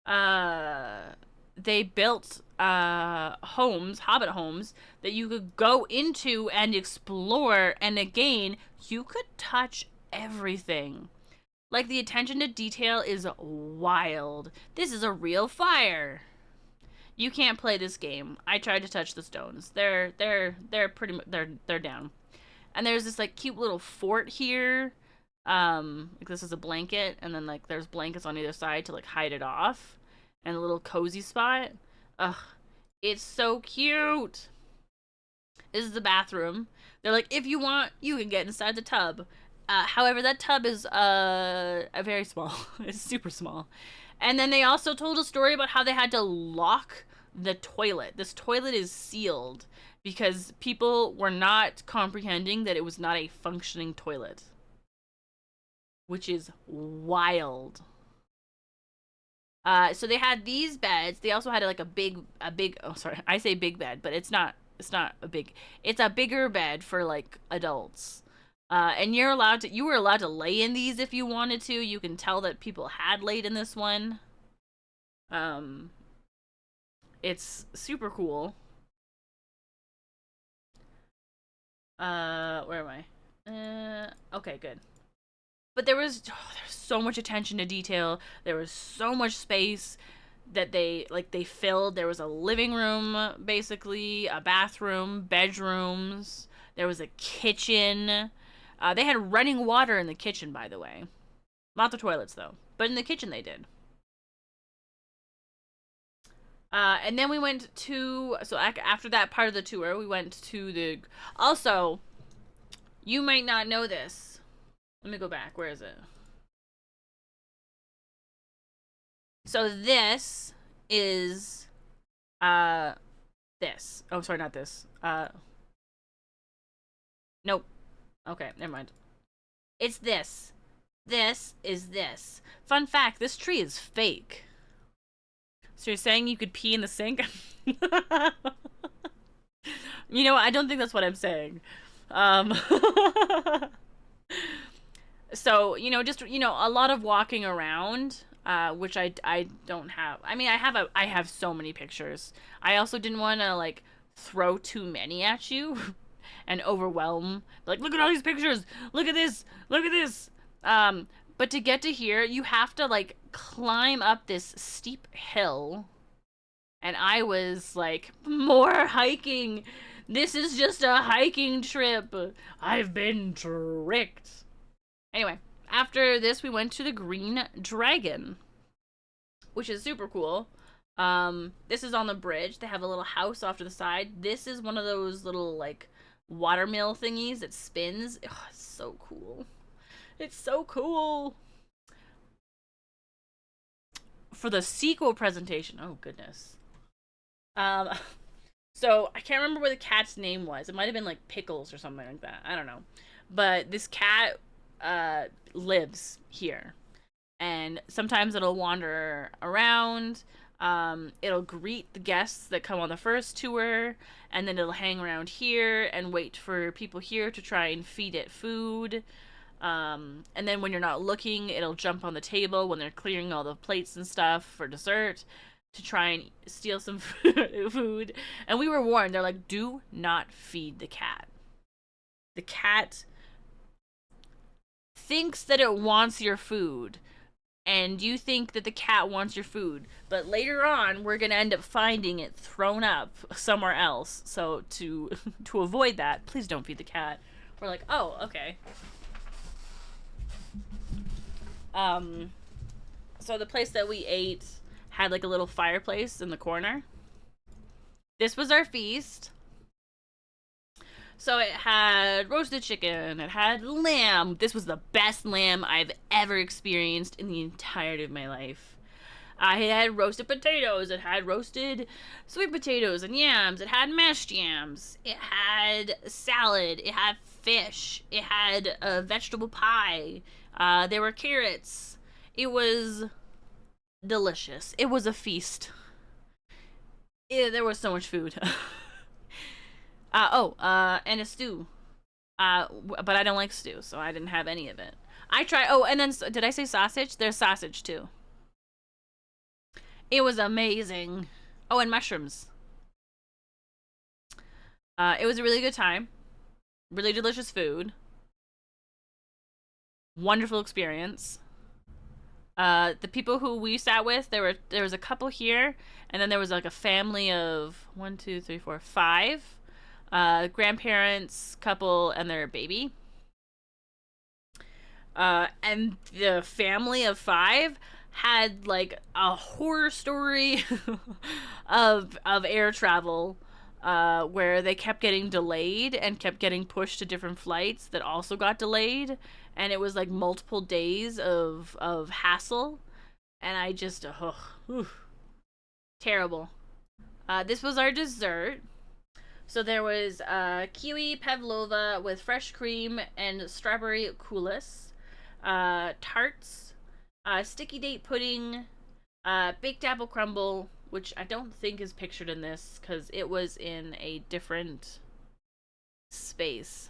mark, they built homes, hobbit homes, that you could go into and explore, and again, you could touch everything. Like, the attention to detail is wild. This is a real fire. You can't play this game. I tried to touch the stones. They're pretty much they're down. And there's this like cute little fort here. Like this is a blanket, and then like there's blankets on either side to like hide it off, and a little cozy spot. Ugh, it's so cute. This is the bathroom. They're like, if you want, you can get inside the tub. However, that tub is a very small. It's super small. And then they also told a story about how they had to lock the toilet. This toilet is sealed because people were not comprehending that it was not a functioning toilet, which is wild. So they had these beds. They also had like a big, oh, sorry, I say big bed, but it's not a big, it's a bigger bed for like adults. And you were allowed to lay in these if you wanted to. You can tell that people had laid in this one. It's super cool. Where am I? Okay, good. But there's so much attention to detail. There was so much space that they filled. There was a living room, basically, a bathroom, bedrooms. There was a kitchen. They had running water in the kitchen, by the way. Not the toilets, though. But in the kitchen they did. And then we went to... So after that part of the tour, we went to the... Also, you might not know this. Let me go back. Where is it? So this is... This. Oh, sorry, not this. Nope. Okay, never mind. It's this. This is this. Fun fact, this tree is fake. So you're saying you could pee in the sink? You know, I don't think that's what I'm saying. So, you know, just, you know, a lot of walking around, which I don't have. I mean, I have so many pictures. I also didn't want to, like, throw too many at you. And overwhelm, like, look at all these pictures, look at this, look at this. But to get to here, you have to like climb up this steep hill, and I was like, more hiking. This is just a hiking trip. I've been tricked. Anyway, after this, we went to the Green Dragon, which is super cool. This is on the bridge. They have a little house off to the side. This is one of those little like water mill thingies that spins. Oh, it's so cool. It's so cool. For the sequel presentation, oh goodness. So I can't remember what the cat's name was. It might have been like Pickles or something like that. I don't know. But this cat lives here. And sometimes it'll wander around. It'll greet the guests that come on the first tour, and then it'll hang around here and wait for people here to try and feed it food. And then when you're not looking, it'll jump on the table when they're clearing all the plates and stuff for dessert to try and steal some food. And we were warned, they're like, do not feed the cat. The cat thinks that it wants your food, and you think that the cat wants your food, but later on we're gonna end up finding it thrown up somewhere else. So to avoid that, please don't feed the cat. We're like, oh, okay. So the place that we ate had like a little fireplace in the corner. This was our feast. So it had roasted chicken, it had lamb. This was the best lamb I've ever experienced in the entirety of my life. It had roasted potatoes, it had roasted sweet potatoes and yams, it had mashed yams, it had salad, it had fish, it had a vegetable pie, there were carrots. It was delicious. It was a feast. There was so much food. And a stew. But I don't like stew, so I didn't have any of it. I tried. Oh, and then did I say sausage? There's sausage too. It was amazing. Oh, and mushrooms. It was a really good time. Really delicious food. Wonderful experience. The people who we sat with, there was a couple here, and then there was like a family of 1, 2, 3, 4, 5. Grandparents, couple, and their baby. And the family of 5 had like a horror story of air travel, where they kept getting delayed and kept getting pushed to different flights that also got delayed, and it was like multiple days of hassle, and I just terrible. This was our dessert. So there was kiwi pavlova with fresh cream and strawberry coulis, tarts, sticky date pudding, baked apple crumble, which I don't think is pictured in this because it was in a different space.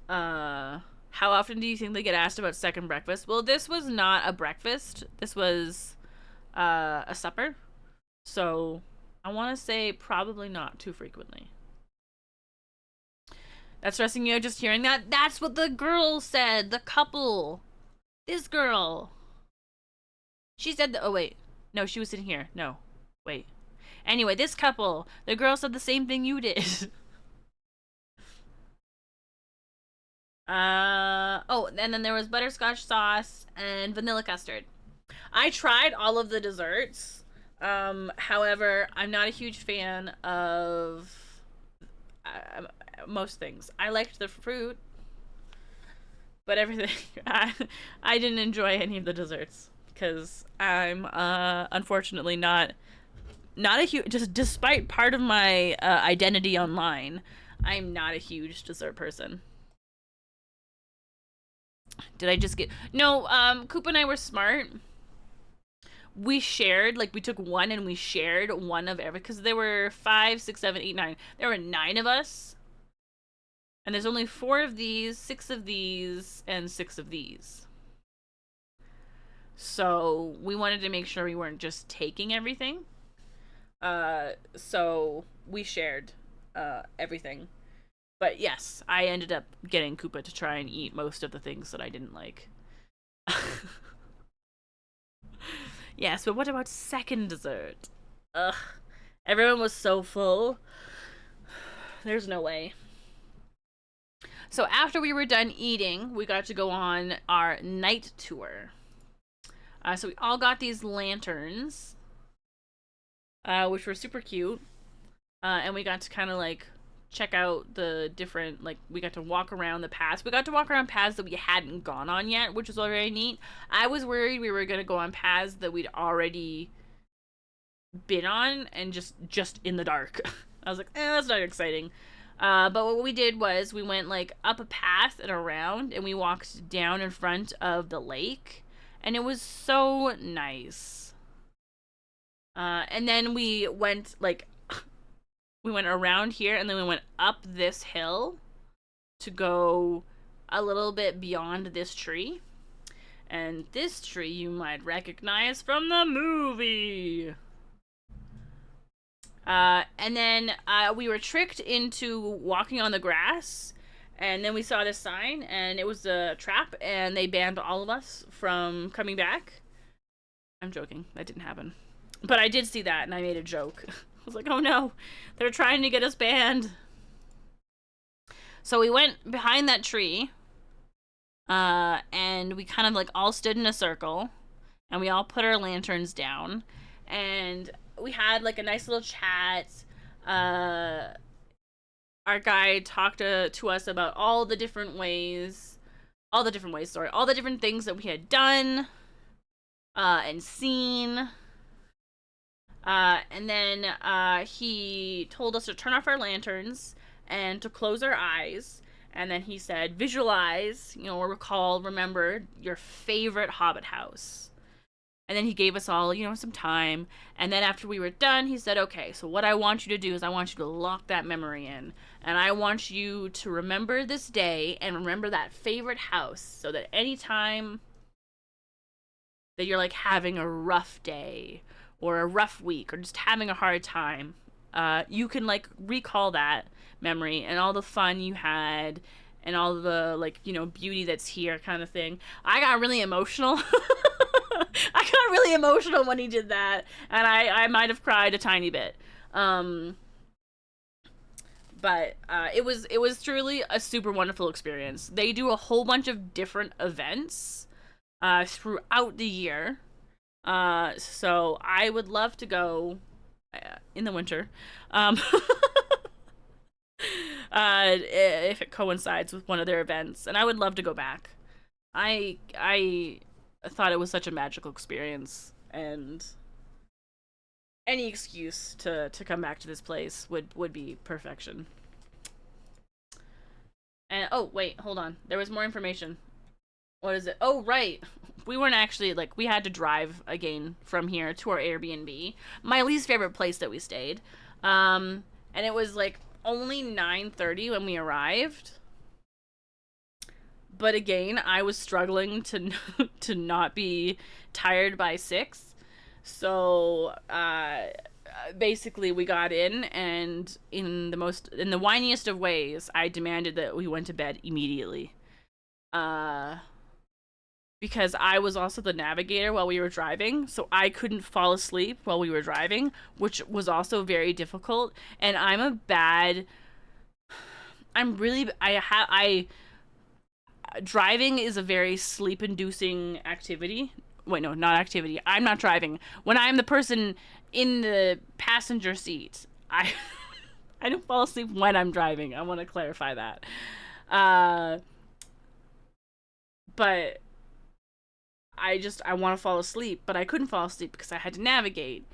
How often do you think they get asked about second breakfast? Well, this was not a breakfast. This was a supper. So I want to say probably not too frequently. That's stressing you out just hearing that? That's what the girl said. The couple. This girl. She said oh, wait. No, she was in here. No. Wait. Anyway, this couple. The girl said the same thing you did. Oh, and then there was butterscotch sauce and vanilla custard. I tried all of the desserts. However, I'm not a huge fan of most things. I liked the fruit, but everything I didn't enjoy any of the desserts because I'm unfortunately not a huge, just despite part of my identity online, I'm not a huge dessert person. Did I just get no? Coop and I were smart. We shared, like we took one and we shared one of every, because there were 5, 6, 7, 8, 9. There were 9 of us, and there's only 4 of these, 6 of these, and 6 of these. So we wanted to make sure we weren't just taking everything. So we shared everything. But yes, I ended up getting Koopa to try and eat most of the things that I didn't like. Yes, but what about second dessert? Ugh. Everyone was so full. There's no way. So after we were done eating, we got to go on our night tour. So we all got these lanterns, which were super cute. And we got to kind of like check out the different, like, we got to walk around the paths. We got to walk around paths that we hadn't gone on yet, which was very neat. I was worried we were going to go on paths that we'd already been on and just in the dark. I was like, that's not exciting. But what we did was we went like up a path and around, and we walked down in front of the lake, and it was so nice. And then we went like we went around here, and then we went up this hill to go a little bit beyond this tree. And this tree you might recognize from the movie. And then we were tricked into walking on the grass, and then we saw this sign, and it was a trap, and they banned all of us from coming back. I'm joking. That didn't happen. But I did see that, and I made a joke. I was like, oh no, they're trying to get us banned. So we went behind that tree, and we kind of like all stood in a circle, and we all put our lanterns down, and we had like a nice little chat. our guide talked to us about all the different ways, sorry, all the different things that we had done and seen. And then he told us to turn off our lanterns and to close our eyes. And then he said, visualize, or recall, remember your favorite Hobbit house. And then he gave us all, some time. And then after we were done, he said, okay, so what I want you to do is I want you to lock that memory in. And I want you to remember this day and remember that favorite house so that anytime that you're like having a rough day or a rough week or just having a hard time, you can like recall that memory and all the fun you had and all the like, beauty that's here kind of thing. I got really emotional. I got really emotional when he did that, and I might have cried a tiny bit. But it was truly a super wonderful experience. They do a whole bunch of different events throughout the year. So I would love to go in the winter. If it coincides with one of their events, and I would love to go back. I thought it was such a magical experience, and any excuse to come back to this place would be perfection. And oh wait, hold on, there was more information. What is it? Oh right, we weren't actually like, we had to drive again from here to our Airbnb, my least favorite place that we stayed, and it was like only 9:30 when we arrived. But again, I was struggling to to not be tired by 6. So basically we got in, and in the whiniest of ways, I demanded that we went to bed immediately. Because I was also the navigator while we were driving, so I couldn't fall asleep while we were driving, which was also very difficult. And driving is a very sleep-inducing activity. Wait, no, not activity. I'm not driving. When I'm the person in the passenger seat, I I don't fall asleep when I'm driving. I want to clarify that. But I want to fall asleep, but I couldn't fall asleep because I had to navigate,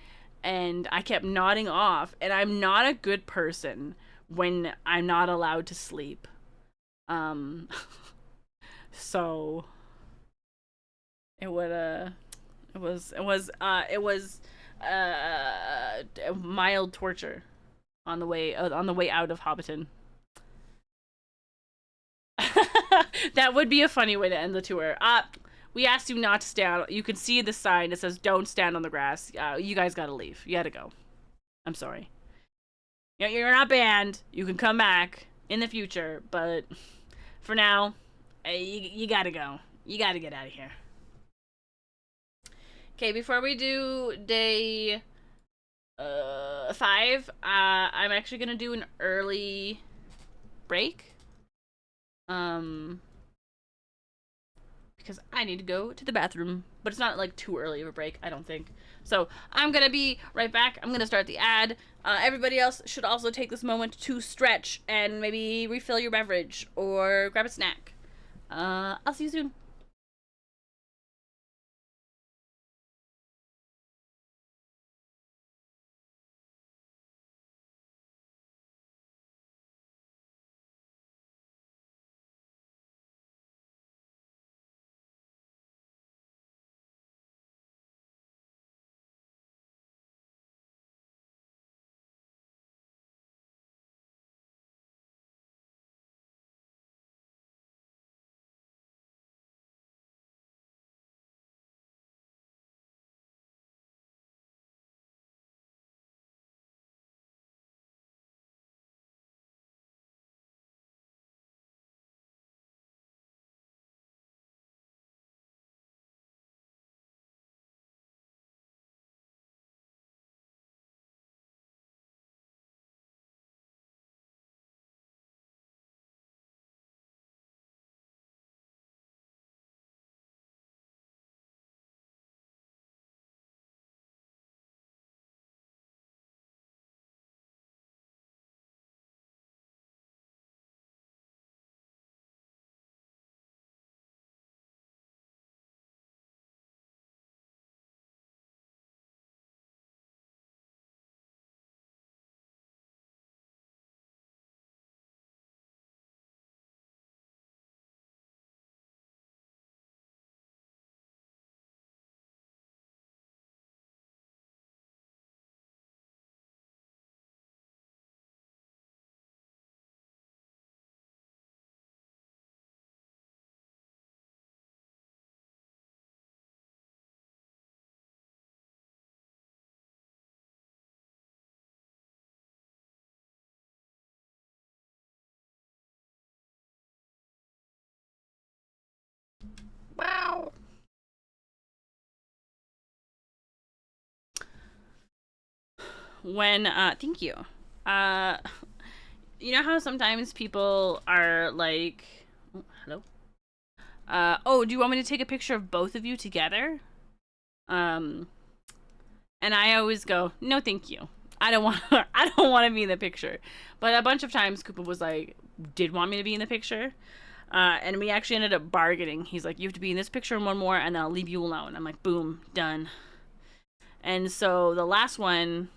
and I kept nodding off. And I'm not a good person when I'm not allowed to sleep. So it would it was mild torture on the way out of Hobbiton. That would be a funny way to end the tour. We asked you not to stand. You can see the sign that says "Don't stand on the grass." You guys gotta leave. You gotta go. I'm sorry. You're not banned. You can come back in the future, but for now, you gotta go. You gotta get out of here. Okay, before we do day 5, I'm actually gonna do an early break. Because I need to go to the bathroom, but it's not like too early of a break, I don't think. So I'm gonna be right back. I'm gonna start the ad. Everybody else should also take this moment to stretch and maybe refill your beverage or grab a snack. I'll see you soon. when thank you. Uh you know how sometimes people are like, oh, hello? Oh, do you want me to take a picture of both of you together? Um and I always go, "No, thank you. I don't want I don't want to be in the picture." But a bunch of times Koopa was like, did want me to be in the picture. And we actually ended up bargaining. He's like, "You have to be in this picture and one more, and then I'll leave you alone." I'm like, "Boom, done." And so the last one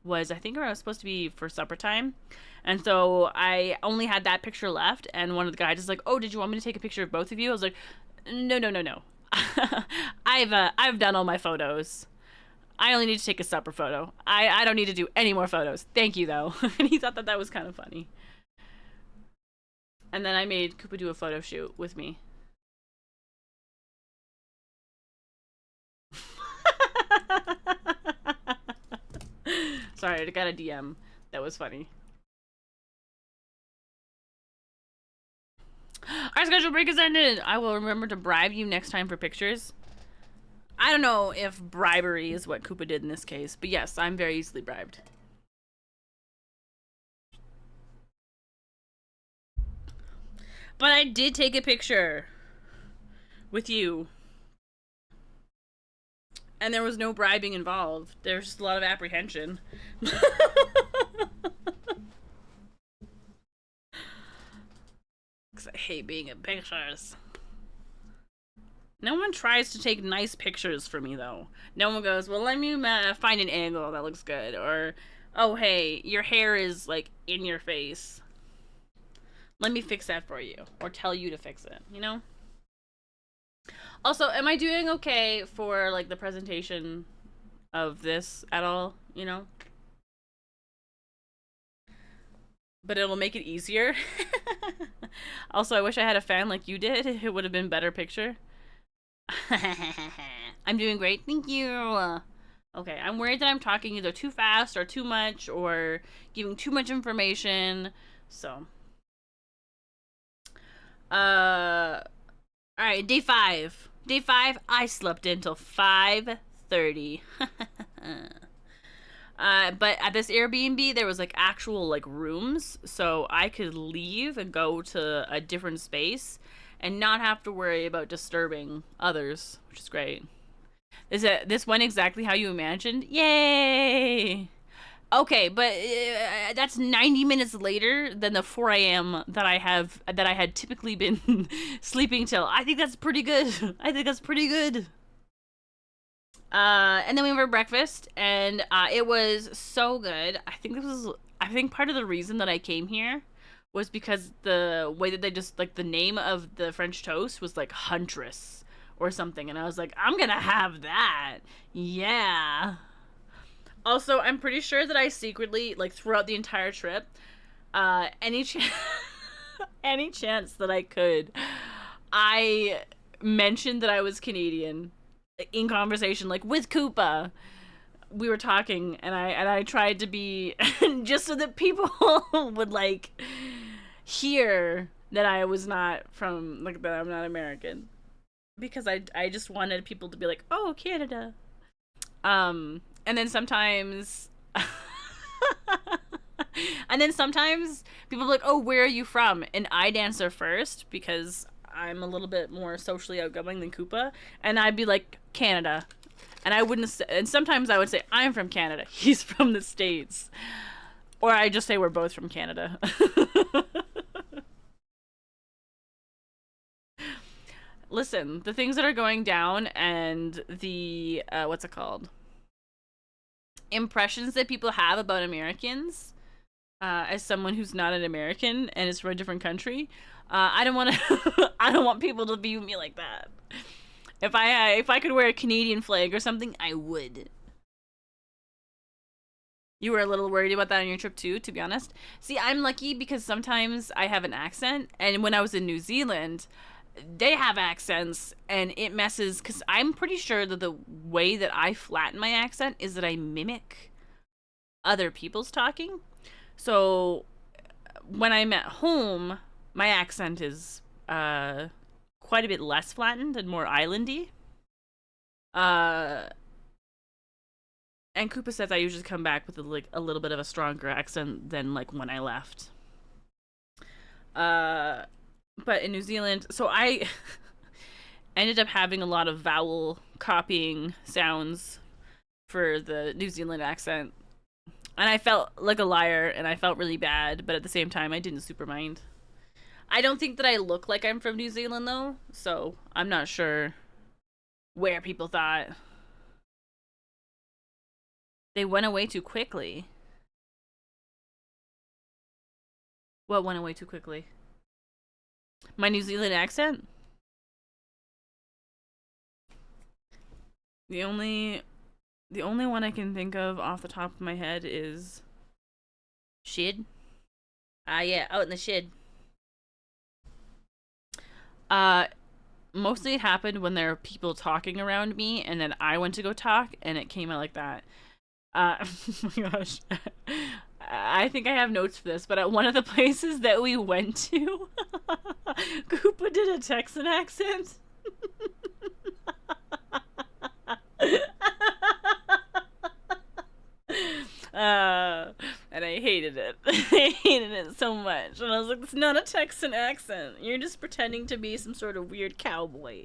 was, I think I was supposed to be for supper time. And so I only had that picture left. And one of the guys is like, "Oh, did you want me to take a picture of both of you?" I was like, "No, no, no, no. I've done all my photos. I only need to take a supper photo. I don't need to do any more photos. Thank you, though." And he thought that that was kind of funny. And then I made Koopa do a photo shoot with me. Sorry, I got a DM. That was funny. Our schedule break has ended. I will remember to bribe you next time for pictures. I don't know if bribery is what Koopa did in this case, but yes, I'm very easily bribed. But I did take a picture with you. And there was no bribing involved. There was just a lot of apprehension. Because I hate being in pictures. No one tries to take nice pictures for me, though. No one goes, "Well, let me find an angle that looks good." Or, "Oh, hey, your hair is, like, in your face. Let me fix that for you." Or tell you to fix it, you know? Also, am I doing okay for, like, the presentation of this at all, you know? But it'll make it easier. Also, I wish I had a fan like you did. It would have been better picture. I'm doing great, thank you. Okay, I'm worried that I'm talking either too fast or too much or giving too much information. So, all right, day 5. Day 5, I slept until 5:30. But at this Airbnb, there was like actual like rooms, so I could leave and go to a different space and not have to worry about disturbing others, which is great. This went exactly how you imagined. Yay! Okay, but that's 90 minutes later than the 4 a.m. that I had typically been sleeping till. I think that's pretty good. I think that's pretty good. And then we went for breakfast, and it was so good. I think part of the reason that I came here was because the way that they just like the name of the French toast was like Huntress or something, and I was like, I'm gonna have that. Yeah. Also, I'm pretty sure that I secretly, like, throughout the entire trip, any chance that I could, I mentioned that I was Canadian in conversation, like with Koopa. We were talking, and I tried to be just so that people would like hear that I was not from like that I'm not American, because I just wanted people to be like, "Oh, Canada." And then sometimes and then sometimes people are like, "Oh, where are you from?" And I'd answer first because I'm a little bit more socially outgoing than Koopa, and I'd be like, "Canada." And I wouldn't say, and sometimes I would say, "I'm from Canada." He's from the States. Or I just say we're both from Canada. Listen, the things that are going down and the what's it called? Impressions that people have about Americans, as someone who's not an American and is from a different country, I don't want to. I don't want people to view me like that. If I could wear a Canadian flag or something, I would. You were a little worried about that on your trip too, to be honest. See, I'm lucky because sometimes I have an accent, and when I was in New Zealand, they have accents, and it messes, because I'm pretty sure that the way that I flatten my accent is that I mimic other people's talking. So when I'm at home, my accent is quite a bit less flattened and more islandy. Uh, And Koopa says I usually come back with a little bit of a stronger accent than like when I left. But in New Zealand, so I ended up having a lot of vowel copying sounds for the New Zealand accent. And I felt like a liar and I felt really bad, but at the same time I didn't super mind. I don't think that I look like I'm from New Zealand though, so I'm not sure where people thought. They went away too quickly. What went away too quickly? My New Zealand accent? The only one I can think of off the top of my head is Shid. Yeah, out in the Shid. Mostly it happened when there were people talking around me, and then I went to go talk, and it came out like that. Oh my gosh. I think I have notes for this, but at one of the places that we went to, Koopa did a Texan accent. And I hated it. I hated it so much. And I was like, it's not a Texan accent. You're just pretending to be some sort of weird cowboy.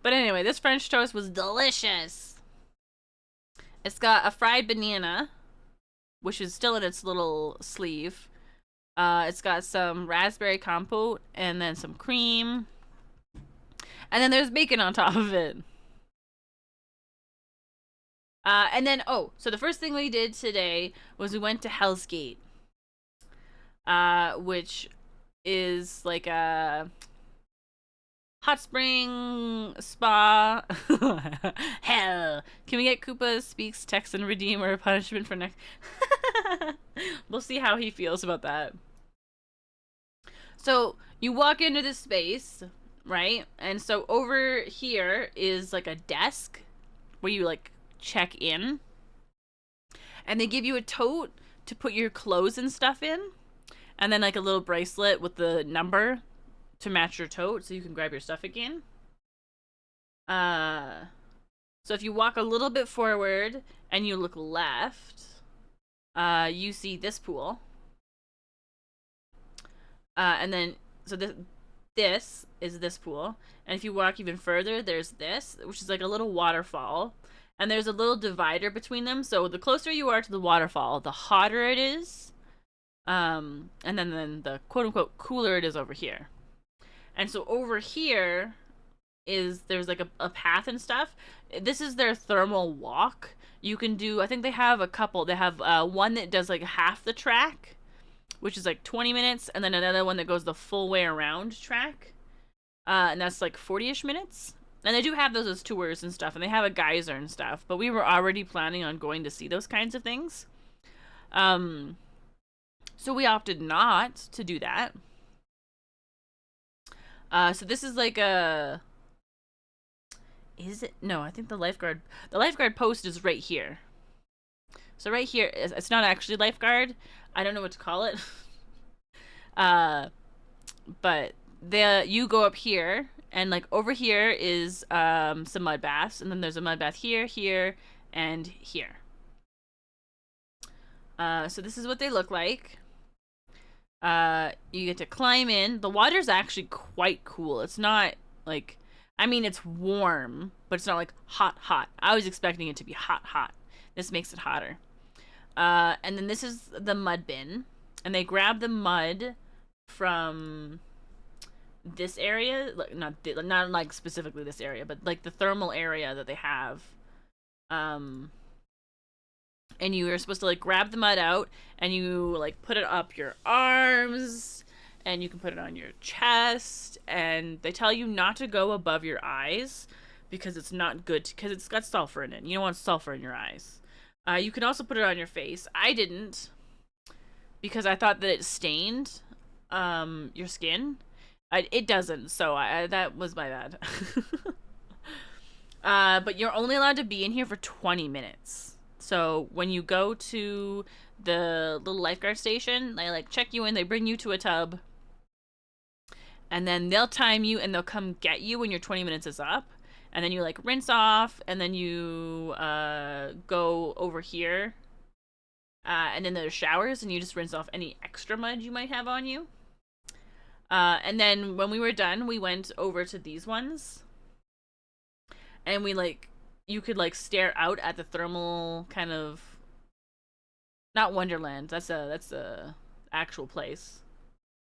But anyway, this French toast was delicious. It's got a fried banana, which is still in its little sleeve. It's got some raspberry compote and then some cream. And then there's bacon on top of it. And then, so the first thing we did today was we went to Hell's Gate. Which is like a hot spring spa. Hell. Can we get Koopa speaks Texan Redeemer punishment for next? We'll see how he feels about that. So you walk into this space, right? And so over here is like a desk where you like check in. And they give you a tote to put your clothes and stuff in. And then like a little bracelet with the number to match your tote so you can grab your stuff again. So if you walk a little bit forward and you look left, you see this pool. And then, so this is this pool. And if you walk even further, there's this, which is like a little waterfall. And there's a little divider between them. So the closer you are to the waterfall, the hotter it is. And then the quote-unquote cooler it is over here. And so over here there's like a path and stuff. This is their thermal walk. You can do, I think they have a couple. They have one that does like half the track, which is like 20 minutes, and then another one that goes the full way around track. And that's like 40-ish minutes. And they do have those as tours and stuff, and they have a geyser and stuff, but we were already planning on going to see those kinds of things. So we opted not to do that. So this is like a... Is it? No, I think the lifeguard post is right here. So right here, it's not actually lifeguard. I don't know what to call it. But you go up here, and like over here is some mud baths, and then there's a mud bath here, here, and here. So this is what they look like. You get to climb in. The water's actually quite cool. It's not like, I mean, it's warm, but it's not like hot, hot. I was expecting it to be hot, hot. This makes it hotter. And then this is the mud bin, and they grab the mud from this area, like not like specifically this area, but like the thermal area that they have. And you are supposed to like grab the mud out, and you like put it up your arms, and you can put it on your chest, and they tell you not to go above your eyes because it's not good, because it's got sulfur in it. You don't want sulfur in your eyes. You can also put it on your face. I didn't, because I thought that it stained your skin. It doesn't, so that was my bad. But you're only allowed to be in here for 20 minutes. So when you go to the little lifeguard station, they like check you in, they bring you to a tub, And then they'll time you and they'll come get you when your 20 minutes is up. And then you like rinse off, and then you go over here. And then there's showers, and you just rinse off any extra mud you might have on you. And then when we were done, we went over to these ones. And we like, you could like stare out at the thermal kind of, not Wonderland. That's a actual place.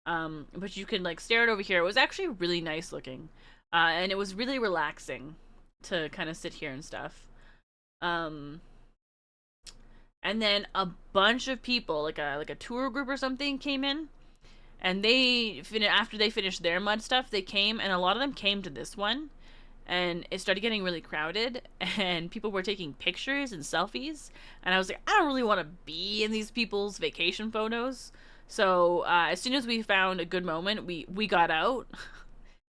But you could like stare it over here. It was actually really nice looking. And it was really relaxing to kind of sit here and stuff. And then a bunch of people, like a tour group or something, came in, and after they finished their mud stuff, they came, and a lot of them came to this one, and it started getting really crowded, and people were taking pictures and selfies, and I was like, I don't really want to be in these people's vacation photos. So as soon as we found a good moment, we got out.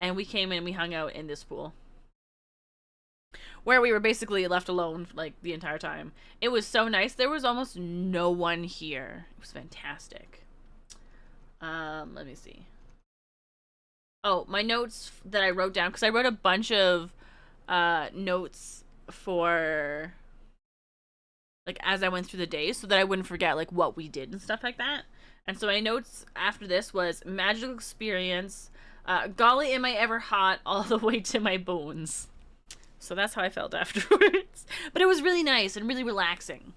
And we came in and we hung out in this pool. Where we were basically left alone, like, the entire time. It was so nice. There was almost no one here. It was fantastic. Let me see. Oh, my notes that I wrote down, because I wrote a bunch of notes for, like, as I went through the days, so that I wouldn't forget, like, what we did and stuff like that. And so my notes after this was magical experience. Golly, am I ever hot all the way to my bones. So that's how I felt afterwards. But it was really nice and really relaxing.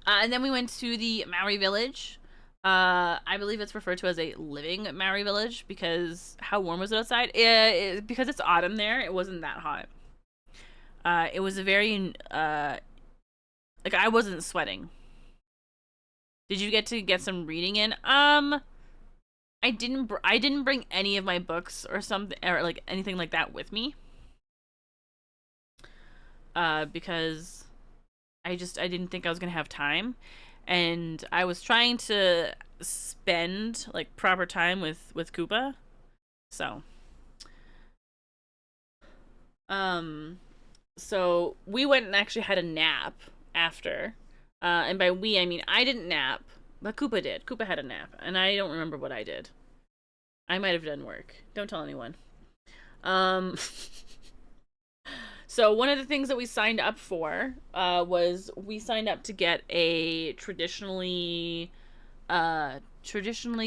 And then we went to the Maori village. I believe it's referred to as a living Maori village because how warm was it outside? Because it's autumn there, it wasn't that hot. It was a very, like, I wasn't sweating. Did you get to get some reading in? I didn't bring any of my books or something, or like anything like that with me. Because I didn't think I was gonna have time, and I was trying to spend like proper time with Koopa. So so we went and actually had a nap after. And by we, I mean I didn't nap, but Koopa did. Koopa had a nap, and I don't remember what I did. I might have done work. Don't tell anyone. So one of the things that we signed up for was we signed up to get a traditionally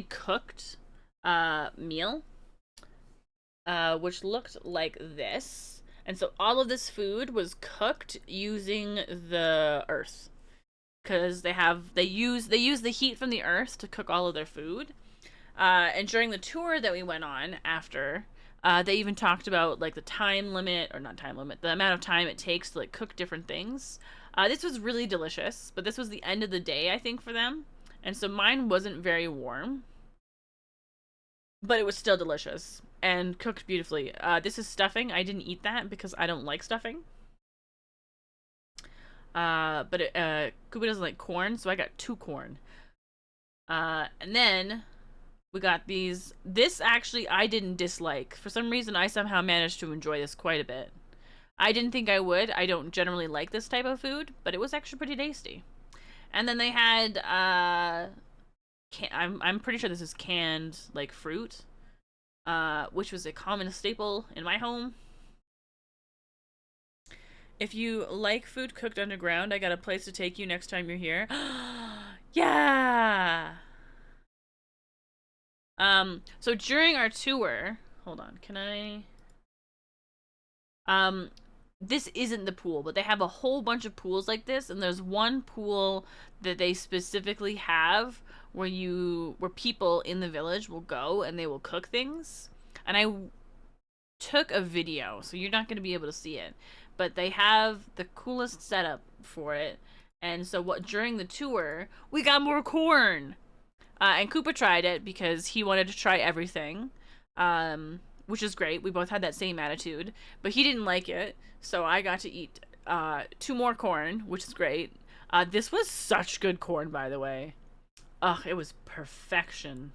cooked meal, which looked like this. And so all of this food was cooked using the earth, because they use the heat from the earth to cook all of their food. And during the tour that we went on after, they even talked about like the time limit, or not time limit, the amount of time it takes to like cook different things. This was really delicious, but this was the end of the day, I think, for them. And so mine wasn't very warm, but it was still delicious and cooked beautifully. This is stuffing. I didn't eat that because I don't like stuffing. But Koopa doesn't like corn, so I got 2 corn. And then we got these. This actually I didn't dislike. For some reason, I somehow managed to enjoy this quite a bit. I didn't think I would. I don't generally like this type of food, but it was actually pretty tasty. And then they had I'm pretty sure this is canned like fruit, which was a common staple in my home. If you like food cooked underground, I got a place to take you next time you're here. Yeah. So during our tour, hold on, can I? This isn't the pool, but they have a whole bunch of pools like this, and there's one pool that they specifically have where people in the village will go and they will cook things. And I took a video, so you're not going to be able to see it, but they have the coolest setup for it. And so during the tour, we got more corn. And Koopa tried it because he wanted to try everything, which is great. We both had that same attitude, but he didn't like it, so I got to eat 2 more corn, which is great. This was such good corn, by the way. Ugh, it was perfection.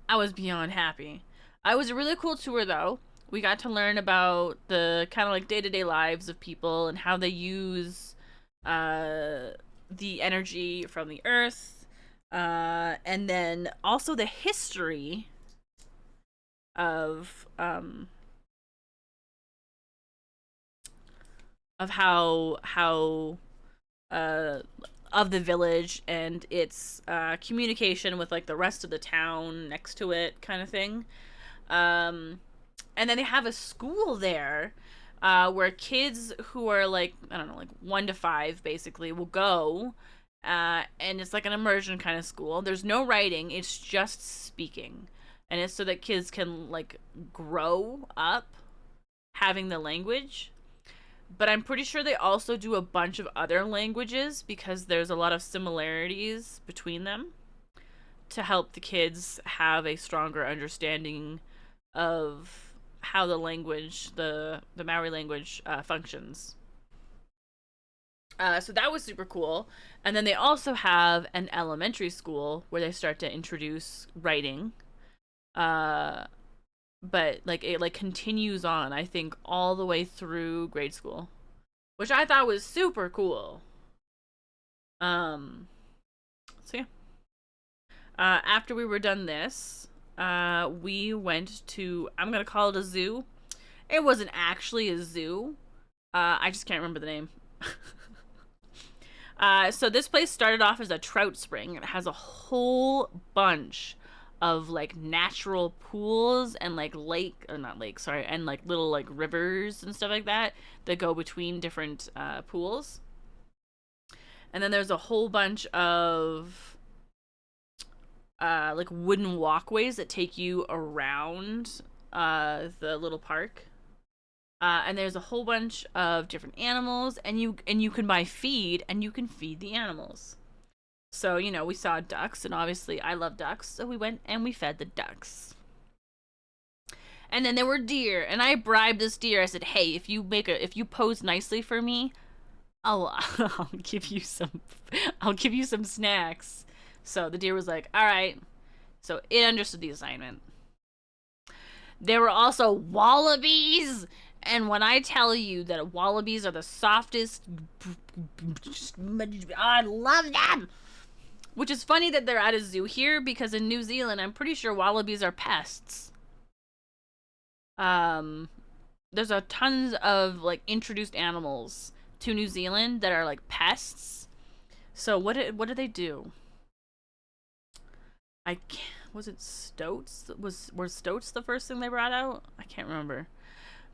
I was beyond happy. It was a really cool tour, though. We got to learn about the kind of like day-to-day lives of people and how they use the energy from the earth. And then also the history of how uh of the village and its communication with like the rest of the town next to it, kind of thing. Um, and then they have a school there where kids who are like, I don't know, like 1 to 5 basically will go. And it's like an immersion kind of school. There's no writing, it's just speaking. And it's so that kids can like grow up having the language. But I'm pretty sure they also do a bunch of other languages because there's a lot of similarities between them to help the kids have a stronger understanding of how the language, the Maori language, functions. So that was super cool. And then they also have an elementary school where they start to introduce writing. Uh, but like it like continues on, I think, all the way through grade school, which I thought was super cool. Um, so yeah. After we were done this, we went to, I'm gonna call it a zoo. It wasn't actually a zoo. I just can't remember the name. So this place started off as a trout spring. It has a whole bunch of like natural pools and like lake, or not lake, sorry, and like little like rivers and stuff like that that go between different pools. And then there's a whole bunch of like wooden walkways that take you around the little park. And there's a whole bunch of different animals, and you can buy feed, and you can feed the animals. So we saw ducks, and obviously I love ducks, so we went and we fed the ducks. And then there were deer, and I bribed this deer. I said, "Hey, if you pose nicely for me, I'll give you some snacks." So the deer was like, "All right." So it understood the assignment. There were also wallabies. And when I tell you that wallabies are the softest, I love them. Which is funny that they're at a zoo here, because in New Zealand, I'm pretty sure wallabies are pests. There's a tons of like introduced animals to New Zealand that are like pests. So what did they do? Was it stoats? Were stoats the first thing they brought out? I can't remember.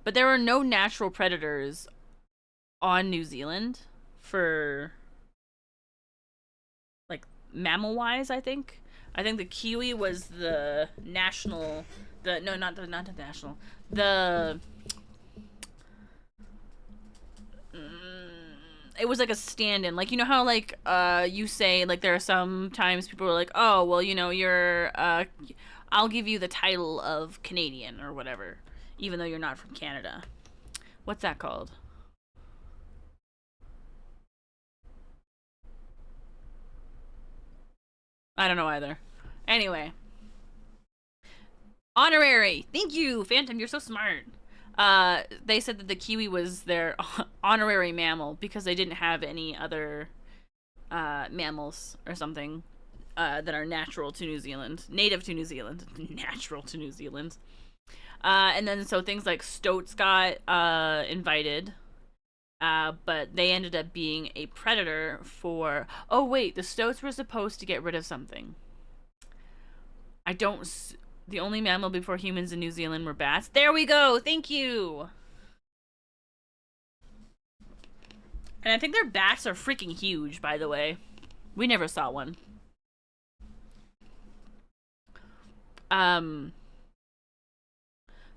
But there were no natural predators on New Zealand for like mammal wise, I think. I think the kiwi was the national not the national. The it was like a stand-in. Like, you know how like you say like there are sometimes people are like, "Oh, well, you're I'll give you the title of Canadian or whatever, even though you're not from Canada." What's that called? I don't know either. Anyway, honorary. Thank you, Phantom. You're so smart. They said that the kiwi was their honorary mammal because they didn't have any other mammals or something that are natural to New Zealand, native to New Zealand, natural to New Zealand. And then so things like stoats got invited, but they ended up being a predator for. Oh wait, the stoats were supposed to get rid of something. I don't. The only mammal before humans in New Zealand were bats. There we go. Thank you. And I think their bats are freaking huge, by the way. We never saw one.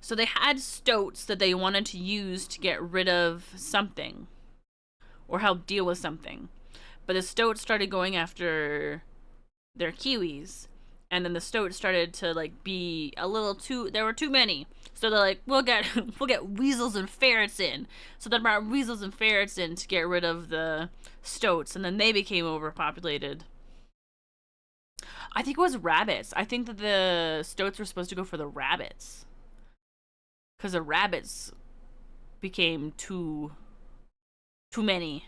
So they had stoats that they wanted to use to get rid of something or help deal with something. But the stoats started going after their kiwis. And then the stoats started to like be a little too. There were too many, so they're like, we'll get weasels and ferrets in. So they brought weasels and ferrets in to get rid of the stoats, and then they became overpopulated. I think it was rabbits. I think that the stoats were supposed to go for the rabbits, because the rabbits became too many.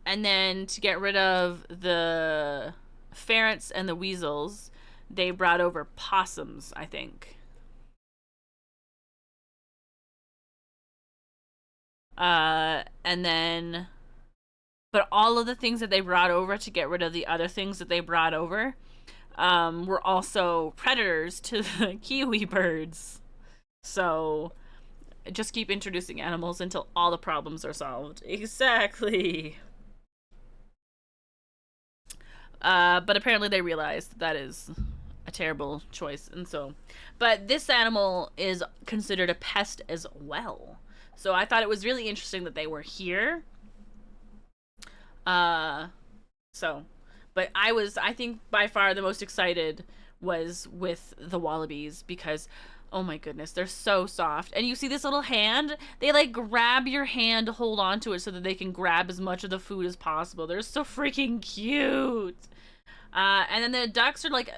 And then to get rid of the ferrets and the weasels, they brought over possums, I think. And then, but all of the things that they brought over to get rid of the other things that they brought over were also predators to the kiwi birds. So just keep introducing animals until all the problems are solved. Exactly. But apparently they realized that is a terrible choice, and so. But this animal is considered a pest as well. So I thought it was really interesting that they were here. Uh, so, but I think by far the most excited was with the wallabies because, oh my goodness, they're so soft. And you see this little hand? They like grab your hand to hold on to it so that they can grab as much of the food as possible. They're so freaking cute. And then the ducks are like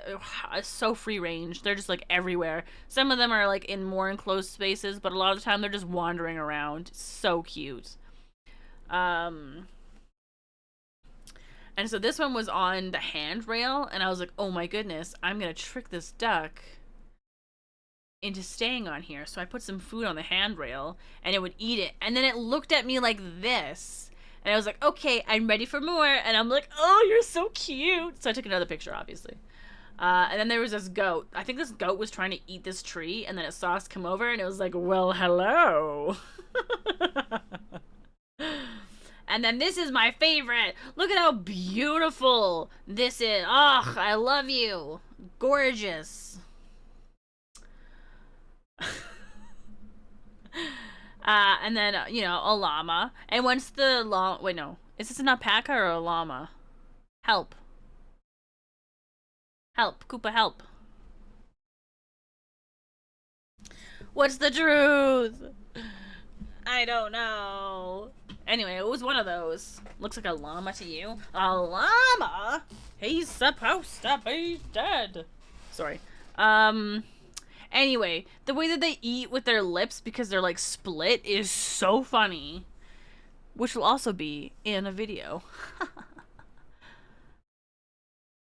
so free range. They're just like everywhere. Some of them are like in more enclosed spaces, but a lot of the time they're just wandering around. So cute. And so this one was on the handrail, and I was like, oh my goodness, I'm gonna trick this duck into staying on here. So I put some food on the handrail, and it would eat it. And then it looked at me like this. And I was like, okay, I'm ready for more. And I'm like, oh, you're so cute. So I took another picture, obviously. And then there was this goat. I think this goat was trying to eat this tree, and then it saw us come over, and it was like, well, hello. And then this is my favorite. Look at how beautiful this is. Oh, I love you. Gorgeous. And then, a llama. And once the wait, no. Is this an alpaca or a llama? Help. Help. Koopa, help. What's the truth? I don't know. Anyway, it was one of those. Looks like a llama to you. A llama? He's supposed to be dead. Sorry. Anyway, the way that they eat with their lips because they're like split is so funny. Which will also be in a video.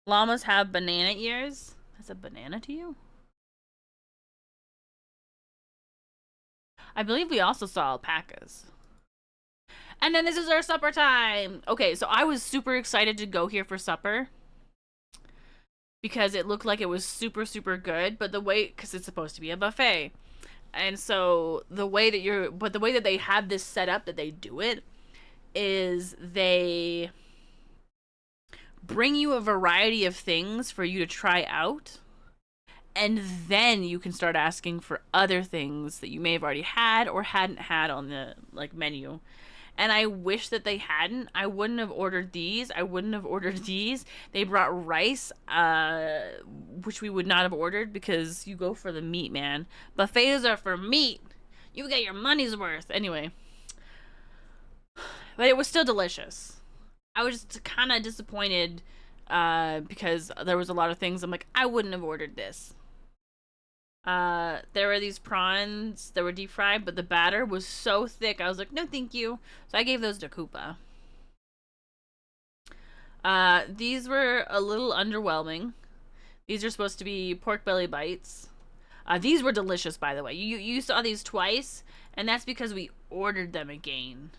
Llamas have banana ears. That's a banana to you? I believe we also saw alpacas. And then this is our supper time. Okay, so I was super excited to go here for supper. Because it looked like it was super, super good. But the way, because it's supposed to be a buffet. And so the way that they have this set up, that they do it, is they bring you a variety of things for you to try out. And then you can start asking for other things that you may have already had or hadn't had on the menu. And I wish that they hadn't. I wouldn't have ordered these. I wouldn't have ordered these. They brought rice, which we would not have ordered because you go for the meat, man. Buffets are for meat. You get your money's worth. Anyway. But it was still delicious. I was just kind of disappointed because there was a lot of things I'm like, I wouldn't have ordered this. There were these prawns that were deep fried, but the batter was so thick. I was like, no, thank you. So I gave those to Koopa. These were a little underwhelming. These are supposed to be pork belly bites. These were delicious, by the way. You saw these twice, and that's because we ordered them again.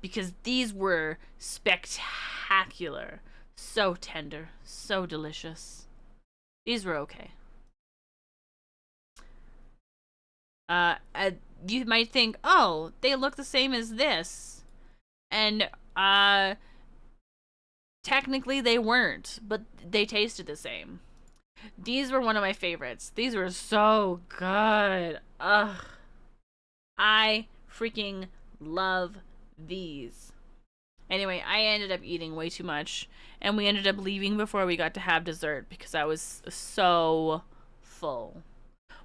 Because these were spectacular. So tender. So delicious. These were okay. You might think, oh, they look the same as this. And, technically they weren't, but they tasted the same. These were one of my favorites. These were so good. Ugh. I freaking love these. Anyway, I ended up eating way too much, and we ended up leaving before we got to have dessert because I was so full.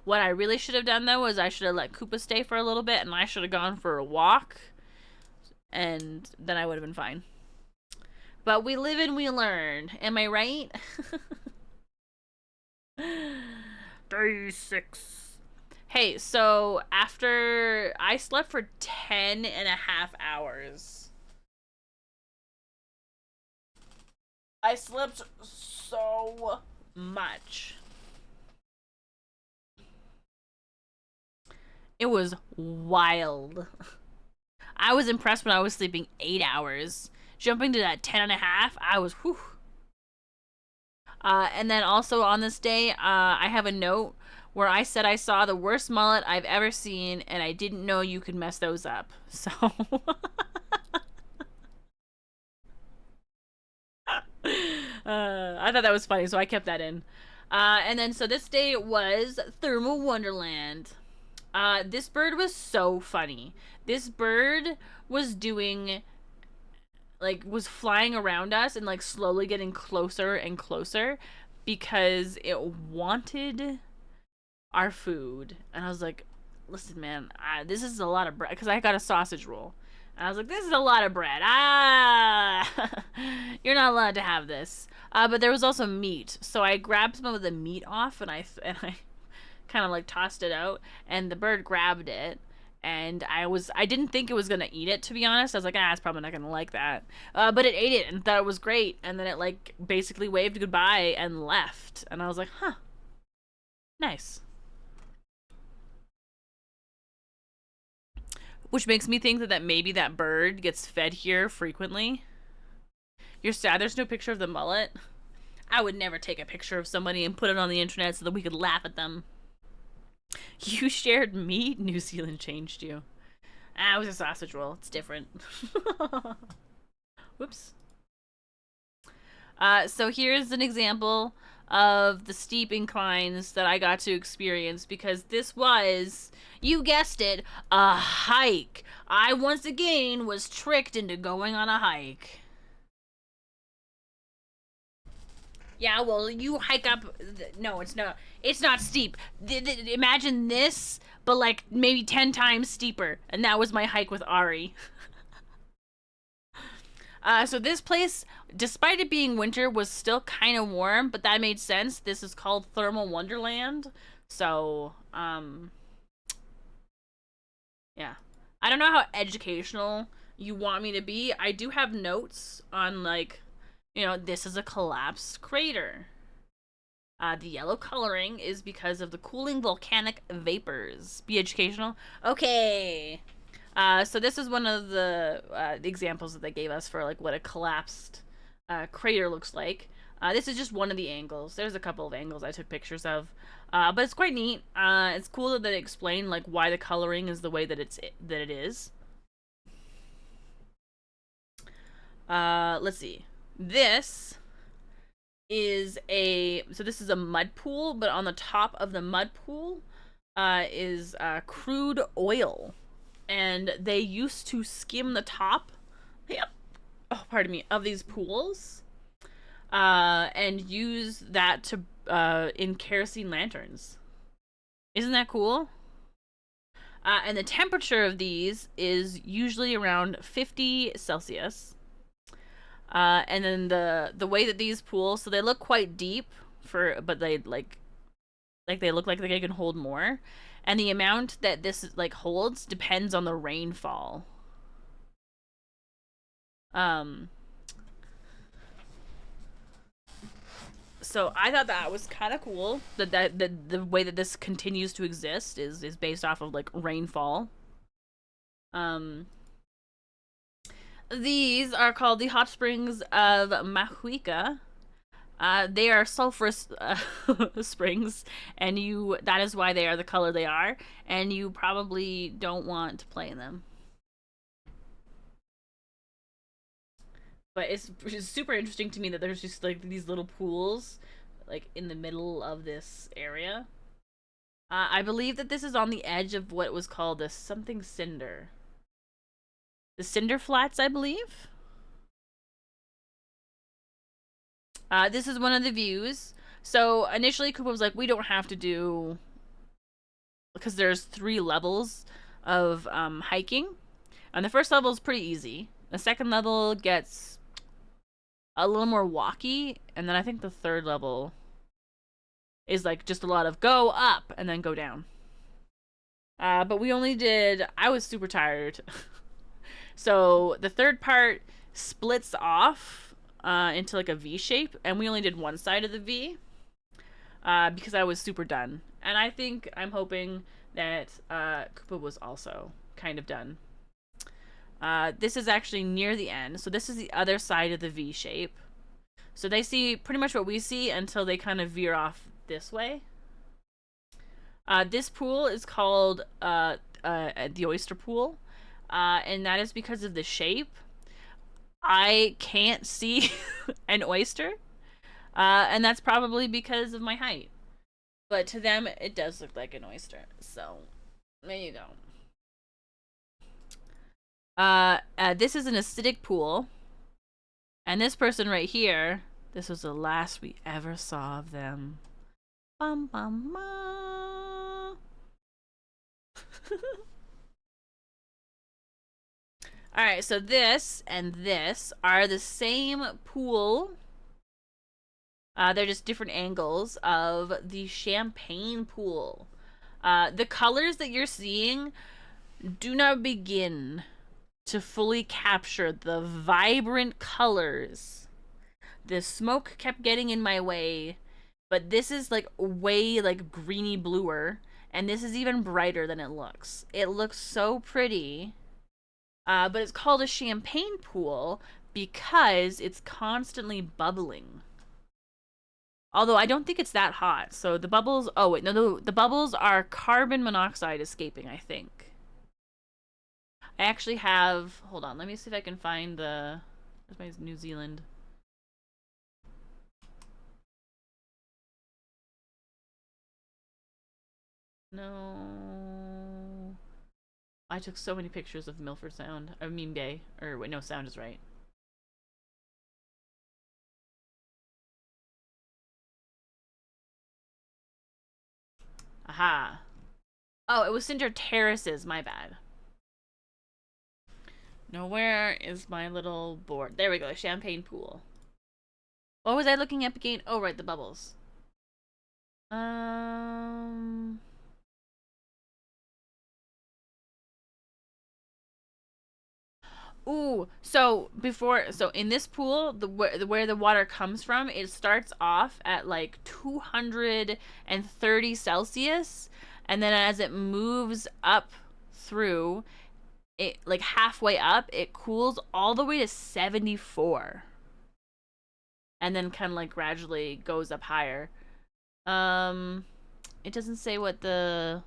What I really should have done, though, was I should have let Koopa stay for a little bit, and I should have gone for a walk, and then I would have been fine. But we live and we learn. Am I right? Day 6. Hey, so after I slept for 10 and a half hours. I slept so much. It was wild. I was impressed when I was sleeping 8 hours. Jumping to that 10 and a half, I was whew. And then also on this day, I have a note where I said I saw the worst mullet I've ever seen, and I didn't know you could mess those up. So I thought that was funny, so I kept that in. And then so this day was Thermal Wonderland. This bird was so funny. This bird was doing was flying around us and like slowly getting closer and closer because it wanted our food. And I was like, listen, man, this is a lot of bread, because I got a sausage roll. And I was like, this is a lot of bread. You're not allowed to have this. But there was also meat, so I grabbed some of the meat off and I kind of like tossed it out, and the bird grabbed it. And I didn't think it was gonna eat it, to be honest. I was like, it's probably not gonna like that. But it ate it and thought it was great, and then it like basically waved goodbye and left. And I was like, huh, nice. Which makes me think that maybe that bird gets fed here frequently. You're sad there's no picture of the mullet? I would never take a picture of somebody and put it on the internet so that we could laugh at them. You shared meat? New Zealand changed you. It was a sausage roll. It's different. Whoops. So here's an example of the steep inclines that I got to experience, because this was, you guessed it, a hike. I once again was tricked into going on a hike. Yeah, well, you hike up. No, it's not. It's not steep. Imagine this, but like maybe 10 times steeper. And that was my hike with Ari. So this place, despite it being winter, was still kind of warm, but that made sense. This is called Thermal Wonderland. So, yeah. I don't know how educational you want me to be. I do have notes on like, this is a collapsed crater. The yellow coloring is because of the cooling volcanic vapors. Be educational? Okay. So this is one of the examples that they gave us for like what a collapsed crater looks like. This is just one of the angles. There's a couple of angles I took pictures of, but it's quite neat. It's cool that they explain like why the coloring is the way that it is. Let's see. This is this is a mud pool, but on the top of the mud pool is crude oil, and they used to skim the top, pardon me, of these pools, and use that to in kerosene lanterns. Isn't that cool? And the temperature of these is usually around 50 Celsius. And then the way that these pools, so they look quite deep but they like they look like they can hold more, and the amount that this like holds depends on the rainfall. So I thought that was kind of cool that the way that this continues to exist is based off of like rainfall. These are called the hot springs of Mahuika. They are sulfurous springs, and that is why they are the color they are, and you probably don't want to play in them. But it's super interesting to me that there's just like these little pools like in the middle of this area. I believe that this is on the edge of what was called the something cinder. The Cinder Flats, I believe. This is one of the views. So initially Koopa was like, we don't have to do, because there's 3 levels of hiking. And the first level is pretty easy. The second level gets a little more walky. And then I think the third level is like just a lot of go up and then go down. But we only did, I was super tired. So the third part splits off into like a V shape, and we only did one side of the V because I was super done. And I'm hoping that Koopa was also kind of done. This is actually near the end, so this is the other side of the V shape. So they see pretty much what we see until they kind of veer off this way. This pool is called the oyster pool, and that is because of the shape. I can't see an oyster, and that's probably because of my height. But to them, it does look like an oyster. So, there you go. This is an acidic pool. And this person right here, this was the last we ever saw of them. Bum, bum, bum. Alright, so this and this are the same pool. They're just different angles of the champagne pool. The colors that you're seeing do not begin to fully capture the vibrant colors. The smoke kept getting in my way, but this is like way like greeny bluer, and this is even brighter than it looks. It looks so pretty. But it's called a champagne pool because it's constantly bubbling. Although I don't think it's that hot. So the bubbles, oh wait, no, the bubbles are carbon monoxide escaping, I think. I actually have, hold on, let me see if I can find where's my New Zealand? No. I took so many pictures of Milford Sound. I mean Bay. Or wait, no, Sound is right. Aha. Oh, it was Cinder Terraces, my bad. Now where is my little board? There we go, champagne pool. What was I looking up again? Oh, right, the bubbles. Ooh, so in this pool, where the water comes from, it starts off at like 230 Celsius, and then as it moves up through, it like halfway up, it cools all the way to 74, and then kind of like gradually goes up higher. It doesn't say what the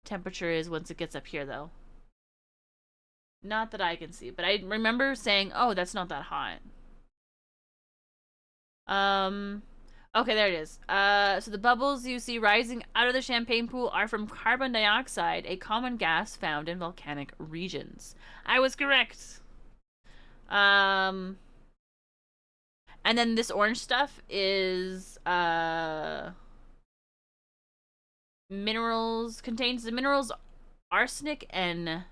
temperature is once it gets up here though. Not that I can see, but I remember saying, "Oh, that's not that hot." Okay, there it is. So the bubbles you see rising out of the champagne pool are from carbon dioxide, a common gas found in volcanic regions. I was correct. And then this orange stuff is contains the minerals arsenic and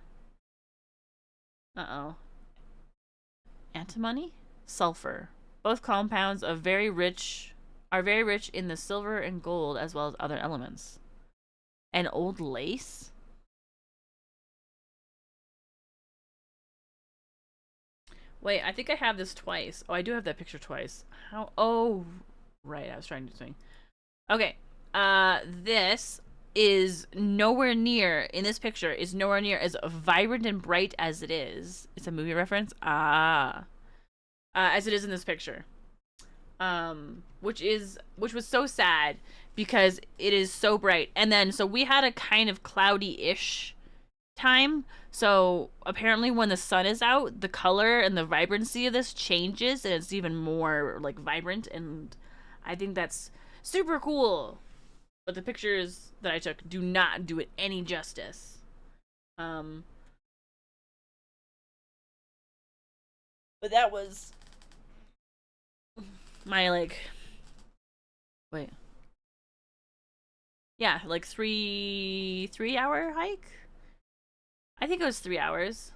antimony, sulfur. Both compounds are very rich in the silver and gold as well as other elements. And old lace? Wait, I think I have this twice. Oh, I do have that picture twice. How? Oh, right. I was trying to do something. Okay. This is nowhere near, in this picture, is nowhere near as vibrant and bright as it is. It's a movie reference? As it is in this picture. Which was so sad because it is so bright. And then, so we had a kind of cloudy-ish time. So apparently when the sun is out, the color and the vibrancy of this changes and it's even more like vibrant, and I think that's super cool. But the pictures that I took do not do it any justice. But that was my wait. Yeah, like 3-hour hike? I think it was 3 hours.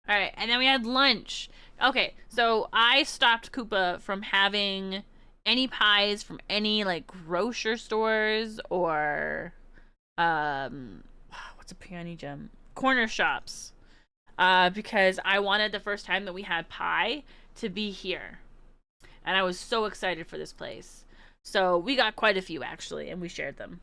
Alright, and then we had lunch. Okay, so I stopped Koopa from having any pies from any like grocery stores or what's a peony gem? Corner shops. because I wanted the first time that we had pie to be here. And I was so excited for this place. So we got quite a few actually, and we shared them.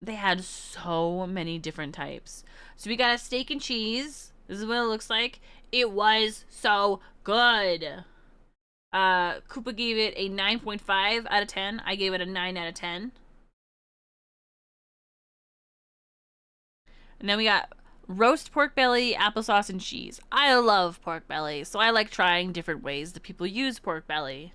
They had so many different types. So we got a steak and cheese. This is what it looks like. It was so good. Koopa gave it a 9.5 out of 10. I gave it a 9 out of 10. And then we got roast pork belly, applesauce, and cheese. I love pork belly, so I like trying different ways that people use pork belly.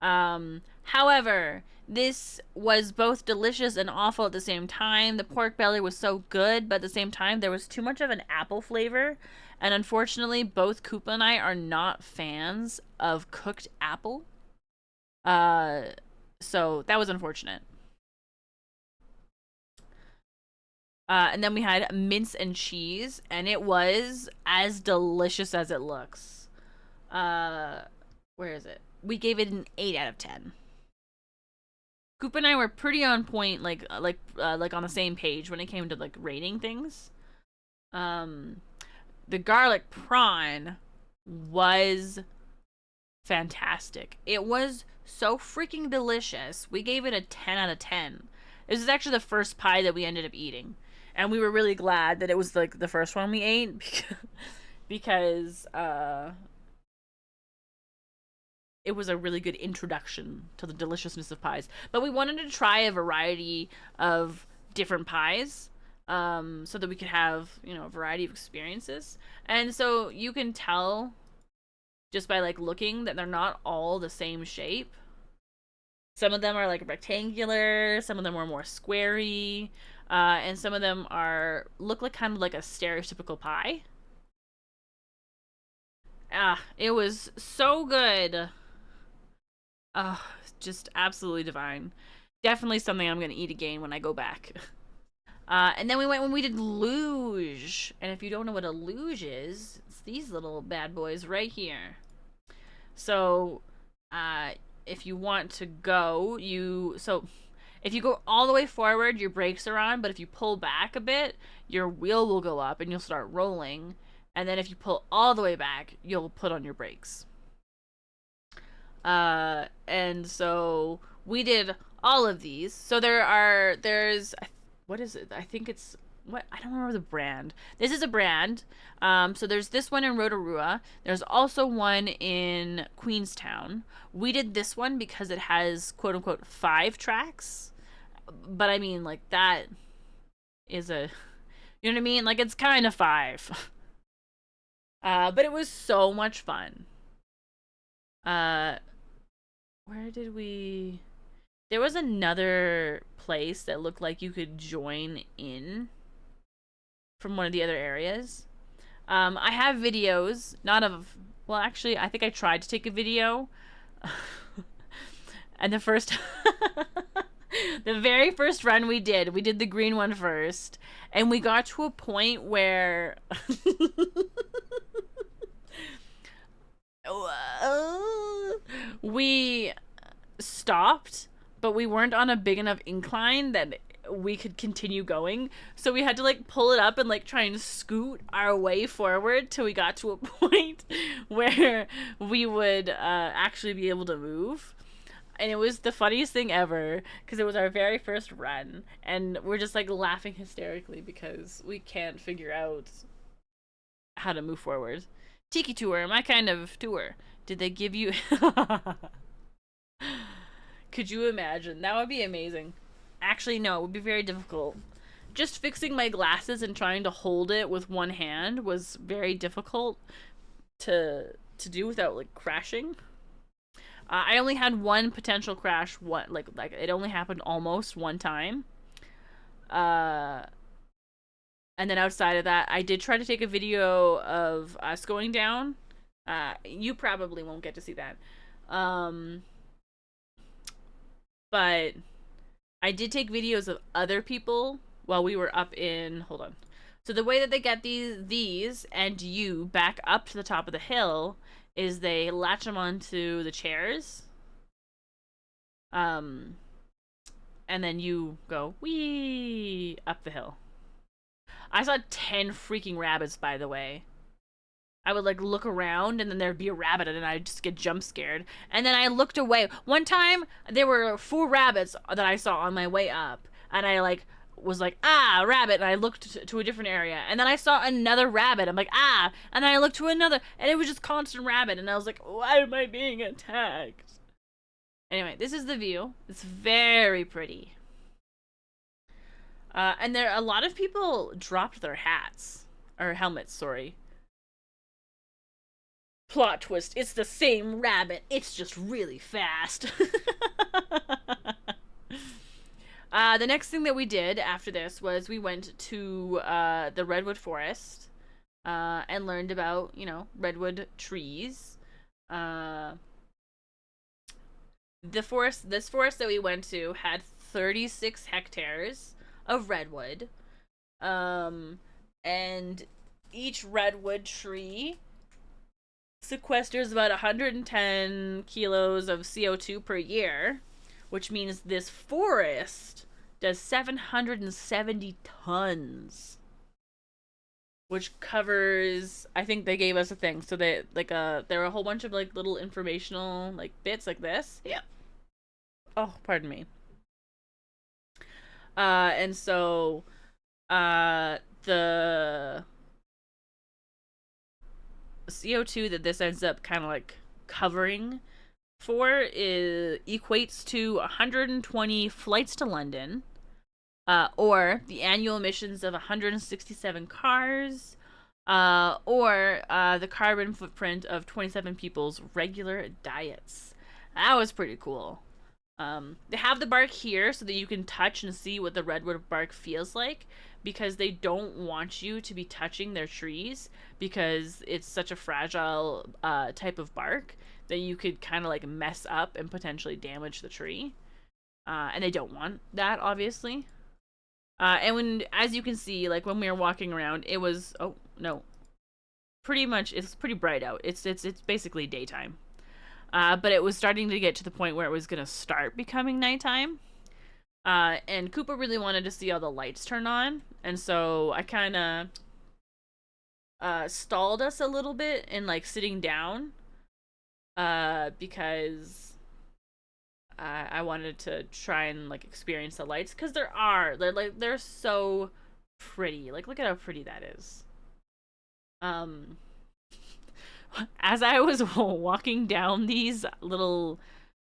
However, this was both delicious and awful at the same time. The pork belly was so good, but at the same time, there was too much of an apple flavor. And unfortunately, both Koopa and I are not fans of cooked apple. So that was unfortunate. And then we had mince and cheese, and it was as delicious as it looks. Where is it? We gave it an 8 out of 10. Koopa and I were pretty on point, like on the same page when it came to like rating things. The garlic prawn was fantastic. It was so freaking delicious. We gave it a 10 out of 10. This is actually the first pie that we ended up eating. And we were really glad that it was like the first one we ate because it was a really good introduction to the deliciousness of pies. But we wanted to try a variety of different pies so that we could have, you know, a variety of experiences. And so you can tell just by like looking that they're not all the same shape. Some of them are like rectangular, some of them are more squarey, and some of them look like kind of like a stereotypical pie. It was so good. Just absolutely divine. Definitely something I'm gonna eat again when I go back. And then we went when we did luge. And if you don't know what a luge is, it's these little bad boys right here. So, if you want to go, if you go all the way forward, your brakes are on, but if you pull back a bit, your wheel will go up and you'll start rolling. And then if you pull all the way back, you'll put on your brakes. And so we did all of these. So there's, what is it? I think it's, I don't remember the brand. This is a brand. So there's this one in Rotorua. There's also one in Queenstown. We did this one because it has quote unquote 5 tracks. But I mean, like, that is you know what I mean? Like, it's kind of 5. But it was so much fun. Where did we... There was another place that looked like you could join in from one of the other areas. I have videos, not of... Well, actually, I think I tried to take a video. And the first... the very first run we did the green one first. And we got to a point where... we stopped, but we weren't on a big enough incline that we could continue going, so we had to like pull it up and like try and scoot our way forward till we got to a point where we would actually be able to move. And it was the funniest thing ever because it was our very first run, and we're just like laughing hysterically because we can't figure out how to move forward. Tiki tour, my kind of tour. Did they give you... Could you imagine? That would be amazing. Actually, no, it would be very difficult. Just fixing my glasses and trying to hold it with one hand was very difficult to do without like crashing. I only had one potential crash. Like it only happened almost one time. And then outside of that, I did try to take a video of us going down. You probably won't get to see that. But I did take videos of other people while we were up in... Hold on. So the way that they get these and you back up to the top of the hill is they latch them onto the chairs. and then you go wee up the hill. I saw 10 freaking rabbits, by the way. I would like look around and then there'd be a rabbit and I'd just get jump scared. And then I looked away. One time there were 4 rabbits that I saw on my way up, and I like was like, ah, rabbit, and I looked to a different area, and then I saw another rabbit. I'm like, ah, and then I looked to another, and it was just constant rabbit, and I was like, why am I being attacked? Anyway, this is the view. It's very pretty. And a lot of people dropped their hats or helmets, sorry. Plot twist, it's the same rabbit, it's just really fast. The next thing that we did after this was we went to the redwood forest and learned about, you know, redwood trees. This forest that we went to had 36 hectares of redwood. And each redwood tree sequesters about 110 kilos of CO2 per year, which means this forest does 770 tons, which covers, I think they gave us a thing, so they like there were a whole bunch of like little informational like bits like this. Yeah. Oh, pardon me. And so the CO2 that this ends up kind of like covering equates to 120 flights to London, or the annual emissions of 167 cars, or the carbon footprint of 27 people's regular diets. That was pretty cool. They have the bark here so that you can touch and see what the redwood bark feels like, because they don't want you to be touching their trees because it's such a fragile type of bark that you could kind of like mess up and potentially damage the tree. And they don't want that, obviously. And when, as you can see, like when we were walking around, it was, oh no, pretty much, it's pretty bright out. It's basically daytime. But it was starting to get to the point where it was going to start becoming nighttime. And Cooper really wanted to see all the lights turn on. And so I kind of stalled us a little bit in like sitting down. Because I wanted to try and like experience the lights, because they're so pretty. Like, look at how pretty that is. As I was walking down these little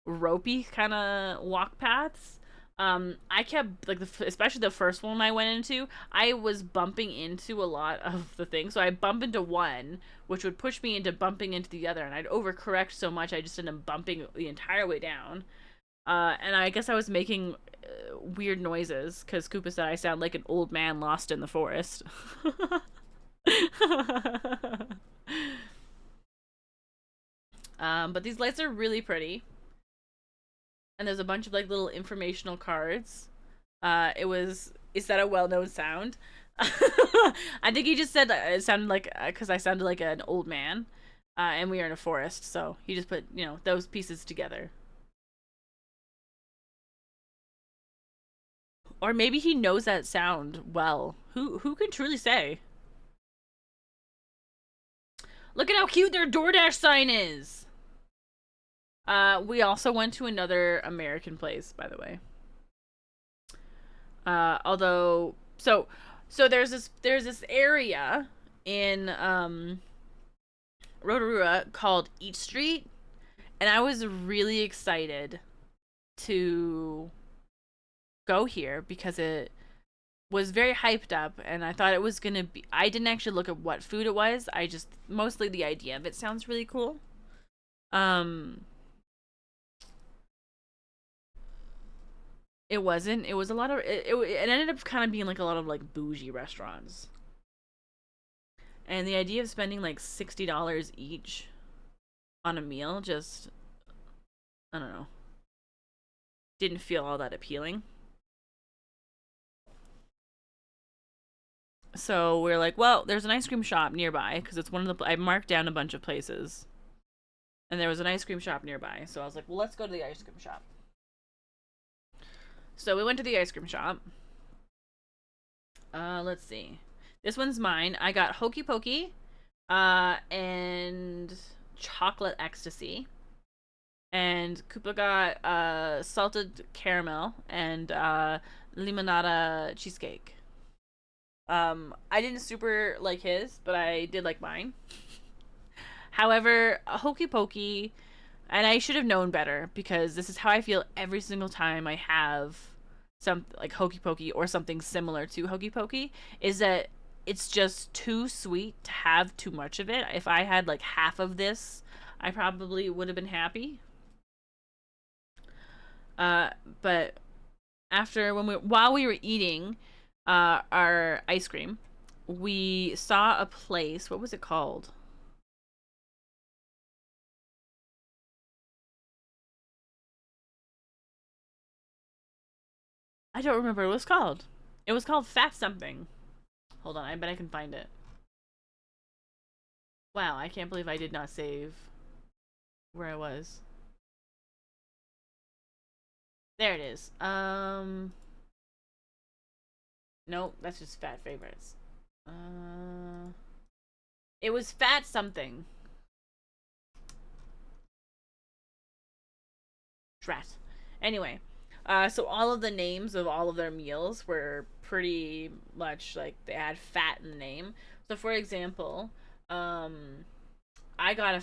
ropey kind of walk paths, I kept like especially the first one I went into, I was bumping into a lot of the things. So I bump into one, which would push me into bumping into the other, and I'd overcorrect so much I just ended up bumping the entire way down. And I guess I was making weird noises because Koopa said I sound like an old man lost in the forest. But these lights are really pretty. And there's a bunch of like little informational cards. Is that a well-known sound? I think he just said it sounded like, because I sounded like an old man. And we are in a forest, so he just put, you know, those pieces together. Or maybe he knows that sound well. Who can truly say? Look at how cute their DoorDash sign is. We also went to another American place, by the way. Although, so there's this area in Rotorua called Eat Street, and I was really excited to go here because it was very hyped up, and I thought it was gonna be. I didn't actually look at what food it was. I just mostly the idea of it sounds really cool. It wasn't. It was a lot of. It ended up kind of being like a lot of like bougie restaurants. And the idea of spending like $60 each on a meal just, I don't know, didn't feel all that appealing. So we're like, well, there's an ice cream shop nearby, because it's one of the. I marked down a bunch of places, and there was an ice cream shop nearby. So I was like, well, let's go to the ice cream shop. So we went to the ice cream shop. Let's see. This one's mine. I got Hokey Pokey, and chocolate ecstasy. And Koopa got salted caramel and limonada cheesecake. I didn't super like his, but I did like mine. However, Hokey Pokey, and I should have known better because this is how I feel every single time I have some like Hokey Pokey or something similar to Hokey Pokey, is that it's just too sweet to have too much of it. If I had like half of this, I probably would have been happy. But while we were eating our ice cream, we saw a place. What was it called? I don't remember what it was called. It was called Fat something. Hold on, I bet I can find it. Wow, I can't believe I did not save where I was. There it is. Nope, that's just Fat Favorites. It was Fat something. Drat. Anyway, so all of the names of all of their meals were pretty much like they had fat in the name. So, for example, I got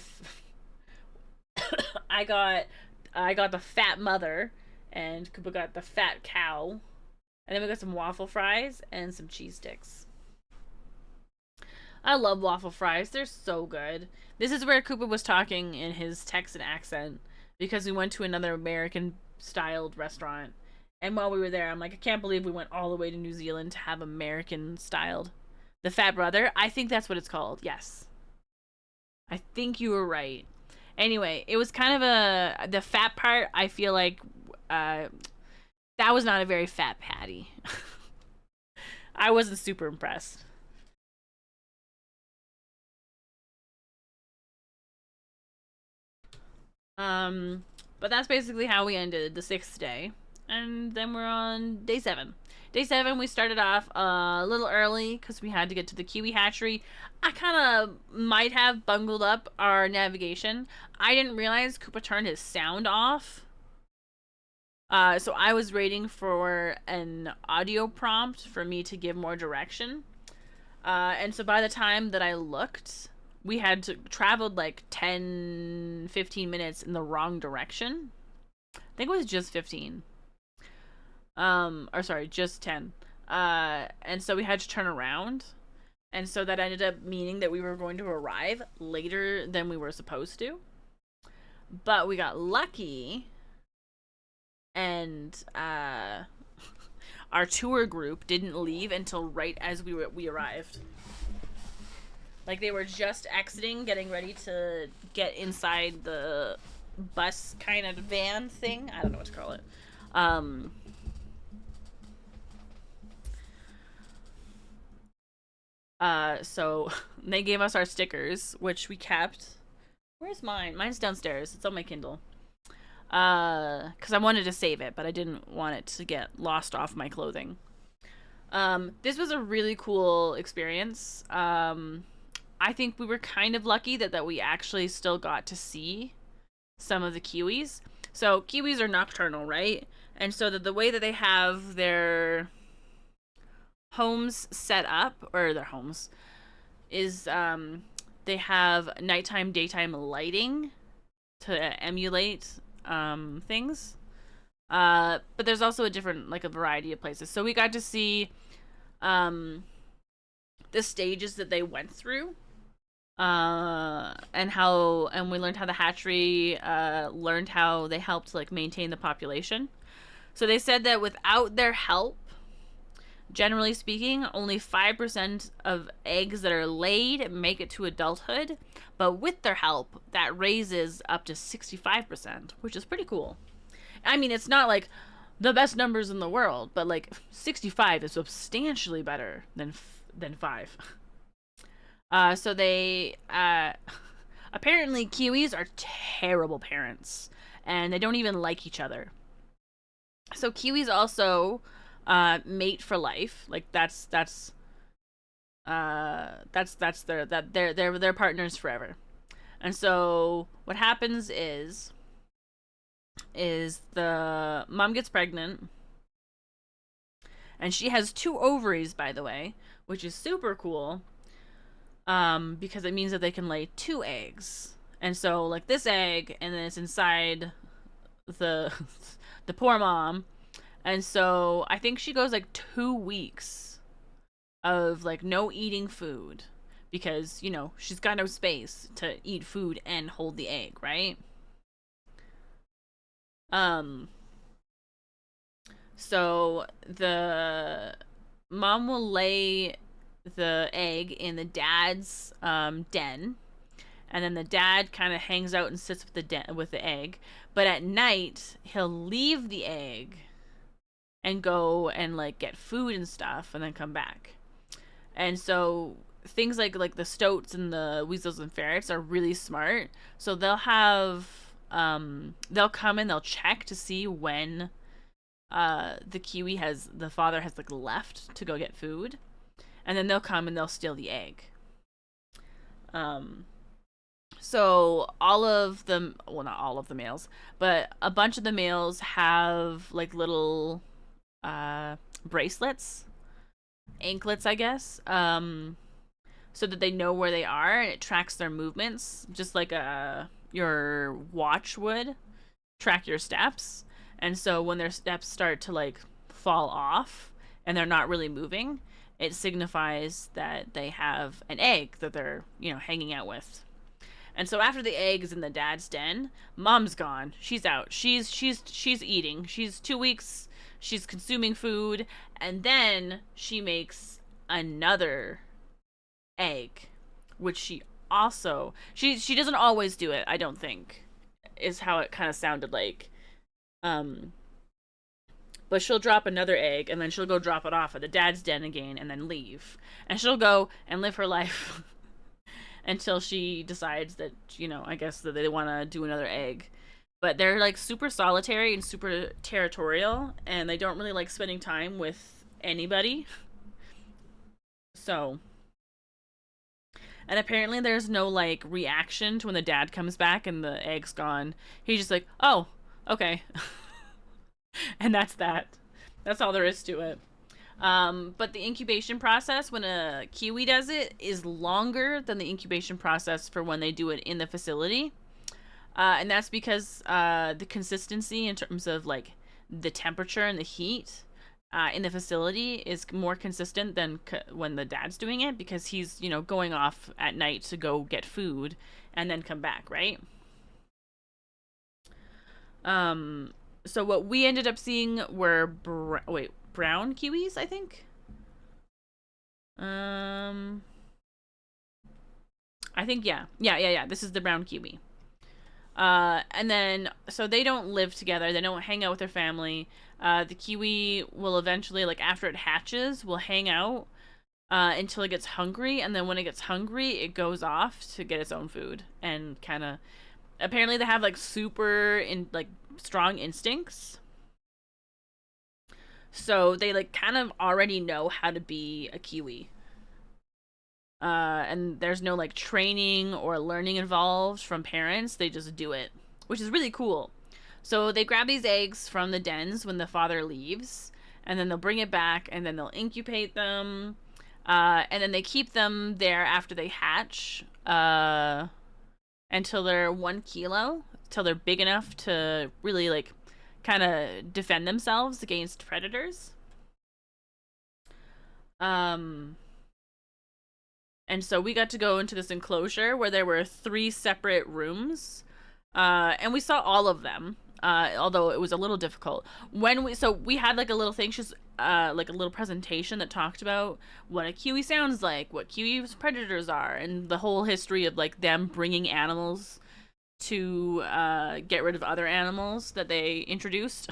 I got the fat mother, and Koopa got the fat cow, and then we got some waffle fries and some cheese sticks. I love waffle fries; they're so good. This is where Koopa was talking in his Texan accent because we went to another American styled restaurant. And while we were there, I'm like, I can't believe we went all the way to New Zealand to have American styled. The Fat Brother, I think that's what it's called. Yes. I think you were right. Anyway, it was kind of the fat part, I feel like that was not a very fat patty. I wasn't super impressed. But that's basically how we ended the 6th day. And then we're on day 7. Day 7, we started off a little early because we had to get to the kiwi hatchery. I kind of might have bungled up our navigation. I didn't realize Koopa turned his sound off. So I was waiting for an audio prompt for me to give more direction. And so by the time that I looked, we had traveled like 10-15 minutes in the wrong direction. I think it was just 15. Or sorry, just 10. And so we had to turn around. And so that ended up meaning that we were going to arrive later than we were supposed to. But we got lucky, and our tour group didn't leave until right as we arrived. Like they were just exiting, getting ready to get inside the bus kind of van thing. I don't know what to call it. So they gave us our stickers, which we kept. Where's mine? Mine's downstairs. It's on my Kindle. Because I wanted to save it, but I didn't want it to get lost off my clothing. This was a really cool experience. I think we were kind of lucky that we actually still got to see some of the kiwis. So kiwis are nocturnal, right? And so the way that they have their homes set up, or their homes, is they have nighttime, daytime lighting to emulate things. But there's also a variety of places. So we got to see the stages that they went through. And we learned how the hatchery learned how they helped like maintain the population. So they said that without their help, generally speaking, only 5% of eggs that are laid make it to adulthood, but with their help, that raises up to 65%, which is pretty cool. I mean, it's not like the best numbers in the world, but like 65 is substantially better than 5. So they apparently kiwis are terrible parents, and they don't even like each other. So kiwis also mate for life. Like that's their partners forever. And so what happens is the mom gets pregnant, and she has two ovaries, by the way, which is super cool. Because it means that they can lay two eggs. And so like this egg, and then it's inside the the poor mom. And so I think she goes like 2 weeks of like no eating food because, she's got no space to eat food and hold the egg, right? Um so the mom will lay the egg in the dad's den, and then the dad kind of hangs out and sits with the egg. But at night, he'll leave the egg and go and like get food and stuff, and then come back. And so things like the stoats and the weasels and ferrets are really smart. So they'll come and they'll check to see when the father has like left to go get food, and then they'll come and they'll steal the egg. So all of them, well, not all of the males, but a bunch of the males have like little bracelets, anklets, I guess, so that they know where they are, and it tracks their movements, just like your watch would track your steps. And so when their steps start to like fall off and they're not really moving, it signifies that they have an egg that they're, hanging out with. And so after the egg is in the dad's den, mom's gone. She's out. She's eating. She's 2 weeks. She's consuming food, and then she makes another egg, which she doesn't always do it. I don't think is how it kind of sounded like. But she'll drop another egg, and then she'll go drop it off at the dad's den again, and then leave. And she'll go and live her life until she decides that, I guess that they want to do another egg. But they're like super solitary and super territorial, and they don't really like spending time with anybody. So, and apparently there's no like reaction to when the dad comes back and the egg's gone. He's just like, oh, okay. And that's that. That's all there is to it. But the incubation process when a kiwi does it is longer than the incubation process for when they do it in the facility. And that's because the consistency in terms of like the temperature and the heat in the facility is more consistent than when the dad's doing it, because he's, going off at night to go get food and then come back, right? So what we ended up seeing were brown kiwis, I think. I think yeah. This is the brown kiwi. And then so they don't live together. They don't hang out with their family. The kiwi will eventually, like after it hatches, will hang out until it gets hungry, and then when it gets hungry, it goes off to get its own food and kind of. Apparently, they have like super strong instincts. So they like kind of already know how to be a kiwi. And there's no like training or learning involved from parents. They just do it, which is really cool. So they grab these eggs from the dens when the father leaves, and then they'll bring it back, and then they'll incubate them, and then they keep them there after they hatch until they're 1 kilo, till they're big enough to really like kind of defend themselves against predators. And so we got to go into this enclosure where there were 3 separate rooms, and we saw all of them. Although it was a little difficult we had like a little thing, just like a little presentation that talked about what a kiwi sounds like, what kiwi's predators are, and the whole history of like them bringing animals to get rid of other animals that they introduced,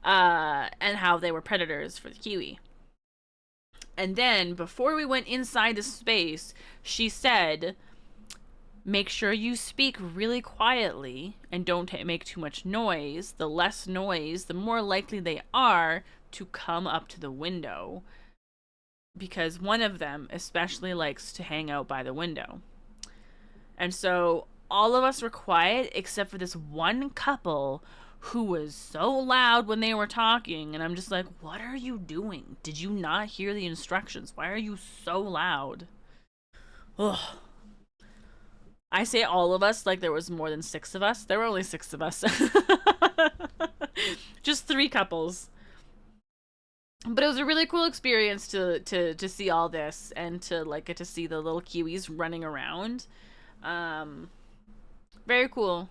and how they were predators for the kiwi. And then before we went inside the space, she said, make sure you speak really quietly and don't make too much noise. The less noise, the more likely they are to come up to the window, because one of them especially likes to hang out by the window. And so all of us were quiet except for this one couple who was so loud when they were talking. And I'm just like, what are you doing? Did you not hear the instructions? Why are you so loud? Ugh. I say all of us like there was more than 6 of us. There were only 6 of us. Just 3 couples. But it was a really cool experience to see all this and to like get to see the little Kiwis running around. Very cool.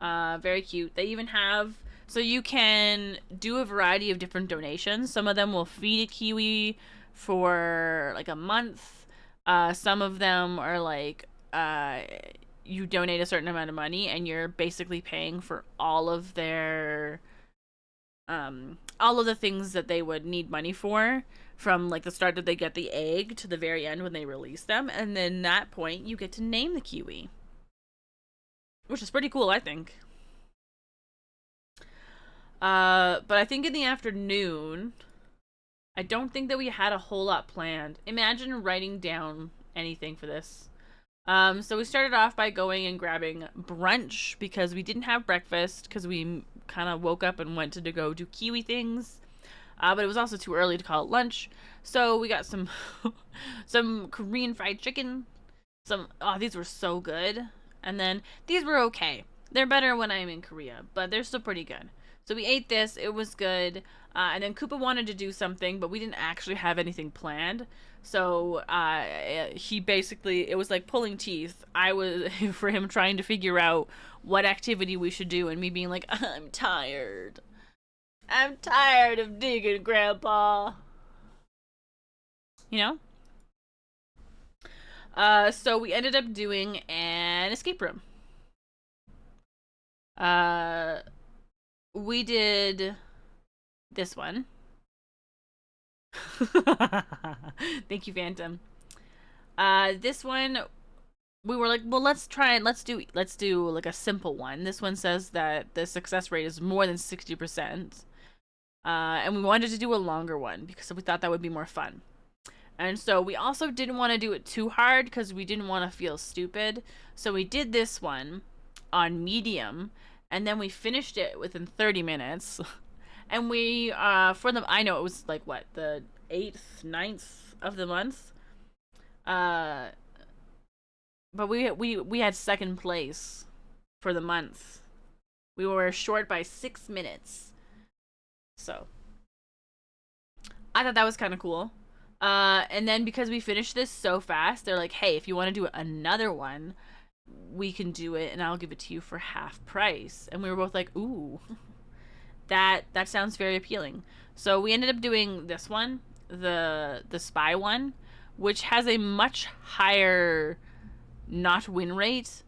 Very cute. They even have, so you can do a variety of different donations. Some of them will feed a Kiwi for like a month. Some of them are like, you donate a certain amount of money and you're basically paying for all of their, all of the things that they would need money for, from like the start that they get the egg to the very end when they release them. And then that point you get to name the Kiwi, which is pretty cool, I think. But I think in the afternoon, I don't think that we had a whole lot planned. Imagine writing down anything for this. So we started off by going and grabbing brunch because we didn't have breakfast because we kind of woke up and went to go do Kiwi things. But it was also too early to call it lunch. So we got some some Korean fried chicken. These were so good. And then these were okay. They're better when I'm in Korea, but they're still pretty good. So we ate this. It was good. And then Koopa wanted to do something, but we didn't actually have anything planned. So he basically, it was like pulling teeth. I was, for him trying to figure out what activity we should do, and me being like, I'm tired. I'm tired of digging, Grandpa. You know? So we ended up doing an escape room. We did this one. Thank you, Phantom. This one, we were like, well, let's do like a simple one. This one says that the success rate is more than 60%. And we wanted to do a longer one because we thought that would be more fun. And so we also didn't want to do it too hard because we didn't want to feel stupid. So we did this one on medium, and then we finished it within 30 minutes. And we, I know it was like what, the 8th, 9th of the month. But we had second place for the month. We were short by 6 minutes. So I thought that was kind of cool. And then because we finished this so fast, they're like, hey, if you want to do another one, we can do it and I'll give it to you for half price. And we were both like, ooh, that sounds very appealing. So we ended up doing this one, the spy one, which has a much higher not win rate,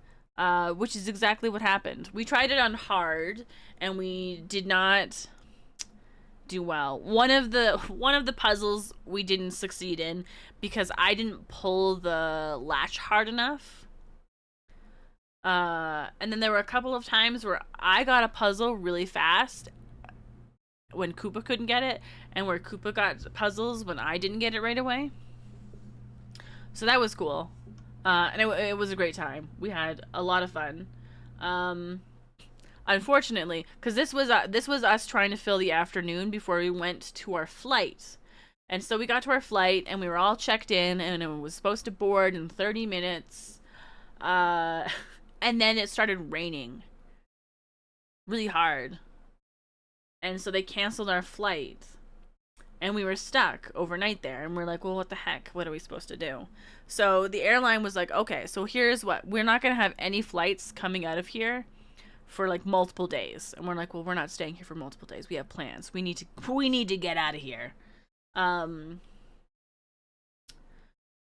which is exactly what happened. We tried it on hard and we did not do well. One of the puzzles we didn't succeed in because I didn't pull the latch hard enough. And then there were a couple of times where I got a puzzle really fast when Koopa couldn't get it, and where Koopa got puzzles when I didn't get it right away. So that was cool. And it was a great time. We had a lot of fun. Unfortunately, because this was us trying to fill the afternoon before we went to our flight. And so we got to our flight and we were all checked in and it was supposed to board in 30 minutes. And then it started raining really hard. And so they canceled our flight. And we were stuck overnight there. And we're like, well, what the heck? What are we supposed to do? So the airline was like, okay, so here's what. We're not going to have any flights coming out of here for like multiple days. And we're like, well, we're not staying here for multiple days. We have plans. We need to get out of here.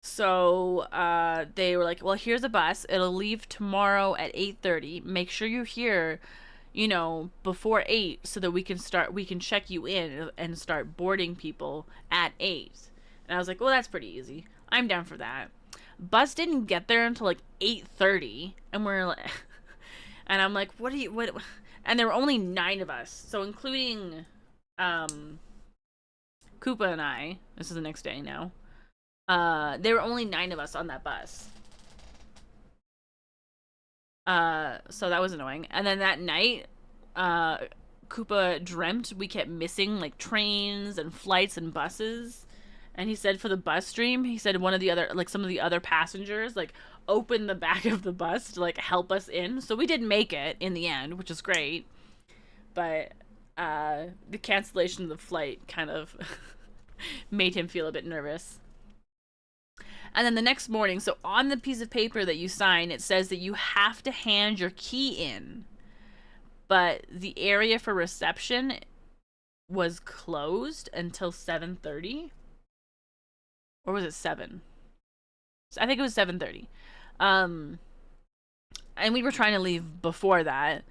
So they were like, well, here's a bus. It'll leave tomorrow at 8:30. Make sure you're here, before 8 so that we can check you in and start boarding people at 8. And I was like, well, that's pretty easy. I'm down for that. bus didn't get there until like 8:30, and we're like, and I'm like, what? And there were only 9 of us, so including Koopa and I. This is the next day now. There were only 9 of us on that bus. So that was annoying. And then that night, Koopa dreamt we kept missing like trains and flights and buses. And he said for the bus stream, he said one of the other, like some of the other passengers, like opened the back of the bus to like help us in. So we did make it in the end, which is great. But the cancellation of the flight kind of made him feel a bit nervous. And then the next morning, so on the piece of paper that you sign, it says that you have to hand your key in. But the area for reception was closed until 7:30. Or was it 7? I think it was 7:30. And we were trying to leave before that.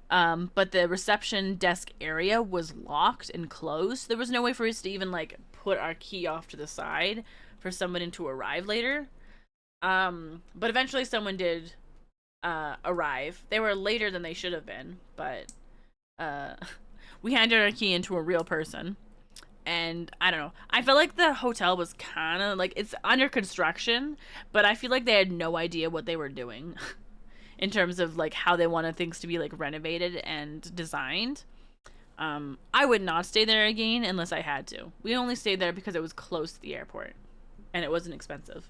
But the reception desk area was locked and closed. There was no way for us to even like put our key off to the side for someone to arrive later. But eventually someone did arrive. They were later than they should have been, but we handed our key into a real person. And I don't know. I felt like the hotel was kind of like, it's under construction, but I feel like they had no idea what they were doing in terms of like how they wanted things to be like renovated and designed. I would not stay there again unless I had to. We only stayed there because it was close to the airport and it wasn't expensive.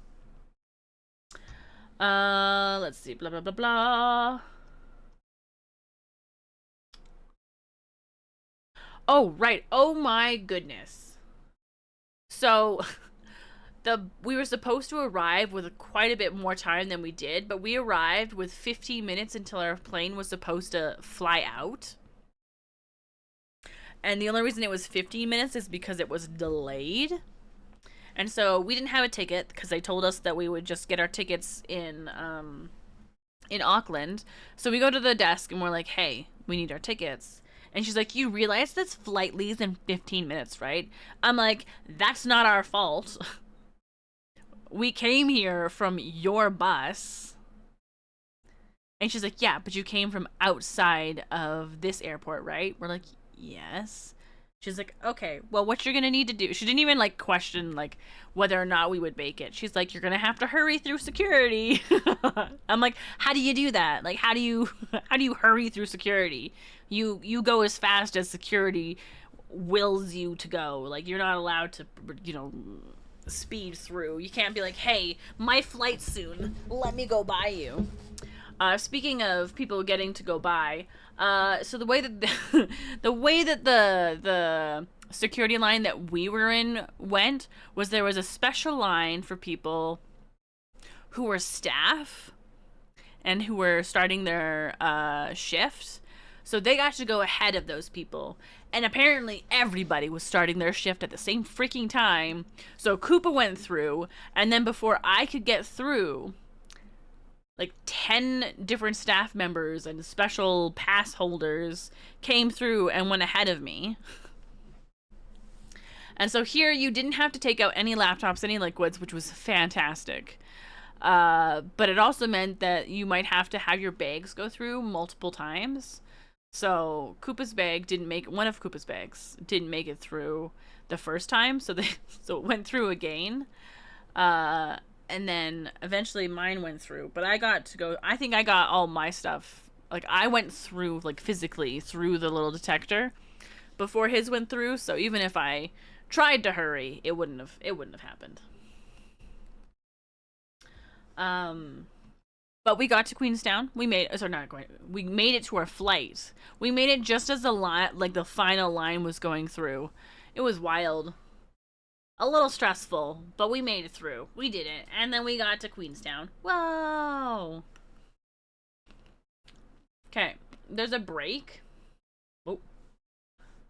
Let's see, blah, blah, blah, blah. Oh, right. Oh my goodness. So we were supposed to arrive with quite a bit more time than we did, but we arrived with 15 minutes until our plane was supposed to fly out. And the only reason it was 15 minutes is because it was delayed. And so we didn't have a ticket because they told us that we would just get our tickets in Auckland. So we go to the desk and we're like, hey, we need our tickets. And she's like, you realize this flight leaves in 15 minutes, right? I'm like, that's not our fault. We came here from your bus. And she's like, yeah, but you came from outside of this airport, right? We're like, yes. She's like, okay, well, what you're gonna need to do. She didn't even like question like whether or not we would make it. She's like, you're gonna have to hurry through security. I'm like, how do you do that? Like, how do you hurry through security? You go as fast as security wills you to go. Like, you're not allowed to, speed through. You can't be like, hey, my flight's soon. Let me go by you. Speaking of people getting to go by, so the way that the security line that we were in went was there was a special line for people who were staff and who were starting their shift. So they got to go ahead of those people. And apparently everybody was starting their shift at the same freaking time. So Koopa went through, and then before I could get through, like 10 different staff members and special pass holders came through and went ahead of me. And so here you didn't have to take out any laptops, any liquids, which was fantastic. But it also meant that you might have to have your bags go through multiple times. So Koopa's bag one of Koopa's bags didn't make it through the first time. So it went through again. And then eventually mine went through, but I got to go. I think I got all my stuff. Like, I went through, like, physically through the little detector before his went through. So even if I tried to hurry, it wouldn't have happened. But we got to Queenstown. We made it to our flight. We made it just as the final line was going through. It was wild. A little stressful, but we made it through. We did it. And then we got to Queenstown. Whoa! Okay, there's a break. Oh.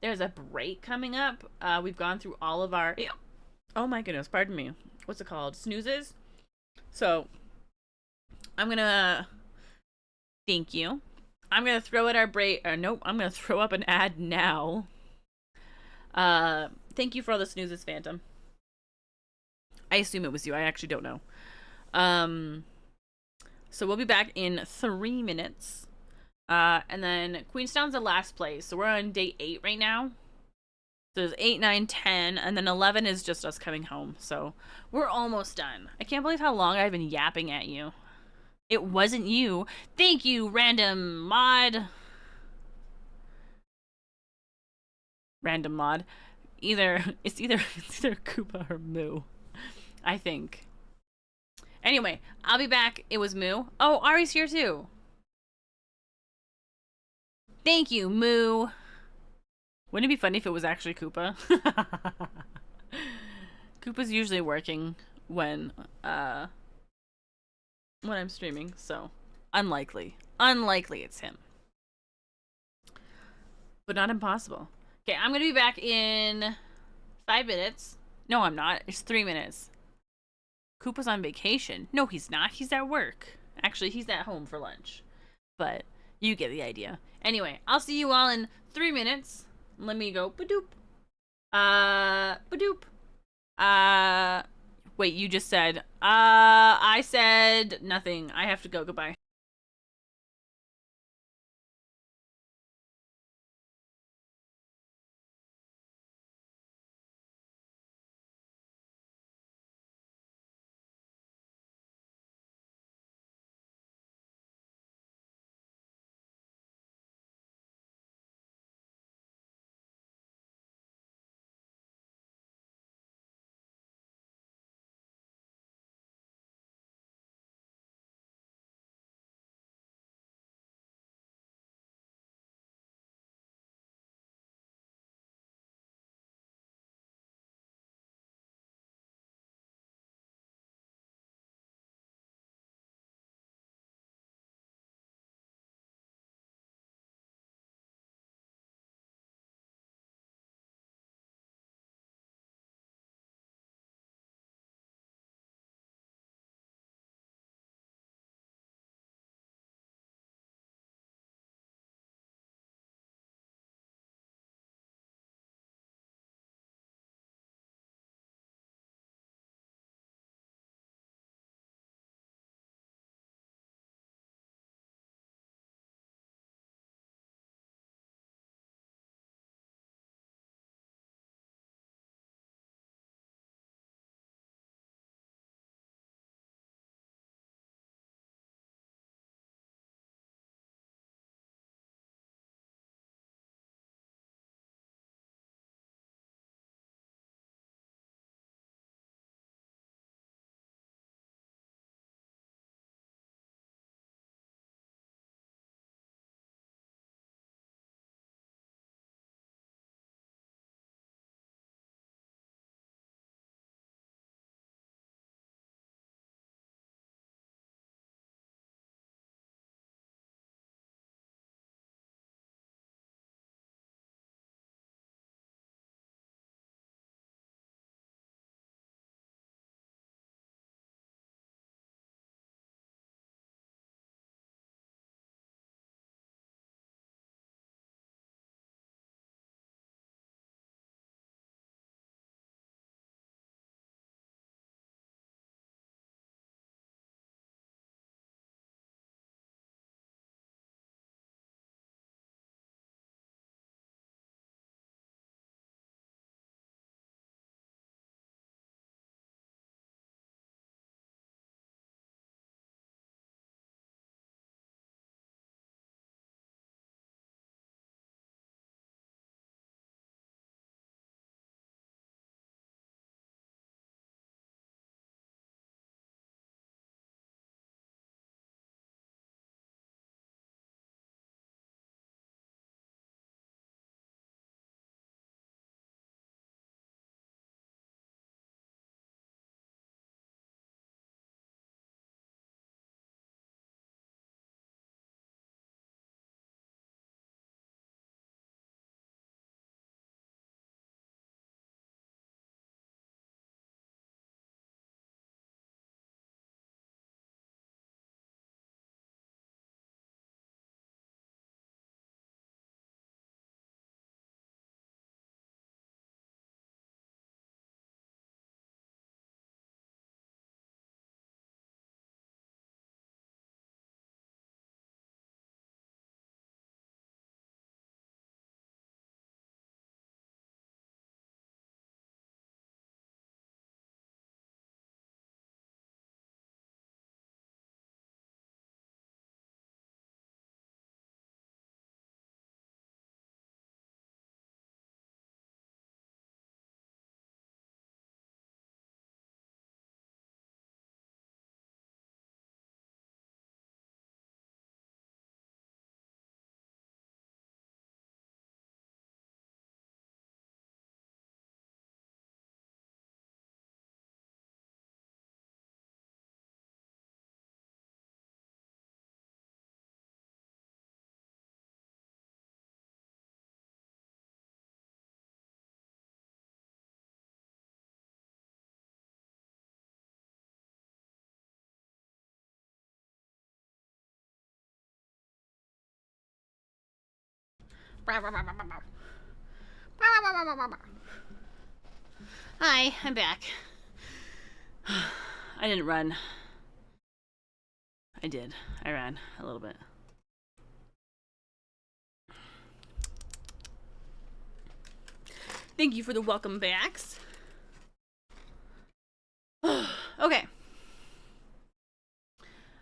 There's a break coming up. We've gone through all of our... Oh my goodness, pardon me. What's it called? Snoozes? So, I'm gonna... Thank you. I'm gonna throw at our break... nope, I'm gonna throw up an ad now. Thank you for all the snoozes, Phantom. I assume it was you. I actually don't know. So we'll be back in 3 minutes. And then Queenstown's the last place. So we're on day 8 right now. So there's 8, 9, 10, and then 11 is just us coming home. So we're almost done. I can't believe how long I've been yapping at you. It wasn't you. Thank you, random mod. Random mod. It's either Koopa or Moo, I think. Anyway, I'll be back. It was Moo. Oh, Ari's here too. Thank you, Moo. Wouldn't it be funny if it was actually Koopa? Koopa's usually working when I'm streaming, so unlikely. Unlikely it's him. But not impossible. Okay, I'm gonna be back in 5 minutes. No, I'm not. It's 3 minutes. Koopa's on vacation. No, he's not. He's at work. Actually, he's at home for lunch. But you get the idea. Anyway, I'll see you all in 3 minutes. Let me go. Badoop. Badoop. Wait, you just said. I said nothing. I have to go. Goodbye. Hi, I'm back. I didn't run. I did. I ran a little bit. Thank you for the welcome backs. Okay.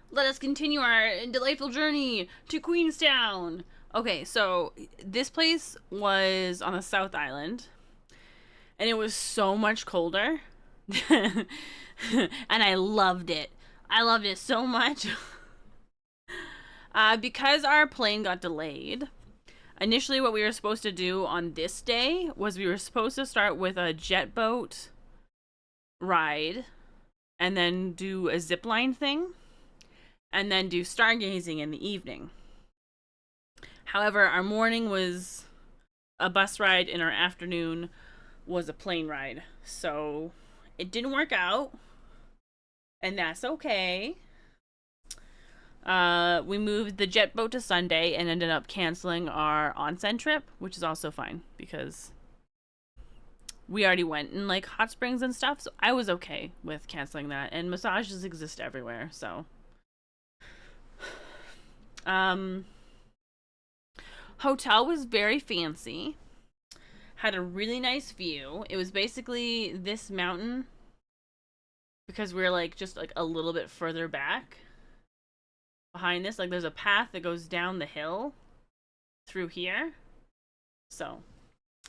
Let us continue our delightful journey to Queenstown. Okay, so this place was on the South Island, and it was so much colder. And I loved it. I loved it so much. Because our plane got delayed, initially what we were supposed to do on this day was we were supposed to start with a jet boat ride, and then do a zip line thing, and then do stargazing in the evening. However, our morning was a bus ride and our afternoon was a plane ride. So it didn't work out, and that's okay. We moved the jet boat to Sunday and ended up canceling our onsen trip, which is also fine because we already went in like hot springs and stuff, so I was okay with canceling that. And massages exist everywhere, so hotel was very fancy, had a really nice view. It was basically this mountain because we were like just like a little bit further back behind this. Like there's a path that goes down the hill through here, so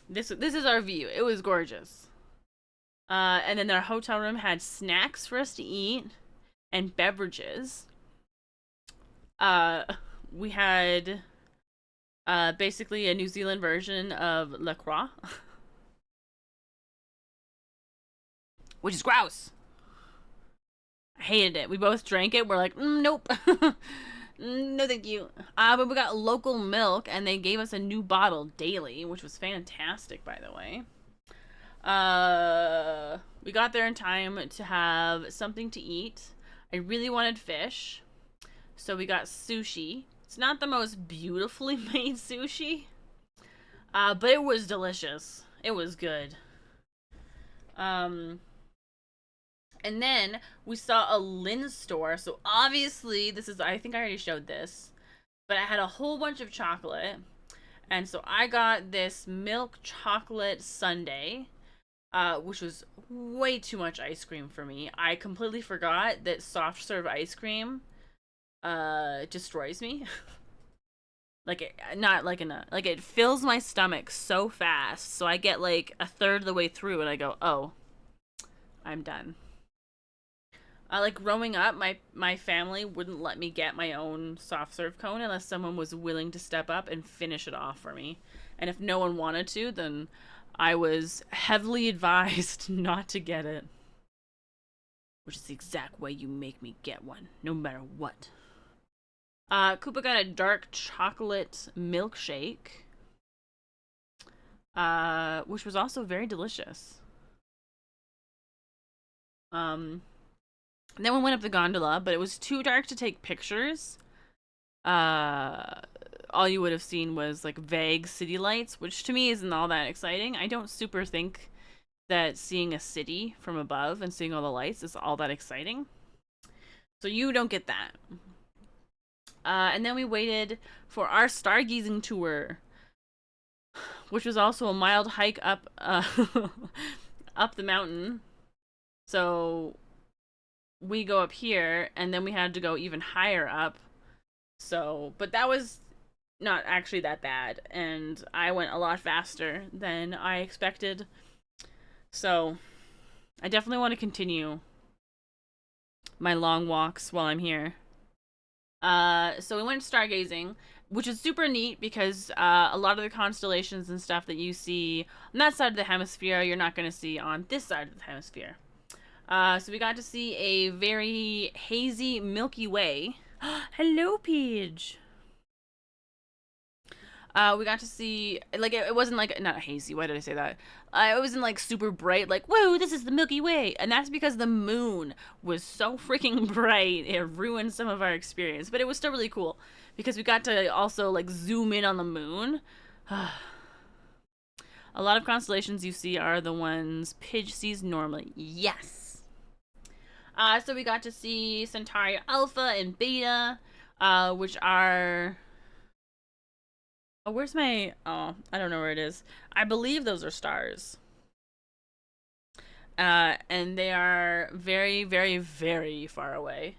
this is our view. It was gorgeous. And then their hotel room had snacks for us to eat and beverages. We had basically a New Zealand version of La Croix, which is gross. I hated it. We both drank it. We're like, nope. No, thank you. But we got local milk, and they gave us a new bottle daily, which was fantastic, by the way. We got there in time to have something to eat. I really wanted fish, so we got sushi. It's not the most beautifully made sushi, but it was delicious. It was good. And then we saw a Lynn store. So obviously this is, I think I already showed this, but I had a whole bunch of chocolate. And so I got this milk chocolate sundae, which was way too much ice cream for me. I completely forgot that soft serve ice cream destroys me. Not like it fills my stomach so fast. So I get like a third of the way through and I go, oh, I'm done. Like growing up, my family wouldn't let me get my own soft serve cone unless someone was willing to step up and finish it off for me. And if no one wanted to, then I was heavily advised not to get it. Which is the exact way you make me get one, no matter what. Koopa got a dark chocolate milkshake, which was also very delicious. Then we went up the gondola, but it was too dark to take pictures. All you would have seen was like vague city lights, which to me isn't all that exciting. I don't super think that seeing a city from above and seeing all the lights is all that exciting. So you don't get that. And then we waited for our stargazing tour, which was also a mild hike up up the mountain. So we go up here, and then we had to go even higher up. So, but that was not actually that bad, and I went a lot faster than I expected. So, I definitely want to continue my long walks while I'm here. So we went stargazing, which is super neat because a lot of the constellations and stuff that you see on that side of the hemisphere, you're not going to see on this side of the hemisphere. So we got to see a very hazy Milky Way. Hello, Paige. We got to see, like, it wasn't like, not hazy, why did I say that? It wasn't like super bright, like, whoa, this is the Milky Way. And that's because the moon was so freaking bright, it ruined some of our experience. But it was still really cool because we got to also like zoom in on the moon. A lot of constellations you see are the ones Pidge sees normally. Yes. So we got to see Centauri Alpha and Beta, which are. Oh, where's my. Oh, I don't know where it is. I believe those are stars. And they are very, very, very far away.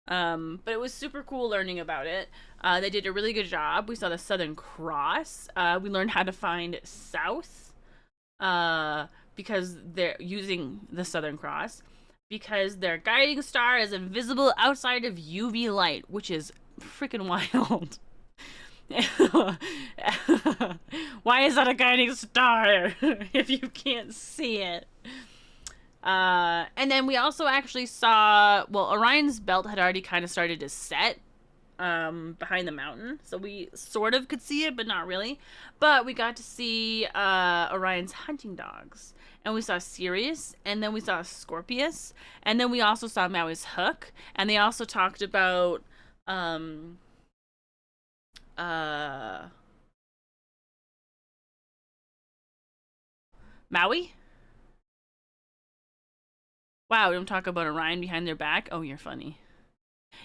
But it was super cool learning about it. They did a really good job. We saw the Southern Cross. We learned how to find south because they're using the Southern Cross because their guiding star is invisible outside of UV light, which is freaking wild. Why is that a guiding star if you can't see it? And then we also actually saw, well, Orion's belt had already kind of started to set behind the mountain, so we sort of could see it, but not really. But we got to see Orion's hunting dogs, and we saw Sirius, and then we saw Scorpius, and then we also saw Maui's hook, and they also talked about Maui. Wow, we don't talk about Orion behind their back. Oh, you're funny.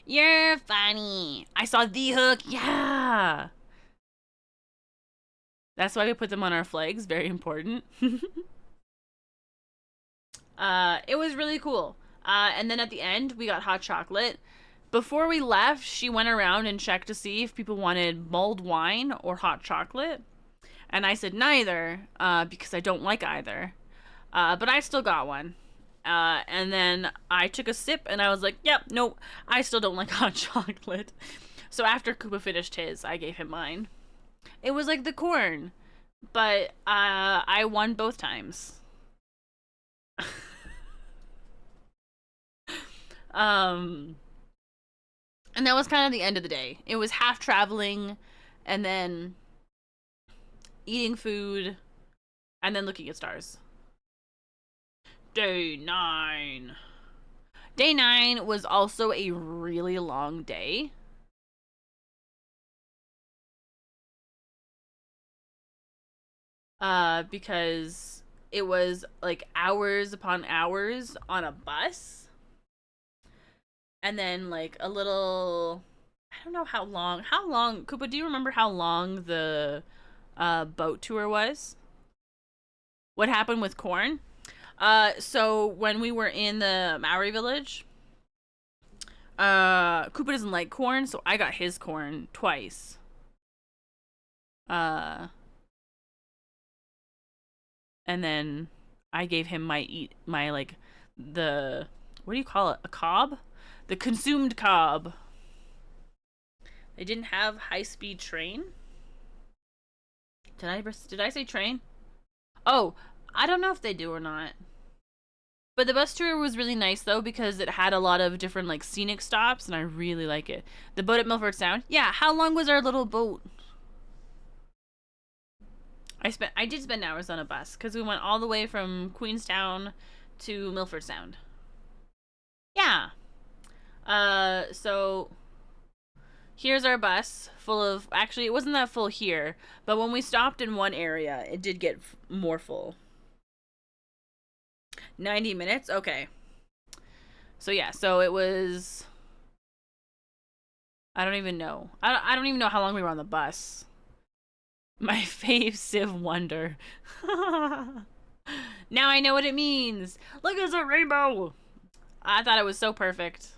You're funny. I saw the hook. Yeah. That's why we put them on our flags. Very important. It was really cool. And then at the end, we got hot chocolate. Before we left, she went around and checked to see if people wanted mulled wine or hot chocolate. And I said neither, because I don't like either. But I still got one. And then I took a sip and I was like, yep, nope, I still don't like hot chocolate. So after Koopa finished his, I gave him mine. It was like the corn, but I won both times. And that was kind of the end of the day. It was half traveling and then eating food and then looking at stars. Day 9. Day 9 was also a really long day. Because it was like hours upon hours on a bus. And then like a little, I don't know how long, Koopa, do you remember how long the boat tour was? What happened with corn? So when we were in the Maori village, Koopa doesn't like corn, so I got his corn twice. And then I gave him my like the, what do you call it? A cob? The consumed cob. They didn't have high-speed train. Did I say train? Oh, I don't know if they do or not. But the bus tour was really nice though because it had a lot of different like scenic stops and I really like it. The boat at Milford Sound. Yeah, how long was our little boat? I did spend hours on a bus because we went all the way from Queenstown to Milford Sound. Yeah. So here's our bus full of, actually it wasn't that full here, but when we stopped in one area, it did get more full. 90 minutes? Okay. So yeah, so it was, I don't even know. I don't even know how long we were on the bus. My fave Civ Wonder. Now I know what it means. Look, there's a rainbow. I thought it was so perfect.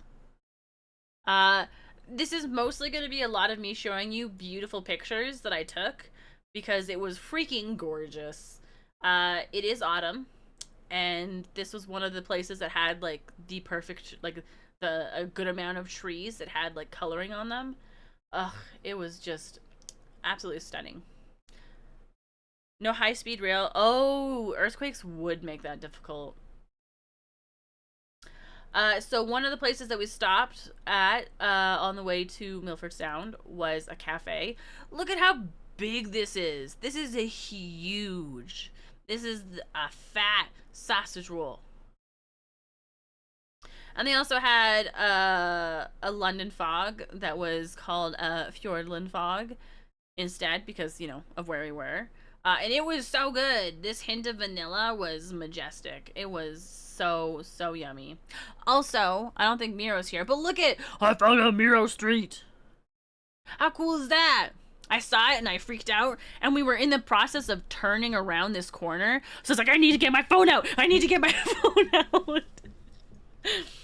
This is mostly going to be a lot of me showing you beautiful pictures that I took because it was freaking gorgeous. It is autumn, and this was one of the places that had like the perfect, like a good amount of trees that had like coloring on them. Ugh, it was just absolutely stunning. No high-speed rail. Oh, earthquakes would make that difficult. So one of the places that we stopped at on the way to Milford Sound was a cafe. Look at how big this is. This is a huge. This is a fat sausage roll. And they also had a London fog that was called Fjordland fog. instead because, you know, of where we were. And it was so good. This hint of vanilla was majestic. It was so yummy. Also, I don't think Miro's here, but look at, I found a Miro Street. How cool is that? I saw it and I freaked out, and we were in the process of turning around this corner. So it's like, I need to get my phone out. I need to get my phone out.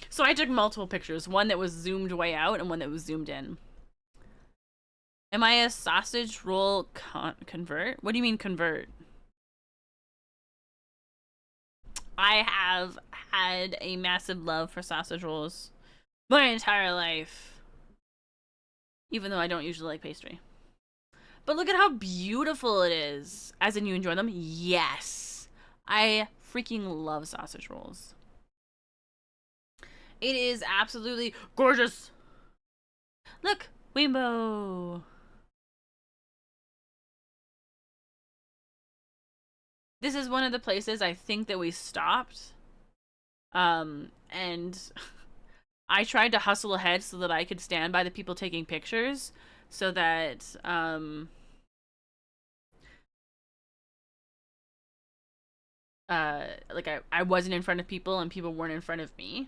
So I took multiple pictures, one that was zoomed way out and one that was zoomed in. Am I a sausage roll convert? What do you mean convert? I have had a massive love for sausage rolls my entire life. Even though I don't usually like pastry. But look at how beautiful it is. As in, you enjoy them? Yes. I freaking love sausage rolls. It is absolutely gorgeous. Look, rainbow. This is one of the places I think that we stopped. And I tried to hustle ahead so that I could stand by the people taking pictures, so that like I wasn't in front of people and people weren't in front of me.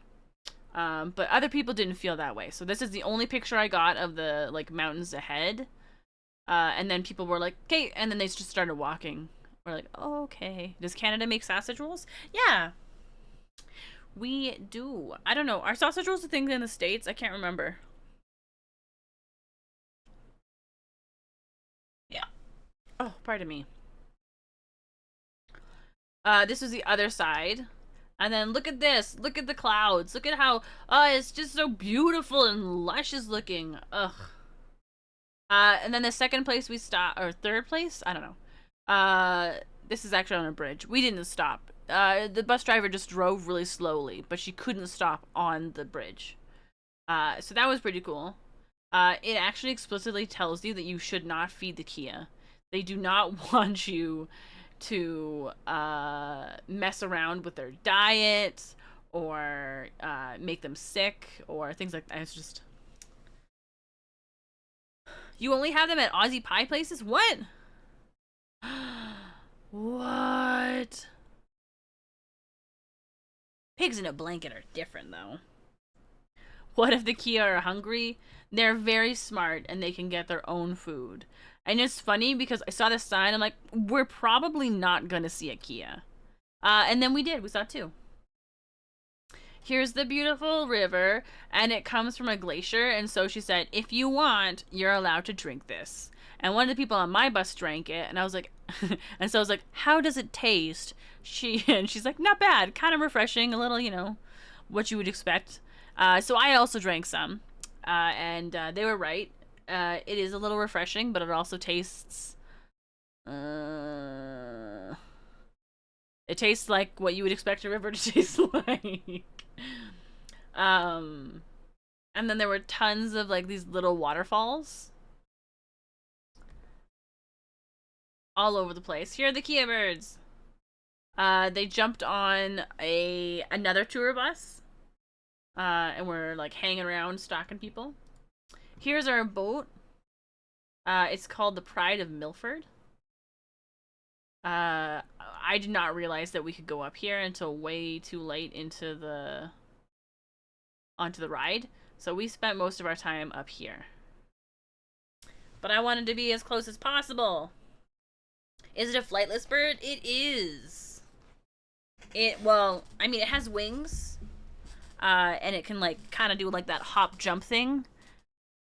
But other people didn't feel that way. So this is the only picture I got of the like mountains ahead. And then people were like, okay, and then they just started walking. We're like, oh, okay. Does Canada make sausage rolls? Yeah. We do. I don't know. Are sausage rolls a thing in the States? I can't remember. Yeah. Oh, pardon me. This was the other side. And then look at this. Look at the clouds. Look at how, it's just so beautiful and luscious looking. Ugh. And then the second place we stopped, or third place? I don't know. This is actually on a bridge. We didn't stop. The bus driver just drove really slowly, but she couldn't stop on the bridge. So that was pretty cool. It actually explicitly tells you that you should not feed the Kia. They do not want you to mess around with their diet or make them sick or things like that. It's just... You only have them at Aussie pie places? What? What? Pigs in a blanket are different, though. What if the Kia are hungry? They're very smart and they can get their own food. And it's funny because I saw this sign. I'm like, we're probably not going to see a Kia. And then we did. We saw two. Here's the beautiful river, and it comes from a glacier. And so she said, if you want, you're allowed to drink this. And one of the people on my bus drank it, and I was like, and so I was like, how does it taste? She's like, not bad, kind of refreshing, a little, you know, what you would expect. So I also drank some, and they were right. It is a little refreshing, but it also tastes, it tastes like what you would expect a river to taste like. And then there were tons of like these little waterfalls all over the place. Here are the Kia birds. They jumped on another tour bus, and we're like hanging around stalking people. Here's our boat. It's called the Pride of Milford. I did not realize that we could go up here until way too late onto the ride. So we spent most of our time up here. But I wanted to be as close as possible. Is it a flightless bird? It is. Well, I mean, it has wings. And it can like kind of do like that hop jump thing.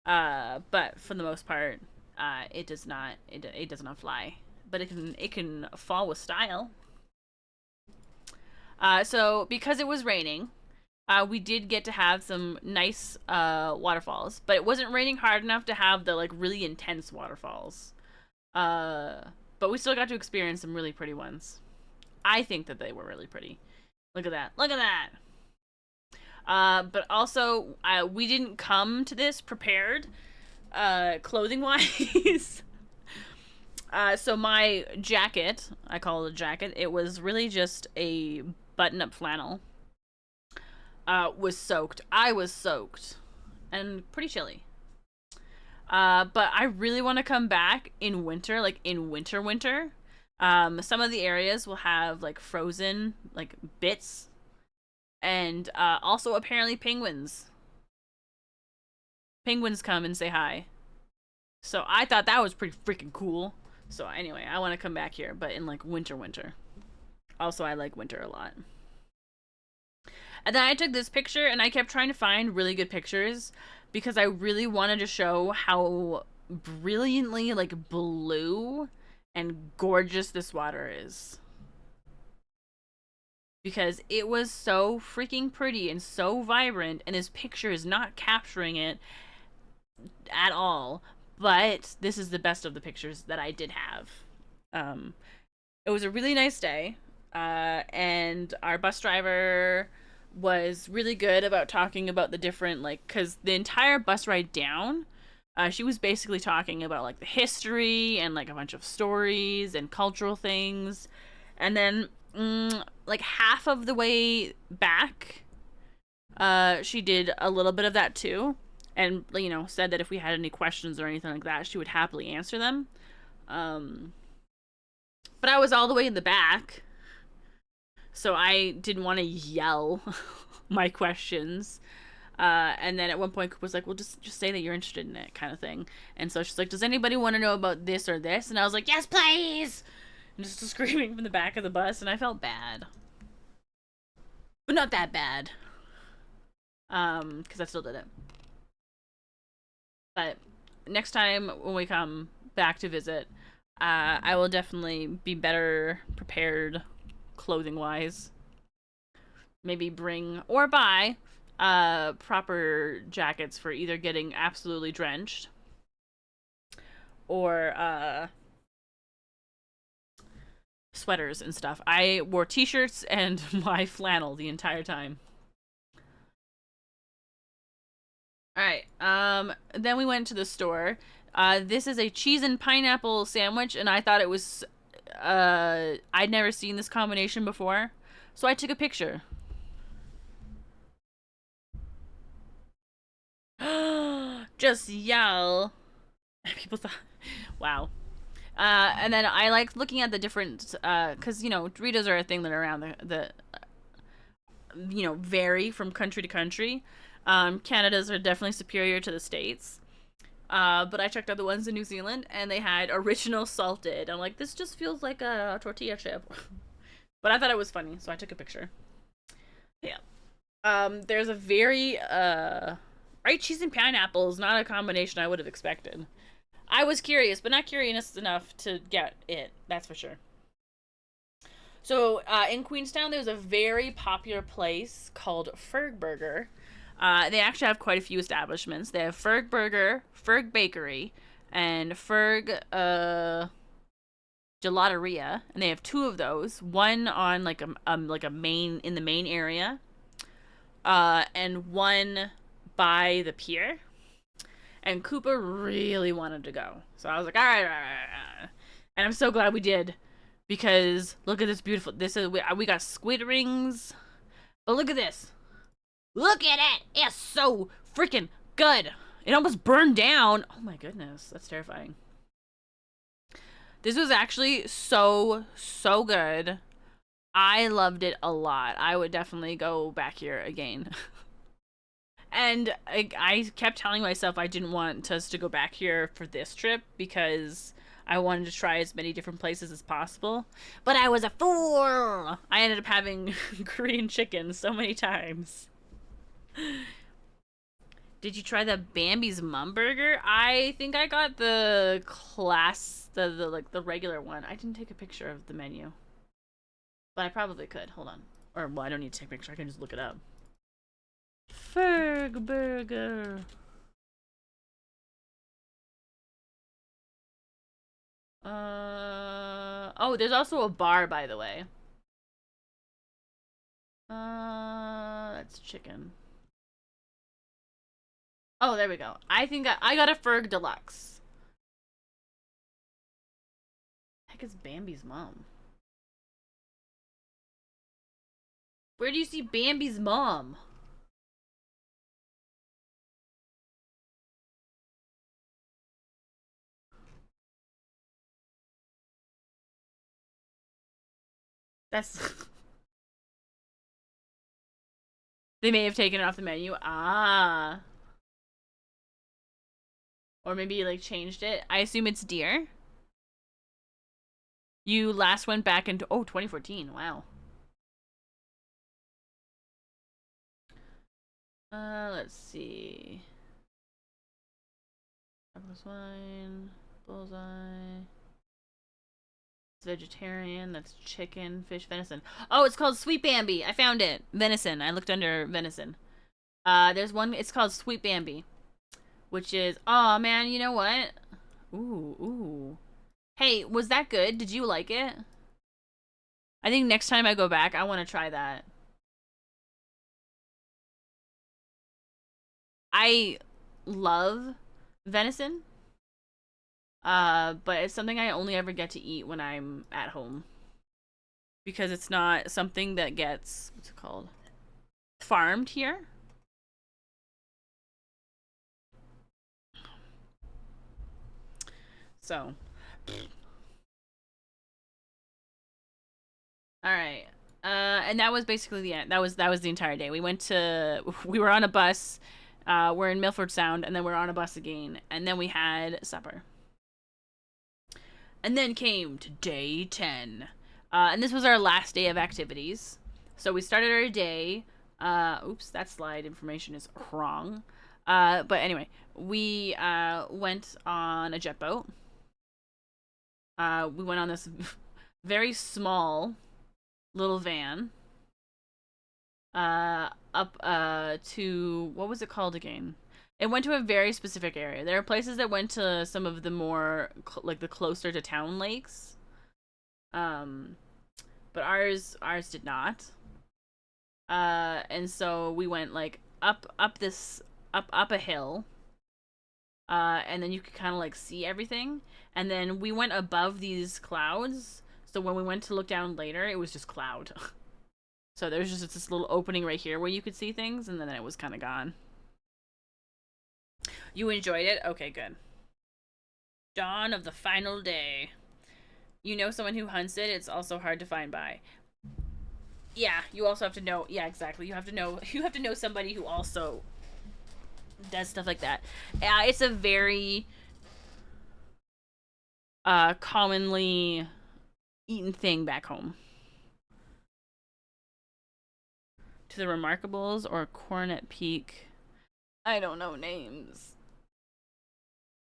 But for the most part, it does not fly. But it can fall with style. So because it was raining, we did get to have some nice waterfalls, but it wasn't raining hard enough to have the like really intense waterfalls. But we still got to experience some really pretty ones. I think that they were really pretty. Look at that! Look at that! But also, we didn't come to this prepared, clothing-wise. So my jacket, I call it a jacket, it was really just a button-up flannel, was soaked. I was soaked. And pretty chilly. But I really want to come back in winter, like in winter. Some of the areas will have like frozen like bits, and also apparently penguins. Penguins come and say hi. So I thought that was pretty freaking cool. So anyway, I want to come back here, but in like winter. Also, I like winter a lot. And then I took this picture, and I kept trying to find really good pictures because I really wanted to show how brilliantly like blue and gorgeous this water is. Because it was so freaking pretty and so vibrant, and this picture is not capturing it at all. But this is the best of the pictures that I did have. It was a really nice day, and our bus driver was really good about talking about the different, like, because the entire bus ride down, she was basically talking about like the history and like a bunch of stories and cultural things, and then like half of the way back, she did a little bit of that too, and said that if we had any questions or anything like that, she would happily answer them. But I was all the way in the back, so I didn't want to yell my questions. And then at one point, Coop was like, "Well, just say that you're interested in it," kind of thing. And so she's like, "Does anybody want to know about this or this?" And I was like, "Yes, please!" And just screaming from the back of the bus, and I felt bad, but not that bad, because I still did it. But next time when we come back to visit, I will definitely be better prepared clothing wise. Maybe bring or buy proper jackets for either getting absolutely drenched or sweaters and stuff. I wore t-shirts and my flannel the entire time. Alright, then we went to the store. This is a cheese and pineapple sandwich, and I thought it was, I'd never seen this combination before, so I took a picture. Just yell. People thought, wow. And then I like looking at the different, because, Doritos are a thing that are around the vary from country to country. Canada's are definitely superior to the States. But I checked out the ones in New Zealand, and they had original salted. I'm like, this just feels like a tortilla chip. But I thought it was funny, so I took a picture. Yeah. There's a very, right, cheese and pineapple is not a combination I would have expected. I was curious, but not curious enough to get it, that's for sure. So, in Queenstown, there's a very popular place called Ferg Burger. They actually have quite a few establishments. They have Ferg Burger, Ferg Bakery, and Ferg Gelateria, and they have two of those. One on like a main in the main area, and one by the pier. And Koopa really wanted to go, so I was like, all right, all right, all right. And I'm so glad we did, because look at this beautiful. This is we got squid rings, but look at this. Look at it! It's so freaking good. It almost burned down. Oh my goodness, that's terrifying. This was actually so good. I loved it a lot. I would definitely go back here again. And I kept telling myself I didn't want us to go back here for this trip because I wanted to try as many different places as possible. But I was a fool! I ended up having Korean chicken so many times. Did you try the Bambi's Mum Burger? I think I got the the regular one. I didn't take a picture of the menu. But I probably could. Hold on. Or, well, I don't need to take a picture. I can just look it up. Ferg Burger. Oh, there's also a bar, by the way. That's chicken. Oh, there we go. I think I got a Ferg Deluxe. Heck is Bambi's mom? Where do you see Bambi's mom? That's they may have taken it off the menu. Ah. Or maybe like changed it. I assume it's deer. You last went back into 2014. Wow. Let's see. Swine, bullseye. It's vegetarian. That's chicken, fish, venison. Oh, it's called Sweet Bambi. I found it. Venison. I looked under venison. There's one. It's called Sweet Bambi, which is. Oh man, you know what? Ooh. Hey, was that good? Did you like it? I think next time I go back, I want to try that. I love venison. But it's something I only ever get to eat when I'm at home. Because it's not something that gets, what's it called? Farmed here. So. Alright. And that was basically the end. That was the entire day. We were on a bus. We're in Milford Sound, and then we're on a bus again. And then we had supper. And then came to day 10. And this was our last day of activities. So we started our day. Oops, that slide information is wrong. But anyway, we went on a jet boat. We went on this very small little van. Up to, what was it called again? It went to a very specific area. There are places that went to some of the more, like the closer to town lakes. But ours did not. And so we went like up a hill. And then you could kind of like see everything. And then we went above these clouds. So when we went to look down later, it was just cloud. So there's just this little opening right here where you could see things, and then it was kind of gone. You enjoyed it? Okay, good. Dawn of the final day. You know someone who hunts it, it's also hard to find by. Yeah, you also have to know, yeah, exactly. You have to know somebody who also does stuff like that. It's a very commonly eaten thing back home. To the Remarkables or Cornet Peak. I don't know names.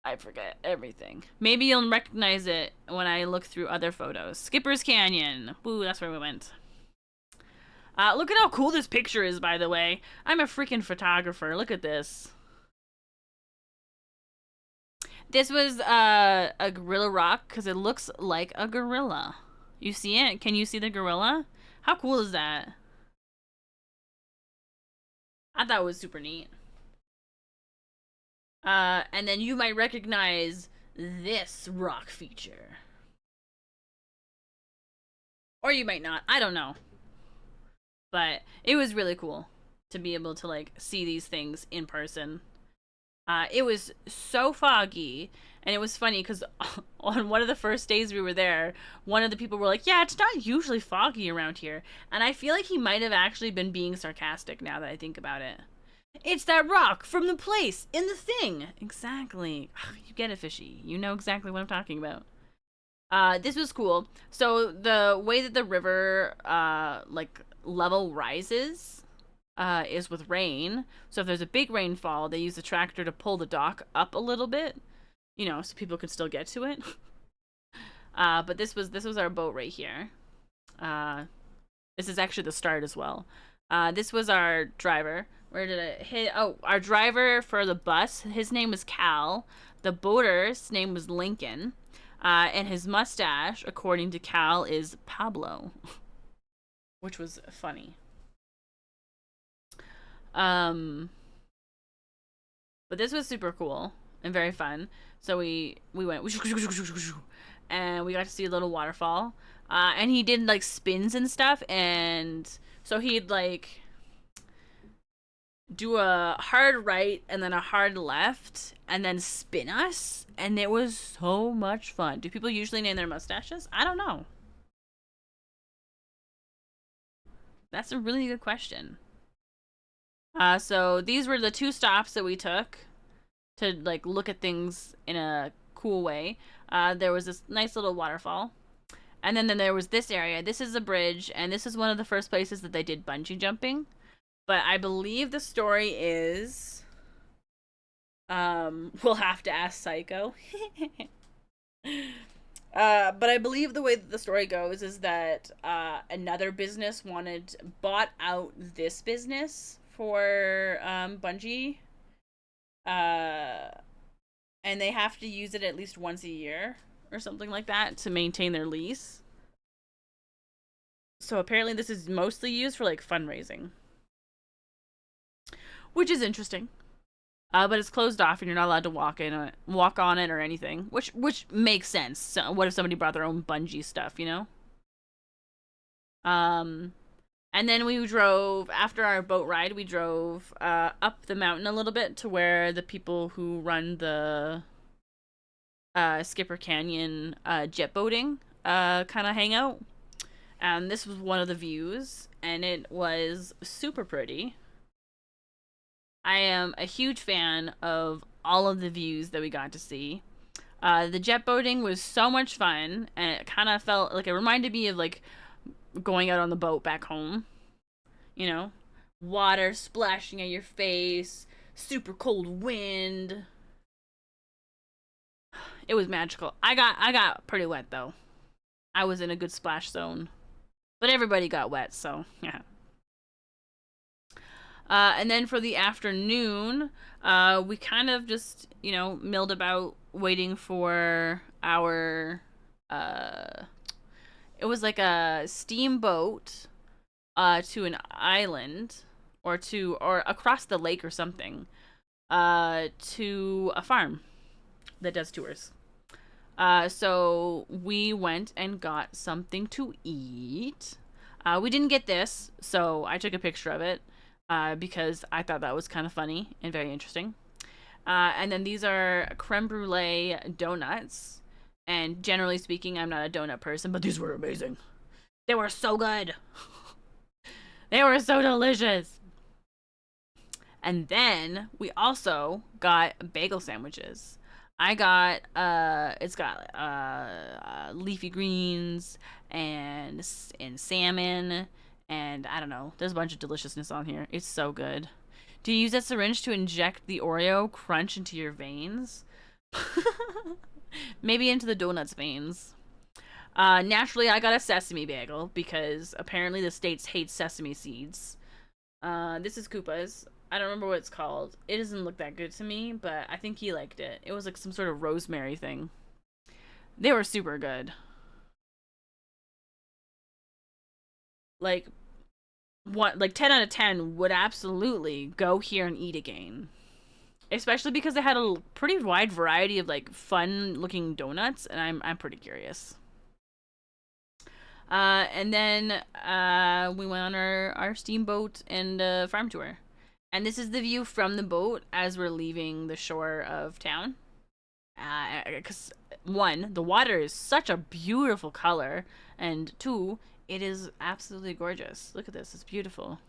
I forget everything. Maybe you'll recognize it when I look through other photos. Skipper's Canyon. Woo, that's where we went. Look at how cool this picture is, by the way. I'm a freaking photographer. Look at this. This was a gorilla rock because it looks like a gorilla. You see it? Can you see the gorilla? How cool is that? I thought it was super neat. And then you might recognize this rock feature. Or you might not. I don't know. But it was really cool to be able to like see these things in person. It was so foggy, and it was funny because on one of the first days we were there, one of the people were like, yeah, it's not usually foggy around here. And I feel like he might have actually been being sarcastic now that I think about it. It's that rock from the place in the thing. Exactly. You get it, Fishy. You know exactly what I'm talking about. This was cool. So the way that the river like level rises is with rain. So if there's a big rainfall, they use the tractor to pull the dock up a little bit, you know, so people can still get to it. But this was our boat right here. This is actually the start as well. This was our driver. Where did it hit? Oh, our driver for the bus, his name was Cal. The boater's name was Lincoln. And his mustache, according to Cal, is Pablo. Which was funny. But this was super cool and very fun. So we went and we got to see a little waterfall. And he did like spins and stuff, and so he'd like do a hard right and then a hard left and then spin us, and it was so much fun. Do people usually name their mustaches? I don't know. That's a really good question. So these were the 2 stops that we took to like look at things in a cool way. There was this nice little waterfall, and then there was this area. This is a bridge, and this is one of the first places that they did bungee jumping. But I believe the story is, we'll have to ask Psycho. But I believe the way that the story goes is that another business bought out this business for bungee, and they have to use it at least once a year or something like that to maintain their lease. So apparently this is mostly used for like fundraising, which is interesting. But it's closed off, and you're not allowed to walk on it or anything, which makes sense. So what if somebody brought their own bungee stuff, you know? And then we drove after our boat ride. We drove up the mountain a little bit to where the people who run the Skipper Canyon jet boating kind of hang out. And this was one of the views, and it was super pretty. I am a huge fan of all of the views that we got to see. The jet boating was so much fun, and it kind of felt like it reminded me of like going out on the boat back home. You know, water splashing at your face, super cold wind. It was magical. I got pretty wet though. I was in a good splash zone, but everybody got wet, so yeah. And then for the afternoon, we kind of just, you know, milled about waiting for our, it was like a steamboat, to an island or across the lake or something, to a farm that does tours. So we went and got something to eat. We didn't get this, so I took a picture of it. Because I thought that was kind of funny and very interesting. And then these are creme brulee donuts. And generally speaking, I'm not a donut person, but these were amazing. They were so good. They were so delicious. And then we also got bagel sandwiches. I got, it's got leafy greens and salmon. And I don't know, there's a bunch of deliciousness on here. It's so good. Do you use that syringe to inject the Oreo crunch into your veins? Maybe into the donut's veins. Naturally, I got a sesame bagel because apparently the States hate sesame seeds. This is Koopa's. I don't remember what it's called. It doesn't look that good to me, but I think he liked it. It was like some sort of rosemary thing. They were super good. Like 10 out of 10 would absolutely go here and eat again, especially because they had a pretty wide variety of like fun looking donuts, and I'm pretty curious. And then we went on our steamboat and farm tour, and this is the view from the boat as we're leaving the shore of town. Because one, the water is such a beautiful color, and two, it is absolutely gorgeous. Look at this. It's beautiful.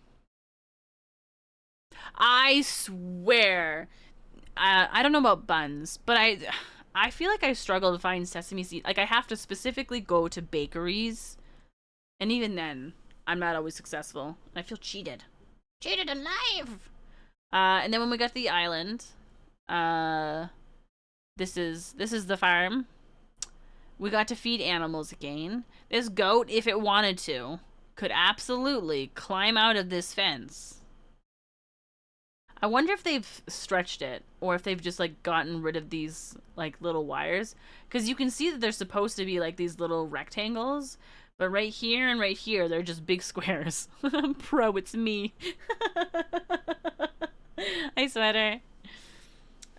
I swear. I don't know about buns, but I feel like I struggle to find sesame seed. Like, I have to specifically go to bakeries. And even then, I'm not always successful. I feel cheated. Cheated alive! And then when we got to the island, this is the farm. We got to feed animals again. This goat, if it wanted to, could absolutely climb out of this fence. I wonder if they've stretched it, or if they've just like gotten rid of these like little wires, because you can see that they're supposed to be like these little rectangles, but right here and right here they're just big squares. Pro, it's me. Hi, sweater.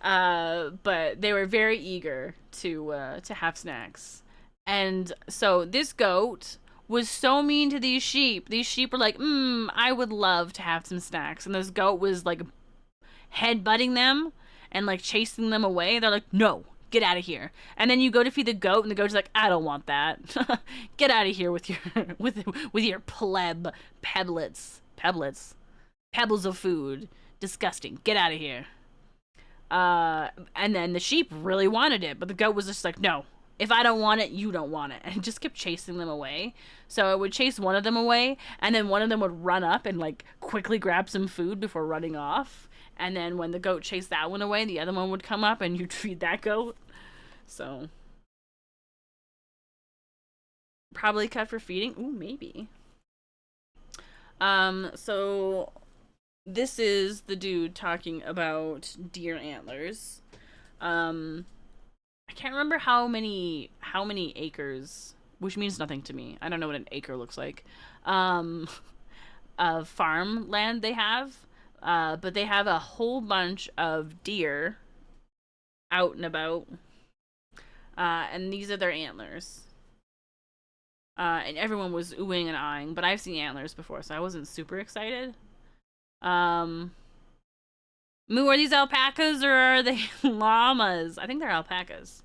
But they were very eager to have snacks. And so this goat was so mean to these sheep. These sheep were like, I would love to have some snacks. And this goat was like headbutting them and like chasing them away. They're like, no, Get out of here. And then you go to feed the goat, and the goat's like, I don't want that. Get out of here with your with your pebbles of food. Disgusting. Get out of here. And then the sheep really wanted it, but the goat was just like, no. If I don't want it, you don't want it. And it just kept chasing them away. So it would chase one of them away, and then one of them would run up and like quickly grab some food before running off. And then when the goat chased that one away, the other one would come up and you'd feed that goat. So probably cut for feeding. Ooh, maybe. So this is the dude talking about deer antlers. I can't remember how many acres, which means nothing to me. I don't know what an acre looks like. Of farmland they have, but they have a whole bunch of deer out and about, and these are their antlers. And everyone was oohing and eyeing, but I've seen antlers before, so I wasn't super excited. Moo, are these alpacas or are they llamas? I think they're alpacas.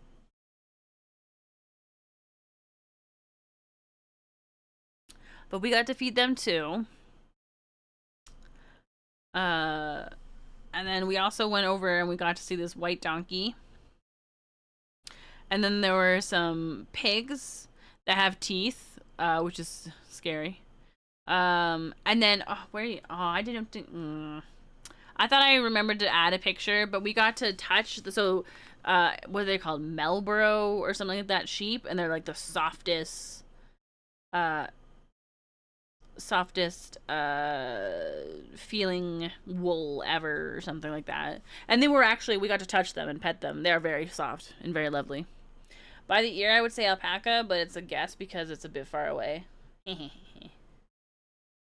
But we got to feed them too. And then we also went over and we got to see this white donkey. And then there were some pigs that have teeth, which is scary. And then, I didn't think, I thought I remembered to add a picture, but we got to touch, what are they called? Marlboro or something like that sheep, and they're like the softest feeling wool ever or something like that. And they were actually, we got to touch them and pet them. They're very soft and very lovely. By the ear, I would say alpaca, but it's a guess because it's a bit far away.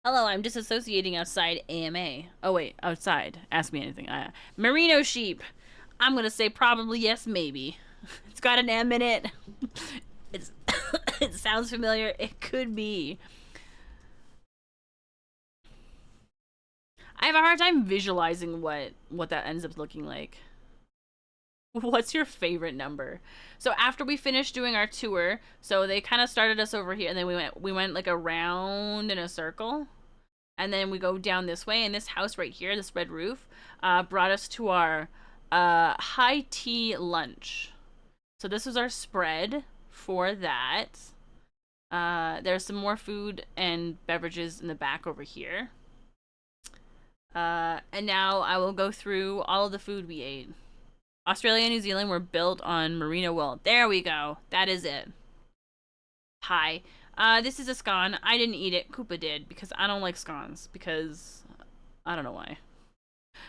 Hello, I'm disassociating outside AMA. Oh wait, outside. Ask me anything. Merino sheep. I'm gonna say probably yes, maybe. It's got an M in it. It sounds familiar. It could be. I have a hard time visualizing what that ends up looking like. What's your favorite number? So after we finished doing our tour, so they kind of started us over here, and then we went like around in a circle, and then we go down this way, and this house right here, this red roof, brought us to our high tea lunch. So this was our spread for that. There's some more food and beverages in the back over here. And now I will go through all of the food we ate. Australia and New Zealand were built on merino wool. There we go. That is it. Hi. This is a scone. I didn't eat it. Koopa did, because I don't like scones. Because I don't know why.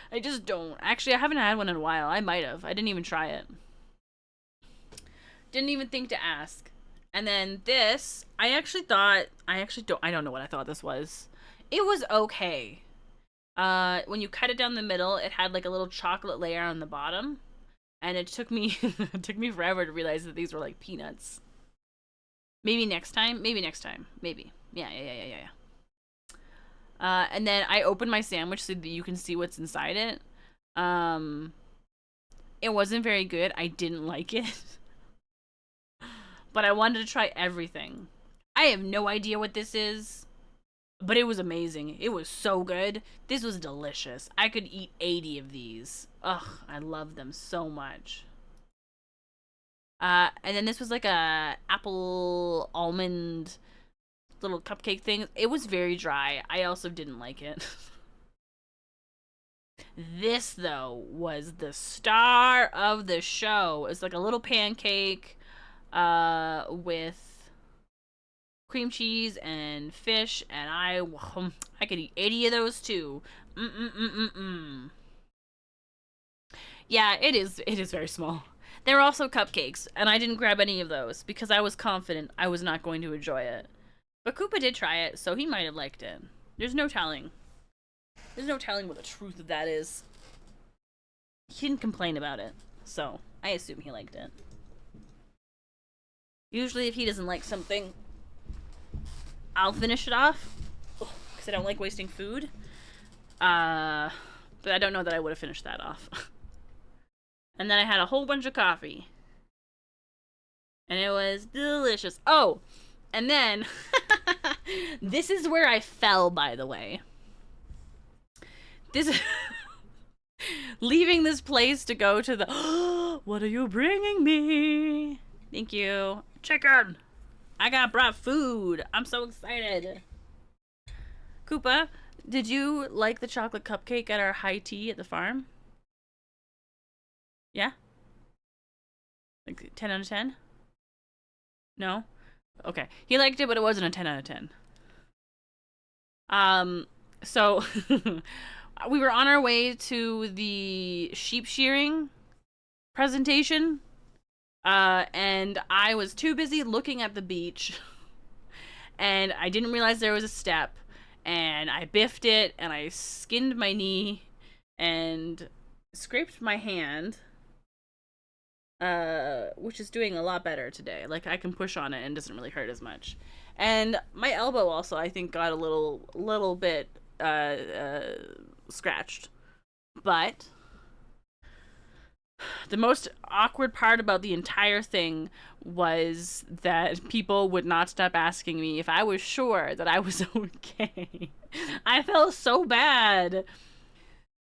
I just don't. Actually, I haven't had one in a while. I might have. I didn't even try it. Didn't even think to ask. And then this, I don't know what I thought this was. It was okay. When you cut it down the middle, it had like a little chocolate layer on the bottom. And it took me forever to realize that these were like peanuts. Maybe next time. Maybe. Yeah. And then I opened my sandwich so that you can see what's inside it. It wasn't very good. I didn't like it. But I wanted to try everything. I have no idea what this is. But it was amazing. It was so good. This was delicious. I could eat 80 of these. Ugh, I love them so much. And then this was like a apple almond little cupcake thing. It was very dry. I also didn't like it. This, though, was the star of the show. It's like a little pancake with cream cheese and fish, and I could eat 80 of those too. Yeah, it is very small. There were also cupcakes, and I didn't grab any of those because I was confident I was not going to enjoy it. But Koopa did try it, so he might have liked it. There's no telling. There's no telling what the truth of that is. He didn't complain about it, so I assume he liked it. Usually if he doesn't like something, I'll finish it off, because I don't like wasting food. But I don't know that I would have finished that off. And then I had a whole bunch of coffee. And it was delicious. Oh, and then this is where I fell, by the way. This leaving this place to go to the what are you bringing me? Thank you. Chicken. I got brought food. I'm so excited. Koopa, did you like the chocolate cupcake at our high tea at the farm? Yeah? Like 10 out of 10? No? Okay. He liked it, but it wasn't a 10 out of 10. So we were on our way to the sheep shearing presentation. And I was too busy looking at the beach. And I didn't realize there was a step. And I biffed it, and I skinned my knee, and scraped my hand. Which is doing a lot better today. Like, I can push on it and it doesn't really hurt as much. And my elbow also, I think, got a little bit scratched. But the most awkward part about the entire thing was that people would not stop asking me if I was sure that I was okay. I felt so bad.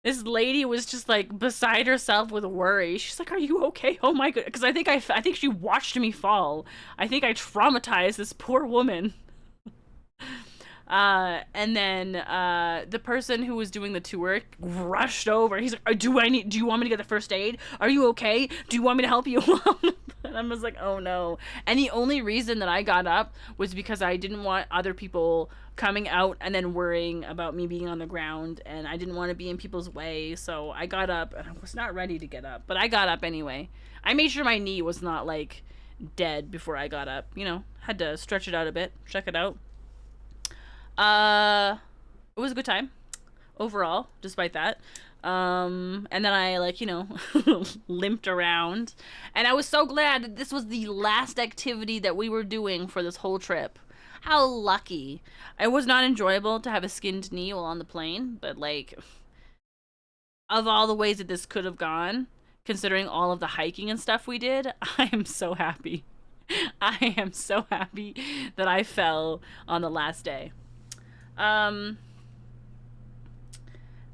This lady was just like beside herself with worry. She's like, "Are you okay? Oh my god!" Because I think she watched me fall. I think I traumatized this poor woman. And then the person who was doing the tour rushed over. He's like, "Do you want me to get the first aid? Are you okay? Do you want me to help you?" And I was like, "Oh no!" And the only reason that I got up was because I didn't want other people coming out and then worrying about me being on the ground, and I didn't want to be in people's way. So I got up, and I was not ready to get up, but I got up anyway. I made sure my knee was not like dead before I got up. You know, had to stretch it out a bit, check it out. It was a good time overall, despite that. And then I limped around, and I was so glad that this was the last activity that we were doing for this whole trip. How lucky. It was not enjoyable to have a skinned knee while on the plane, but like, of all the ways that this could have gone, considering all of the hiking and stuff we did, I am so happy. I am so happy that I fell on the last day. And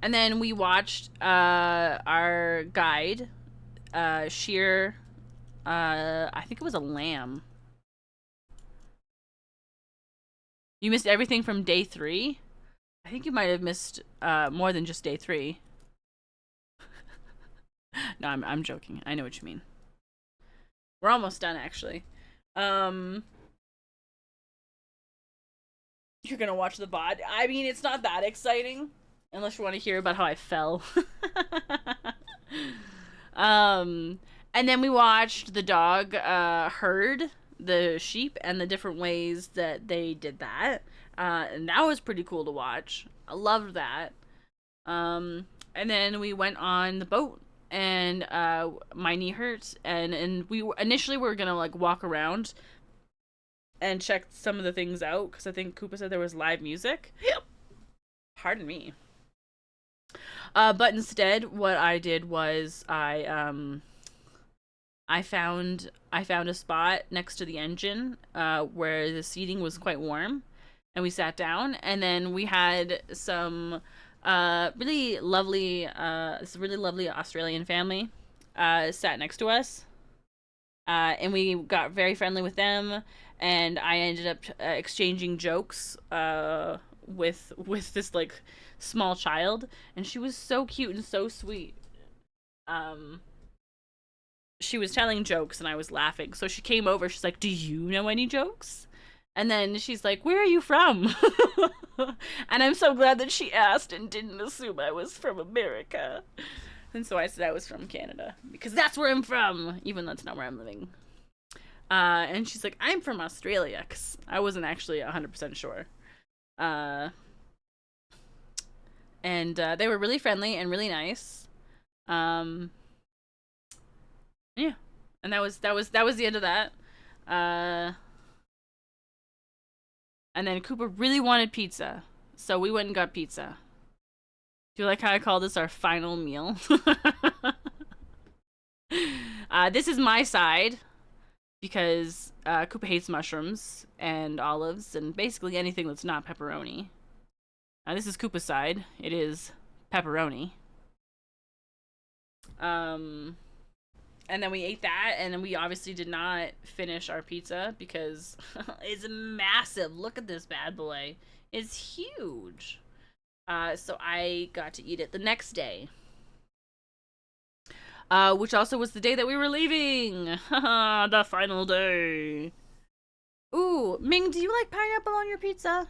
then we watched our guide shear, I think it was a lamb. You missed everything from day 3? I think you might have missed more than just day 3. No, I'm joking. I know what you mean. We're almost done, actually. You're gonna watch the VOD. I mean, it's not that exciting, unless you want to hear about how I fell. And then we watched the dog herd the sheep and the different ways that they did that. And that was pretty cool to watch. I loved that. And then we went on the boat, and my knee hurts, and we were gonna like walk around and check some of the things out, because I think Koopa said there was live music. Yep. Pardon me. But instead, what I did was I found a spot next to the engine where the seating was quite warm, and we sat down, and then we had some really lovely Australian family sat next to us, and we got very friendly with them, and I ended up exchanging jokes with this like small child, and she was so cute and so sweet. She was telling jokes and I was laughing. So she came over. She's like, "Do you know any jokes?" And then she's like, "Where are you from?" And I'm so glad that she asked and didn't assume I was from America. And so I said I was from Canada, because that's where I'm from, even though that's not where I'm living. And she's like, "I'm from Australia," because I wasn't actually 100% sure. And they were really friendly and really nice. Yeah, and that was the end of that. And then Cooper really wanted pizza, so we went and got pizza. Do you like how I call this our final meal? This is my side. because Koopa hates mushrooms and olives and basically anything that's not pepperoni. This is Koopa's side. It is pepperoni. And then we ate that, and then we obviously did not finish our pizza because it's massive. Look at this bad boy. It's huge. So I got to eat it the next day. Which also was the day that we were leaving. The final day. Ooh, Ming, do you like pineapple on your pizza?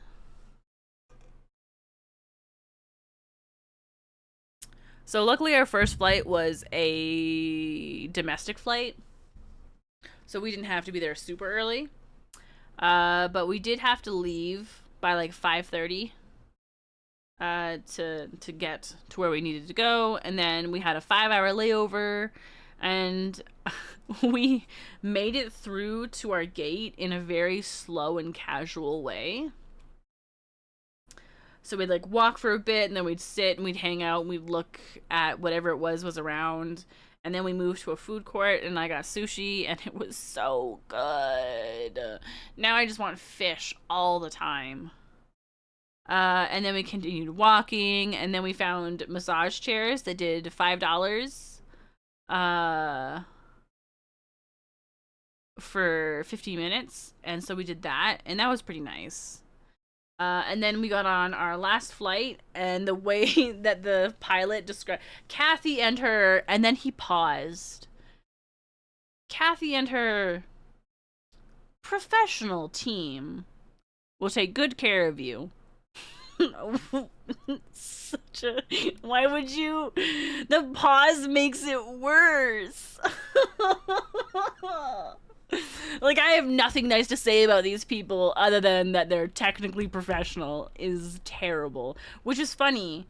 So luckily our first flight was a domestic flight. So we didn't have to be there super early. But we did have to leave by like 5:30 to get to where we needed to go, and then we had a 5-hour layover, and we made it through to our gate in a very slow and casual way. So we'd like walk for a bit, and then we'd sit and we'd hang out and we'd look at whatever it was around. And then we moved to a food court and I got sushi and it was so good. Now I just want fish all the time. And then we continued walking, and then we found massage chairs that did $5 for 15 minutes. And so we did that, and that was pretty nice. And then we got on our last flight, and the way that the pilot described Kathy and her, and then he paused. Kathy and her professional team will take good care of you. Such a, why would you? The pause makes it worse. Like, I have nothing nice to say about these people other than that they're technically professional is terrible. Which is funny,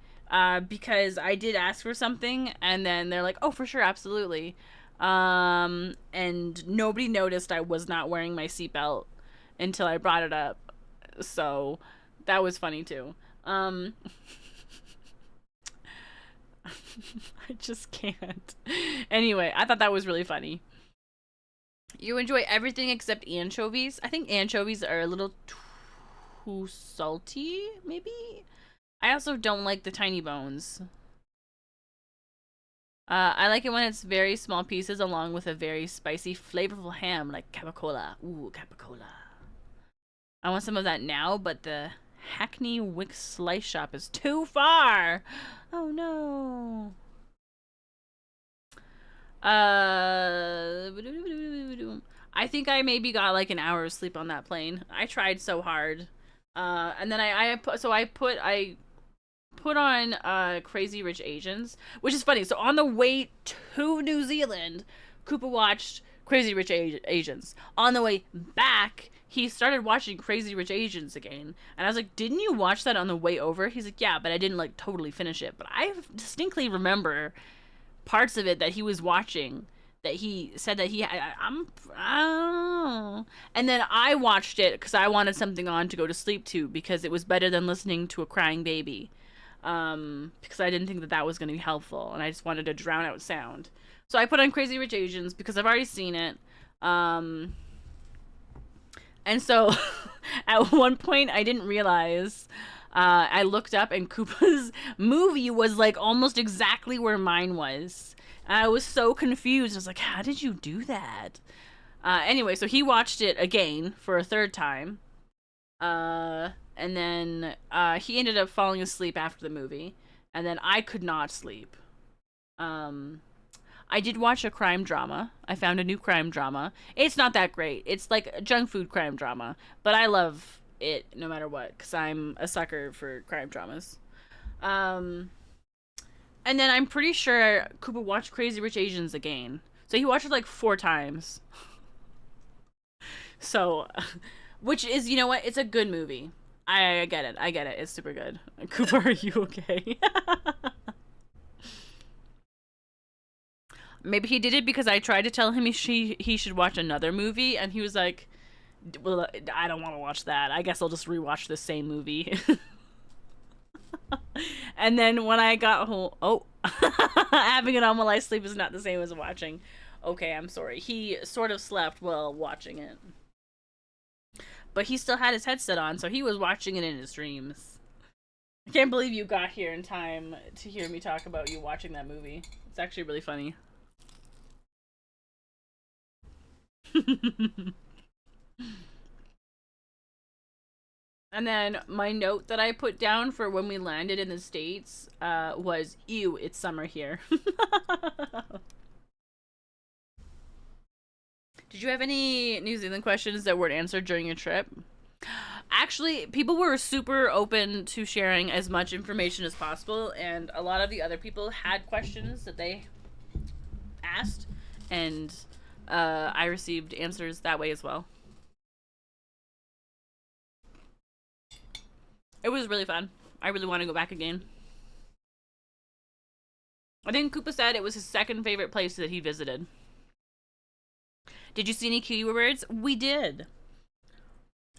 because I did ask for something, and then they're like, oh, for sure, absolutely. And nobody noticed I was not wearing my seatbelt until I brought it up. So that was funny too. I just can't. Anyway, I thought that was really funny. You enjoy everything except anchovies. I think anchovies are a little too salty, maybe? I also don't like the tiny bones. I like it when it's very small pieces along with a very spicy, flavorful ham like capicola. Ooh, capicola. I want some of that now, but the Hackney Wick Slice Shop is too far. Oh no. I think I maybe got like an hour of sleep on that plane. I tried so hard. And then I put on Crazy Rich Asians, which is funny. So on the way to New Zealand, Koopa watched Crazy Rich Asians. On the way back, he started watching Crazy Rich Asians again. And I was like, didn't you watch that on the way over? He's like, yeah, but I didn't like totally finish it. But I distinctly remember parts of it that he was watching that he said that he I don't know. And then I watched it because I wanted something on to go to sleep to because it was better than listening to a crying baby. Because I didn't think that that was going to be helpful, and I just wanted to drown out sound. So I put on Crazy Rich Asians because I've already seen it. And so at one point I didn't realize, I looked up and Koopa's movie was like almost exactly where mine was. And I was so confused. I was like, how did you do that? Anyway, so he watched it again for a third time. And then he ended up falling asleep after the movie. And then I could not sleep. I did watch a crime drama. I found a new crime drama. It's not that great. It's like a junk food crime drama. But I love it no matter what, because I'm a sucker for crime dramas. And then I'm pretty sure Koopa watched Crazy Rich Asians again. So he watched it like 4 times. So, which is, you know what? It's a good movie. I get it. I get it. It's super good. Koopa, are you okay? Maybe he did it because I tried to tell him he should watch another movie, and he was like, well, I don't want to watch that. I guess I'll just rewatch the same movie. And then when I got home, having it on while I sleep is not the same as watching. Okay, I'm sorry. He sort of slept while watching it. But he still had his headset on, so he was watching it in his dreams. I can't believe you got here in time to hear me talk about you watching that movie. It's actually really funny. And then my note that I put down for when we landed in the States was, ew, it's summer here. Did you have any New Zealand questions that weren't answered during your trip? Actually, people were super open to sharing as much information as possible, and a lot of the other people had questions that they asked, and I received answers that way as well. It was really fun. I really want to go back again. I think Koopa said it was his second favorite place that he visited. Did you see any kiwi birds? We did.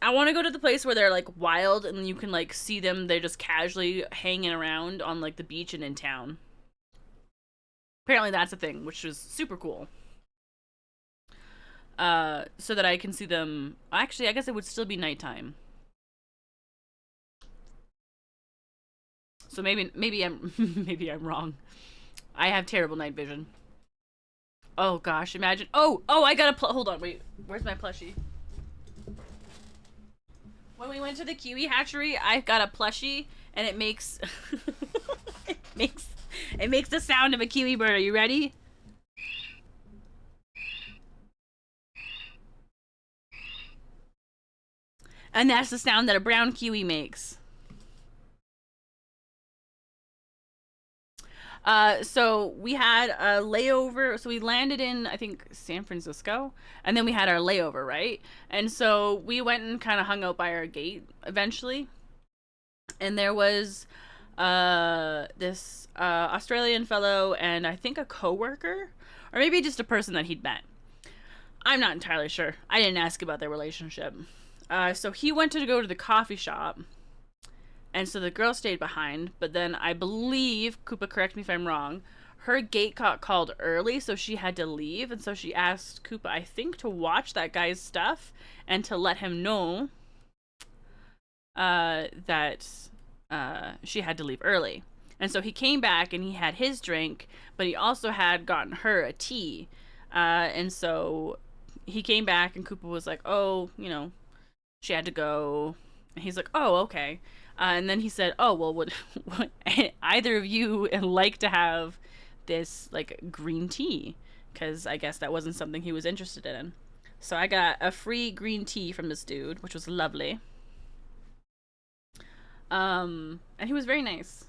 I want to go to the place where they're like wild and you can like see them. They're just casually hanging around on like the beach and in town. Apparently that's a thing, which is super cool. So that I can see them. Actually, I guess it would still be nighttime. So maybe I'm maybe I'm wrong. I have terrible night vision. Oh gosh, imagine. Oh, I got a hold on, wait. Where's my plushie? When we went to the kiwi hatchery, I got a plushie and it makes it makes the sound of a kiwi bird. Are you ready? And that's the sound that a brown kiwi makes. So we had a layover. So we landed in, I think, San Francisco, and then we had our layover, right? And so we went and kind of hung out by our gate eventually. And there was this Australian fellow and I think a coworker, or maybe just a person that he'd met. I'm not entirely sure. I didn't ask about their relationship. So he went to go to the coffee shop. And so the girl stayed behind, but then I believe, Koopa, correct me if I'm wrong, her gate got called early, so she had to leave. And so she asked Koopa, I think, to watch that guy's stuff and to let him know that she had to leave early. And so he came back and he had his drink, but he also had gotten her a tea. And so he came back and Koopa was like, oh, she had to go. And he's like, oh, okay. And then he said, oh, well, would either of you like to have this, like, green tea? Because I guess that wasn't something he was interested in. So I got a free green tea from this dude, which was lovely. And he was very nice.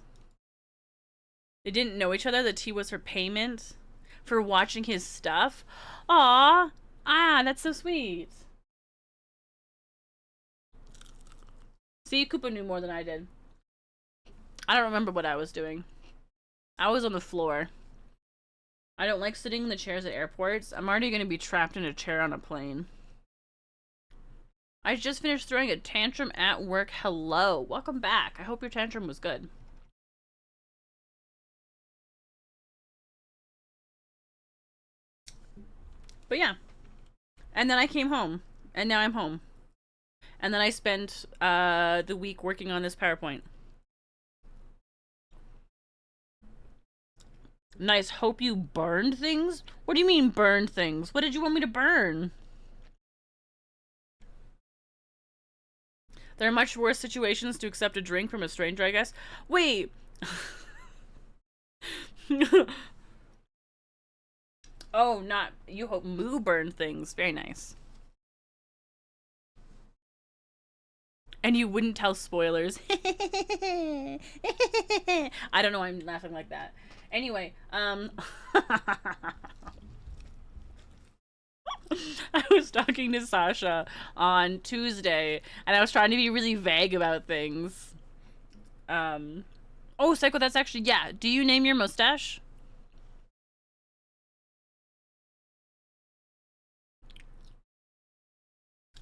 They didn't know each other. The tea was her payment for watching his stuff. Aw, that's so sweet. See, Koopa knew more than I did. I don't remember what I was doing. I was on the floor. I don't like sitting in the chairs at airports. I'm already going to be trapped in a chair on a plane. I just finished throwing a tantrum at work. Hello. Welcome back. I hope your tantrum was good. But yeah. And then I came home. And now I'm home. And then I spent the week working on this PowerPoint. Nice. Hope you burned things? What do you mean burned things? What did you want me to burn? There are much worse situations to accept a drink from a stranger, I guess. Wait. Oh, not you hope Moo burned things. Very nice. And you wouldn't tell spoilers. I don't know why I'm laughing like that. Anyway, I was talking to Sasha on Tuesday, and I was trying to be really vague about things. Oh, Psycho, that's actually, yeah. Do you name your mustache?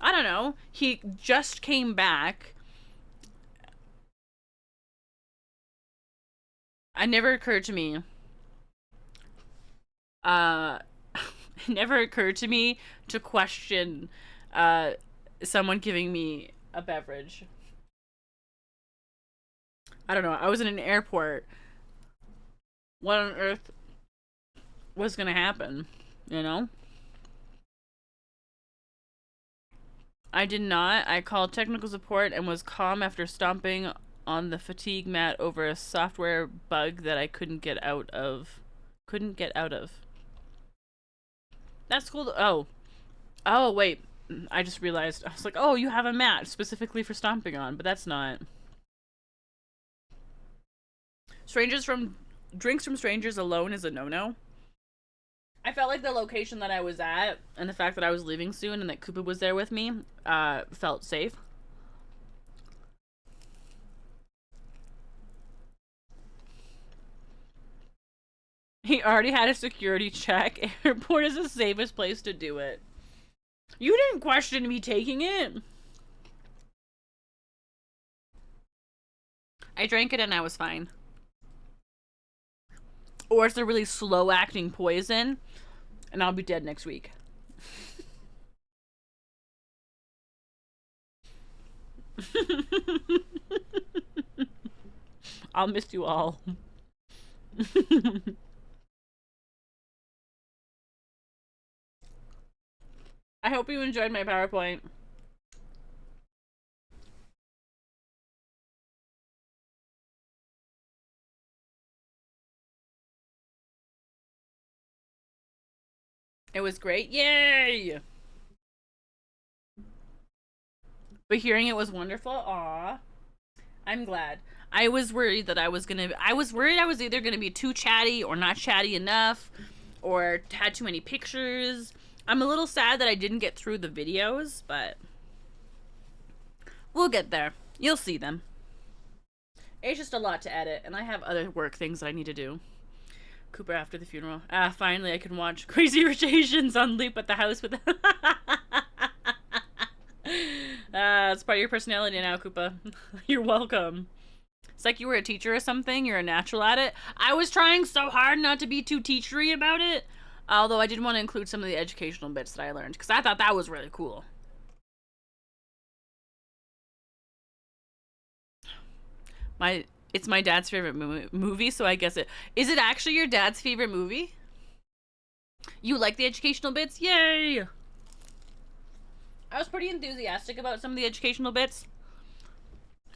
I don't know. He just came back. It never occurred to me. never occurred to me to question someone giving me a beverage. I don't know. I was in an airport. What on earth was gonna happen? You know? I did not. I called technical support and was calm after stomping on the fatigue mat over a software bug that I couldn't get out of. That's cool. Oh, wait. I just realized. I was like, oh, you have a mat specifically for stomping on, but that's not. Drinks from strangers alone is a no-no. I felt like the location that I was at and the fact that I was leaving soon and that Koopa was there with me felt safe. He already had a security check. Airport is the safest place to do it. You didn't question me taking it. I drank it and I was fine. Or it's a really slow acting poison and I'll be dead next week. I'll miss you all. I hope you enjoyed my PowerPoint. It was great. Yay! But hearing it was wonderful. Aw. I'm glad. I was worried that I was either gonna be too chatty or not chatty enough or had too many pictures. I'm a little sad that I didn't get through the videos, but we'll get there. You'll see them. It's just a lot to edit, and I have other work things that I need to do. Cooper after the funeral. Finally I can watch Crazy Rich Asians on loop at the house with it's part of your personality now, Koopa. You're welcome. It's like you were a teacher or something. You're a natural at it. I was trying so hard not to be too teachery about it. Although I did want to include some of the educational bits that I learned. Because I thought that was really cool. It's my dad's favorite movie, so I guess it... Is it actually your dad's favorite movie? You like the educational bits? Yay! I was pretty enthusiastic about some of the educational bits.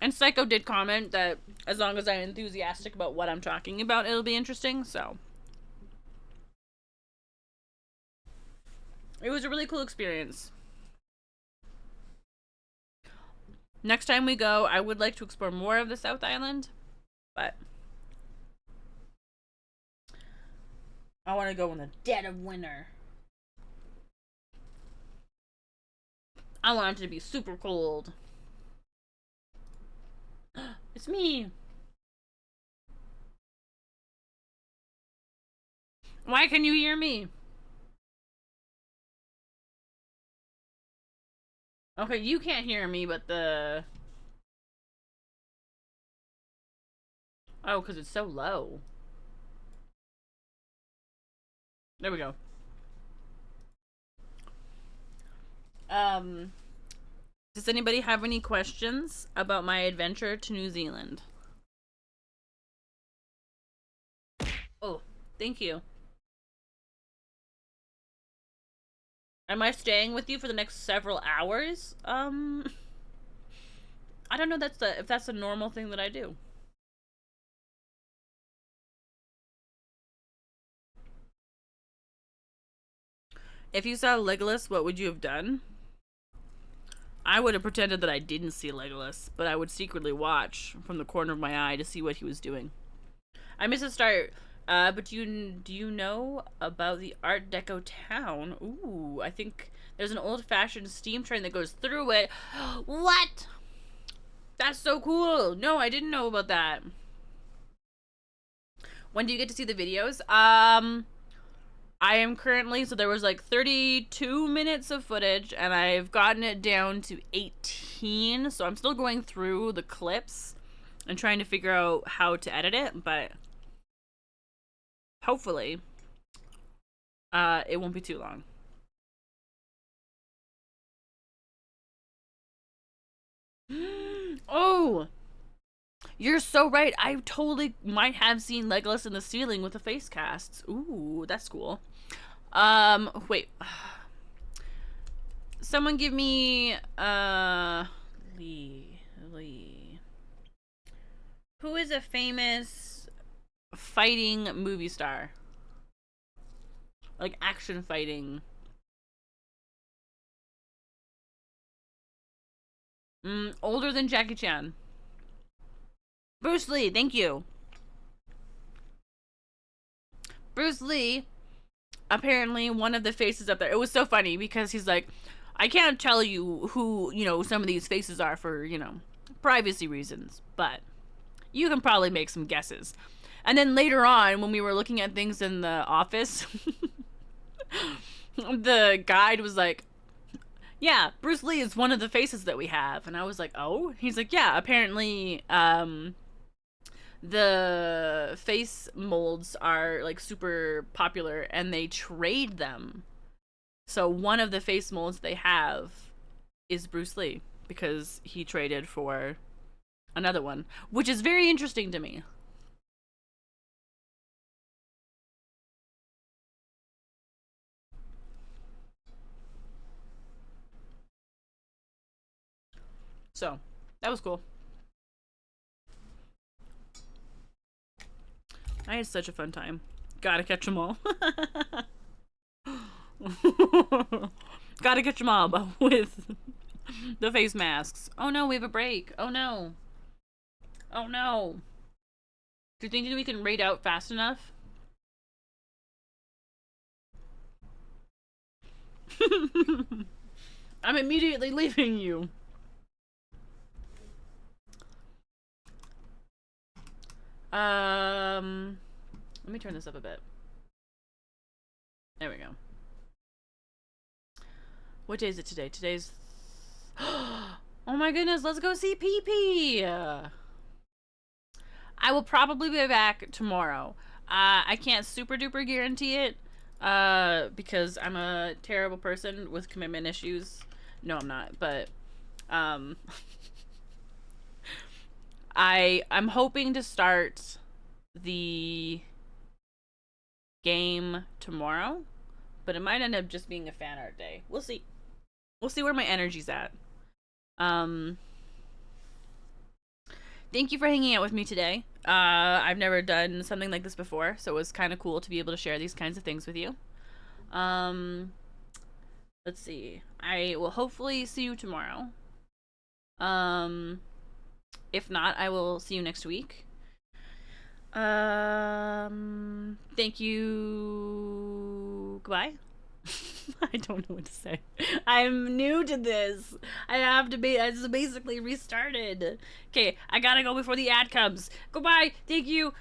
And Psycho did comment that as long as I'm enthusiastic about what I'm talking about, it'll be interesting, so. It was a really cool experience. Next time we go, I would like to explore more of the South Island, but I want to go in the dead of winter. I want it to be super cold. It's me. Why can you hear me? Okay, you can't hear me, but the... Oh, because it's so low. There we go. Does anybody have any questions about my adventure to New Zealand? Oh, thank you. Am I staying with you for the next several hours? I don't know if that's a normal thing that I do. If you saw Legolas, what would you have done? I would have pretended that I didn't see Legolas, but I would secretly watch from the corner of my eye to see what he was doing. I missed the start, but do you know about the Art Deco town? Ooh, I think there's an old-fashioned steam train that goes through it. What? That's so cool. No, I didn't know about that. When do you get to see the videos? I am currently, so there was like 32 minutes of footage and I've gotten it down to 18. So I'm still going through the clips and trying to figure out how to edit it, but hopefully It won't be too long. Oh, you're so right. I totally might have seen Legolas in the ceiling with the face casts. Ooh, that's cool. Wait. Someone give me Lee. Who is a famous fighting movie star? Like action fighting. Older than Jackie Chan. Bruce Lee, thank you. Bruce Lee, apparently one of the faces up there. It was so funny because he's like, I can't tell you who, some of these faces are for, privacy reasons, but you can probably make some guesses. And then later on, when we were looking at things in the office, the guide was like, yeah, Bruce Lee is one of the faces that we have. And I was like, oh? He's like, yeah, apparently, the face molds are like super popular and they trade them. So one of the face molds they have is Bruce Lee because he traded for another one, which is very interesting to me. So that was cool. I had such a fun time. Gotta catch them all. Gotta catch them all, but with the face masks. Oh no, we have a break. Oh no. Oh no. Do you think we can raid out fast enough? I'm immediately leaving you. Let me turn this up a bit. There we go. What day is it today? Today's... Oh my goodness, let's go see Pee-Pee! I will probably be back tomorrow. I can't super duper guarantee it, because I'm a terrible person with commitment issues. No, I'm not, but, I'm hoping to start the game tomorrow, but it might end up just being a fan art day. We'll see. We'll see where my energy's at. Thank you for hanging out with me today. I've never done something like this before, so it was kind of cool to be able to share these kinds of things with you. Let's see. I will hopefully see you tomorrow. If not, I will see you next week. Thank you. Goodbye. I don't know what to say. I'm new to this. I just basically restarted. Okay, I gotta go before the ad comes. Goodbye. Thank you.